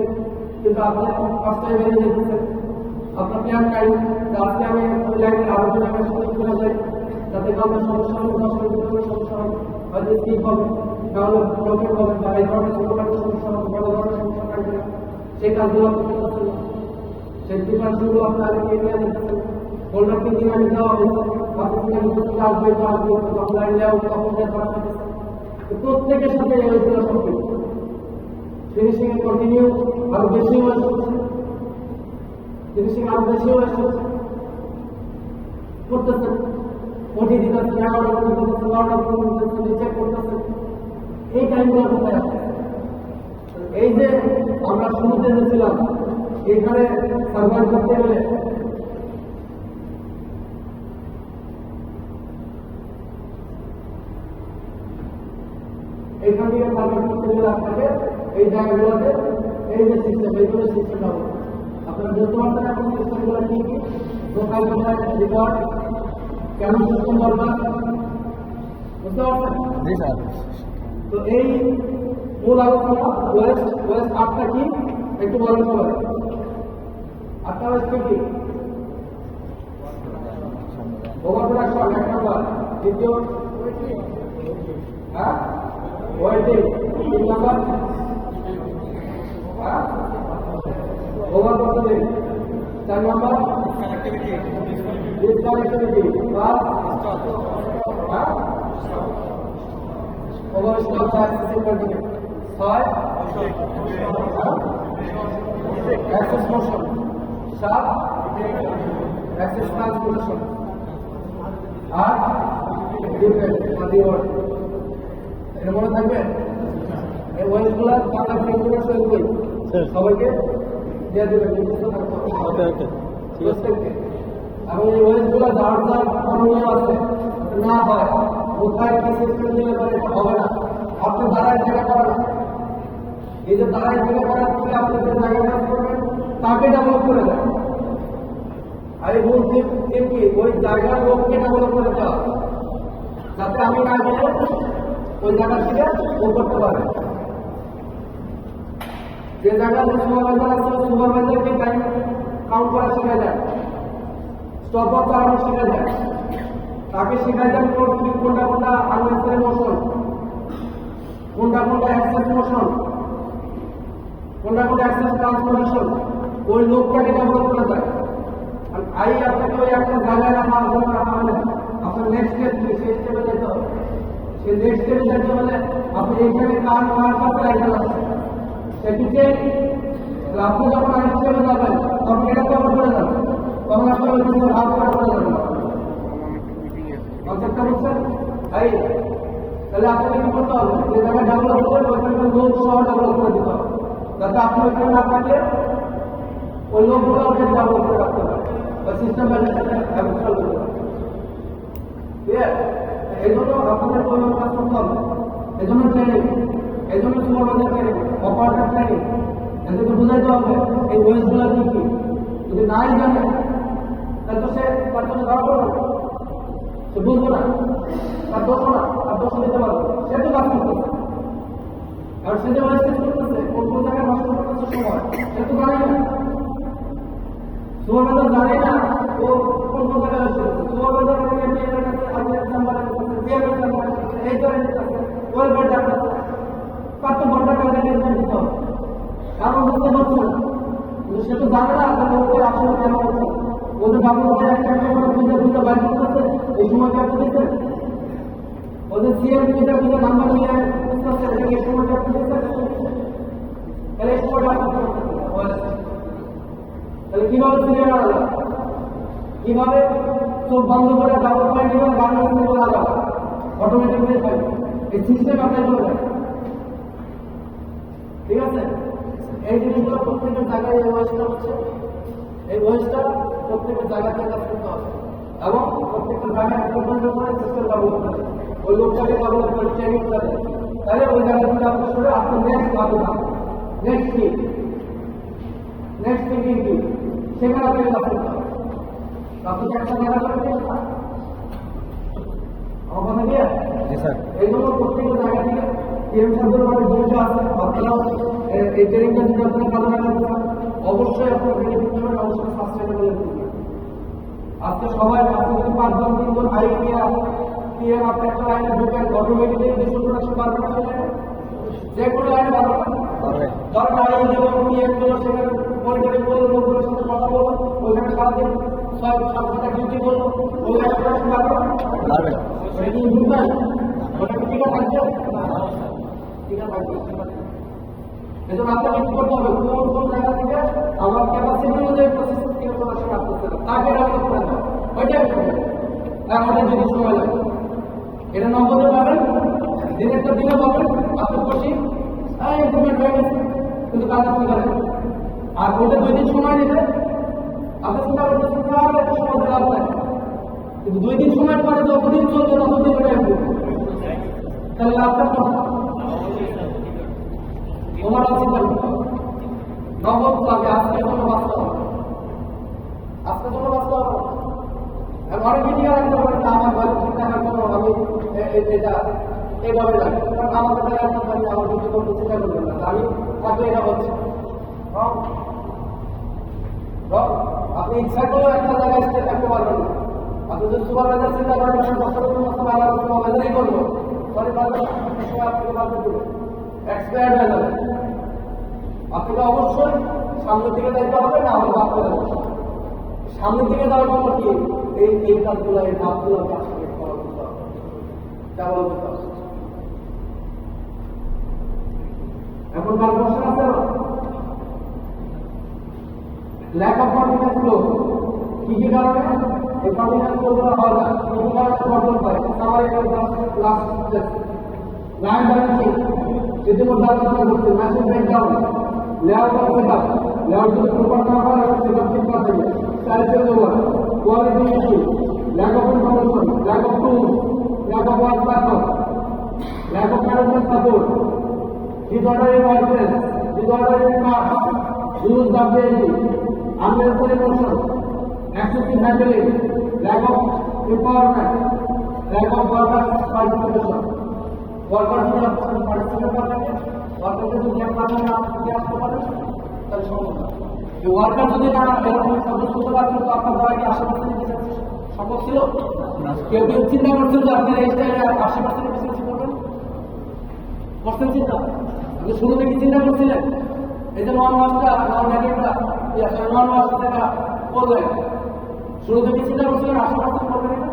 কিন্তু আপনি 5টায় বেরিয়ে যেতেছে আপনার প্ল্যান টাইম আজকে আমি ওই লাইনের আলোচনা আমি শুরু করে যাই যাতে কাউকে সমস্যা হবে 10 মিনিটের ভিতরে সমস্যা হবে হয়তো স্কিপ হবে তাহলে প্রবলেম হবে বা এই ধরনের ছোটখাটো সমস্যা হবে বড় ধরনের সমস্যা থাকবে সেই কাজগুলো আপনি করতেছেন সেই ডিপার্টমেন্টগুলো আপনি আগে নিয়ে নিতেছেন ফোল্ডার কিনে আমি দেওয়া হয়েছে আপনি আসবে তো আসবে অনলাইন লেও তখন করা হয়েছে প্রত্যেকের সাথে এইগুলো সম্পর্ক ফিনিশিং এ কন্টিনিউ আরো বেশি ওয়াশ করছে ফিনিশিং আরো বেশি ওয়াশ করতেছেন ওটি দিতেছেন অর্ডার করতেছেন অর্ডার করতেছেন চেক করতেছেন এই টাইমগুলো কোথায় আছে এই যে আমরা শুরুতে ছিলাম এখানে সার্ভাইভ করতে গেলে এখান থেকে সার্ভাইভ করতে গেলে আপনাকে এই জায়গাগুলোতে এই যে সিস্টেম এইগুলো সিস্টেমটা হবে আপনারা বুঝতে পারছেন এখন সিস্টেমগুলো কি কি কোথায় কোথায় রিপোর্ট কেন সিস্টেম দরকার বুঝতে পারছেন জি স্যার তো এই মূল আলোচনা ওয়েস্ট 8টা কি একটু বলেন সবাই 8টা ওয়েস্ট কি ওভার প্রোডাকশন এক নাম্বার দ্বিতীয় হ্যাঁ ওয়েটিং 3 নাম্বার হ্যাঁ over processing 4 number disconnectivity plus হ্যাঁ over stock excess continue 6 excess motion 7 excess transformation 8 defect word এটা মনে থাকবে এই ওয়েস্টগুলো পাতা প্রিন্টগুলো সই করি সবাইকে দিয়ে দেবেন মুখস্থ থাকতে হবে ওকে ওকে ঠিক আছে এবং এই ওয়েস্টগুলো যার যার অনুযায়ী আছে না হয় কোথায় কি সিস্টেম দিলে পরে এটা হবে না। আপনি দাঁড়ায় জায়গা করেন না, এই যে দাঁড়ায় জায়গা করার থেকে আপনি যে জায়গা কাজ করবেন তাকে ডেভেলপ করে দেন। আমি বলছি কি ওই জায়গার লোককে ডেভেলপ করে দেওয়া, যাতে আমি না গেলে ওই জায়গা থেকে ও করতে পারে। যে জায়গায় সুপারভাইজার আছে সুপারভাইজারকে টাইম কাউন্ট করা শেখা যায়, স্টপওয়াচ চালানো শেখা যায়, তাকে শেখা যায় কোনটা কোনটা আননেসেসারি মোশন, কোনটা কোনটা অ্যাক্সেস মোশন, কোনটা কোনটা অ্যাক্সেস ট্রান্সফরমেশন, ওই লোকটাকে ডেভেলপ করা যায়। আর আপনাকে ওই একটা জায়গায় রাখা হবে, আপনার নেক্সট স্টেপ কি, সেই স্টেপে যেতে হবে। সেই নেক্সট স্টেপে যেতে হলে আপনি এইখানে কার কাছে রাখতে পারছেন সেটিকে আপনি যখন আরেক স্টেপে যাবেন তখন এটা কভার করে যাবেন, তখন আপনি ওই জন্য হাত করে যাবেন। কনসেপ্টটা বুঝছেন? তাহলে আপনাকে কি করতে হবে, যে জায়গায় ডেভেলপ করবেন ওইখানে লোক সহ ডেভেলপ করে দিতে হবে, যাতে আপনি ওইখানে না থাকলে ওই লোকগুলো ওকে ডেভেলপ করে রাখতে পারে বা সিস্টেম হ্যাবিচুয়াল করতে পারে। এই জন্য আপনাদের পরিমাণ কাজ করতে হবে, এই জন্য ট্রেনিং, এই জন্য সুপারভাইজার ট্রেনিং, অপারেটর ট্রেনিং, এদেরকে বুঝাইতে হবে এই ওয়েস্টগুলো কি কি। যদি নাই জানে তাহলে তো সে তার জন্য ধরা পড়বে না, সে বুঝবো না, তার দোষ না, তার দোষ দিতে পারবে, সে তো কাজ করতেছে। আর সে যে ওয়েস্ট করতেছে কোন কোন জায়গায় নষ্ট করতেছে সময়, সে তো জানে না। সুপারভাইজার জানে না ও কোন কোন জায়গায় নষ্ট করতেছে। সুপারভাইজার এই ধরনের ওই ঘন্টা কত ঘন্টা কাজে নির্ধারণ দিতে হবে, কারণ বুঝতে পারছে না, কিন্তু সে তো জানে না তাহলে ওকে আসলে কেন হচ্ছে। ওদের বাবুকে একটা বুঝে বুঝে বাইর করতেছে, এই সময়টা আপনি দিচ্ছেন। ওদের সিএম বুঝে বুঝে নাম্বার নিয়ে বুঝতেছে, এই সময়টা আপনি দিচ্ছেন, তাহলে এই সময়টা আপনি তাহলে কিভাবে সিরিয়াল আলাদা, কিভাবে চোখ বন্ধ করে ডাবল পয়েন্ট এবং বাংলাদেশ আলাদা অটোমেটিকলি পাবে, এই সিস্টেম অ্যাপ্লাই করে দেয়। ঠিক আছে, এই জিনিসগুলো প্রত্যেকের জায়গায় এই বয়সটা হচ্ছে, এই বয়সটা প্রত্যেকের জায়গাতে কাজ করতে হবে এবং প্রত্যেকটা জায়গায় পর্যন্ত করে সিস্টেম ব্যবহার করতে হবে, ওই লোকটাকে ব্যবহার করে ট্রেনিং করে তাহলে ওই জায়গাগুলো আপনার সরে আপনার নেক্সট ভাবনা, নেক্সট কি, নেক্সট থিঙ্কিং কি, সেখানে আপনাকে কাজ করতে হবে। আপনি কি একটা জায়গা করে দিয়েছেন আমার কথা দিয়ে? এই জন্য প্রত্যেকটা জায়গা থেকে পিএম সাহেবের মানে ভূমিকা আছে। আপনারা এই ট্রেনিংটা যদি আপনারা কাজে লাগাতে চান অবশ্যই আপনার বেনিফিট নেবেন, অবশ্যই সাবস্ক্রাইবেবল করবেন। আজকে সবাই আজকে যদি 5 জন 3 জন আইপিএম পিএম আপনি একটা লাইনে ঢুকেন অটোমেটিকলি 200 পারবে না, যে কোনো লাইনে পারবে না। ধরেন আইএম এবং পিএম গুলো সেখানে মনিটরিং করলো, লোকগুলোর সাথে কথা বলবো, ওইখানে সারাদিন 6-7 ডিউটি করলো, ওই লাইনে পারবে না। আপনাকে কি করতে হবে, কোন কোন জায়গা থেকে আমার ক্যাপাসিটি অনুযায়ী প্রসেস ইনফরমেশন আসতেছে তাকে ডেভেলপ করে দেওয়া, ওইটাই আমাদের যদি সময় লাগে। এটা নম্বরে পাবেন, দিনেরটা দিনে পাবেন, আপনি খুশি ইম্প্রুভমেন্ট হয়ে গেছে, কিন্তু কাজ আপনি করেন। আর ওইটা 2 দিন সময় নিতে আপনি চিন্তা করতেছেন আর একটা সময় লাভ নাই, কিন্তু 2 দিন সময় পরে যতদিন চলবে ততদিন ওটা ইম্প্রুভ, তাহলে লাভটা কম। তোমার চিন্তা করতে হবে নগদ লাগে, আজকে কোনো বাঁচতে হবে, আজকে কোনো বাঁচতে হবে। অনেকে ঠিক রাখতে পারে না আমার বাড়ি ঠিক থাকার জন্য আমি এটা এইভাবে লাগে, কারণ আমাদের জায়গায় কোম্পানি আমার কিছু করতে চিন্তা করবেন না, আমি থাকলে এটা হচ্ছে আপনি ইচ্ছা করেও একটা জায়গায় স্টে থাকতে পারবেন না। আপনি যদি সুপারভাইজার চিন্তা করেন সুপারভাইজারই করবো, পরে এক্সপায়ার্ড হয়ে যাবে। আপনাকে অবশ্যই সামনের দিকে যাইতে হবে, না আমাদের বাদ করে যাবে। সামনের দিকে যাওয়ার জন্য কি এই কাজগুলো এই ধাপগুলো কাজ করে ফলো করতে হবে, ডেভেলপ করতে হবে। এখন কার কোশ্চেন আছে ল্যাক অফ কনফিডেন্স ফ্লো কি কি কারণে এই কনফিডেন্স ফ্লোগুলো হয় না, কি কি কারণে প্রবলেম হয়। সামারি লাস্ট লাইন ব্যালেন্সিং ইতিমধ্যে আলোচনা করছি, massive breakdown, layout of setup, layout যদি প্রপার না হয় এবং সেটআপ ঠিক না থাকে, size change over, quality issue, lack of information, lack of tools, disordering workplace, disordering parts, use of daily, unnecessary motion, excessive handling, lack of empowerment, lack of workers' participation. Workers যদি আপনার participate করতে ওয়ার্কারদের যদি আপনাদের না আসতে পারে তাহলে সম্ভব না। এই ওয়ার্কার যদি না এরকম সদস্য হতে পারতেন তো আপনার দ্বারা কি 80% সম্ভব ছিল? কেউ কেউ চিন্তা করছেন যে আপনার এই স্টাইলে 80% বিজনেস করবেন? করছেন চিন্তা? আপনি শুরু থেকে চিন্তা করছিলেন এই যে নন ওয়াশটা নন ম্যাগেটটা নন ওয়াশটা করবে শুরু থেকে চিন্তা করছিলেন 80% করবেন এটা?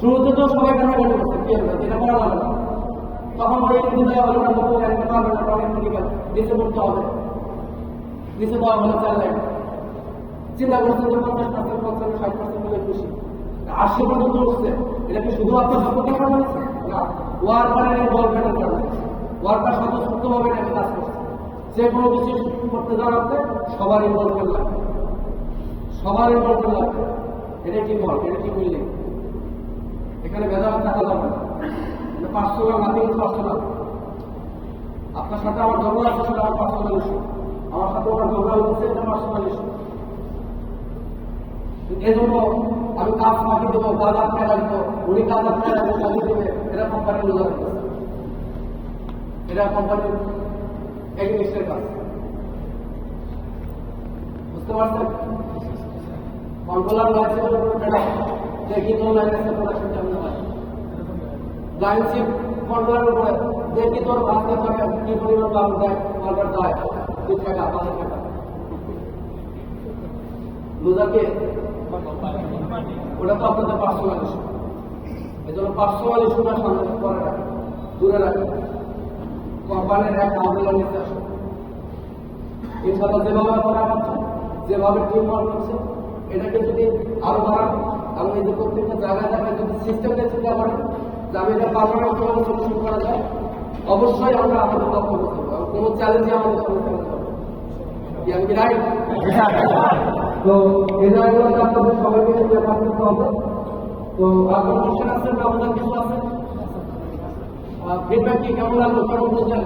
শুরুতে তো সবাই কেন বলে করছেন কি হবে এটা করা যাবে না। তখন ওই কিন্তু দেওয়া হলো না তো একটা পারবে না অনেক মেডিকেল নিচে পড়তে হবে নিচে দেওয়া হলো 4 লাখ চিন্তা করছেন যে 50% 60% মিলে খুশি 80 পর্যন্ত উঠছে এটা কি শুধু আপনার সত্যতার কারণে না ওয়ার্কারের ইনভলভমেন্টের কারণে ওয়ার্কার স্বতঃস্ফূর্তভাবে এটাকে কাজ করছে যে কোনো কিছু করতে জানাতে সবার ইনভলভমেন্ট লাগবে সবার ইনভলভমেন্ট লাগবে এটা কি বল এটা কি বললে এখানে ভেদাভেদ থাকা যাবে না পার্সোনাল নাথিং ইজ পার্সোনাল আপনার সাথে আমার ঝগড়া আছে সেটা আমার পার্সোনাল ইস্যু আমার সাথে আমার ঝগড়া হচ্ছে এটা পার্সোনাল ইস্যু এই জন্য আমি কাজ ফাঁকি দেবো কাজ আপনার রাখবো উনি কাজ আপনার রাখবো ফাঁকি দেবে এটা কোম্পানির রোজা রাখতেছে এটা কোম্পানির এগেনিস্টের কাজ বুঝতে পারছেন কন্ট্রোলার লাইসেন্সের উপরে ম্যাডাম দেখি তো লাইসেন্সের প্রোডাকশন কেমন হয় লাইনশিপ কন্ট্রোলার উপরে দেখি তোর ভাবতে পারে কি পরিমাণ লাভ দেয় মার্কেট দেয় 2 টাকা 5 টাকা লুজাকে ওটা তো আপনাদের পার্সোনাল ইস্যু এই জন্য পার্সোনাল ইস্যুটা সামনে করে রাখে দূরে রাখে কোম্পানির এক আন্দোলন নিতে আসে ইনশাআল্লাহ যেভাবে করা হচ্ছে যেভাবে টিম ওয়ার্ক করছে এটাকে যদি আরো বাড়ান এবং এই যে প্রত্যেকটা জায়গায় জায়গায় যদি সিস্টেমটা চিন্তা করেন যে আমি এটা পারমানেন্ট কিভাবে সলিউশন করা যায় অবশ্যই আমরা আমাদের লক্ষ্য করতে হবে কোনো চ্যালেঞ্জে আমাদের সমাধান করতে হবে কি আমি কি রাইট তো এই জায়গাগুলোতে আপনাদের সবাইকে ব্যাপার করতে হবে তো আপনার কোশ্চেন আছে আমাদের কিছু আছে ফিডব্যাক কি কেমন লাগলো কেমন বুঝলেন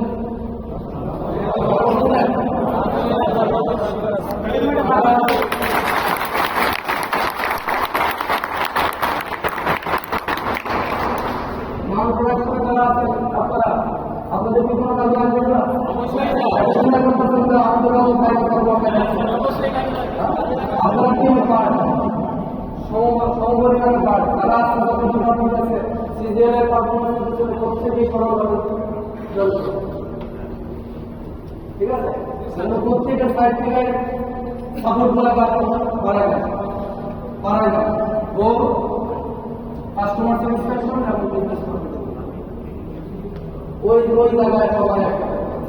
মান প্রোডাকশনে যারা আছেন আপনারা আপনাদের কি কোনো কাজ লাগবে না চিন্তা করতেছেন যে আন্দোলন কাজ করবো আপনারা কি পার্ট সমপরিমাণের পার্ট যারা আছেন যত ডিপার্টমেন্ট আছে সিজিএল এর পারফরমেন্স প্রত্যেকেই সমানভাবে ঠিক আছে প্রত্যেকের সাইড থেকে সাপোর্ট গুলা করা যায় ও কাস্টমার স্যাটিসফ্যাকশন এবং বিজনেস ওই জায়গায় সবাই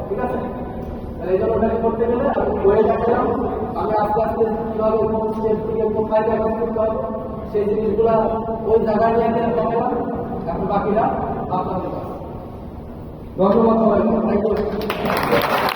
ঠিক আছে এই জন্য ওটাকে করতে গেলে আমি বয়ে থাকলাম আমি আস্তে আস্তে কিভাবে কোন স্টেপ থেকে কোথায় জায়গা করতে হবে সেই জিনিসগুলা ওই জায়গায় নিয়ে দেখালাম এখন বাকিরা আপনাদের ধন্যবাদ সবাইকে থ্যাংক ইউ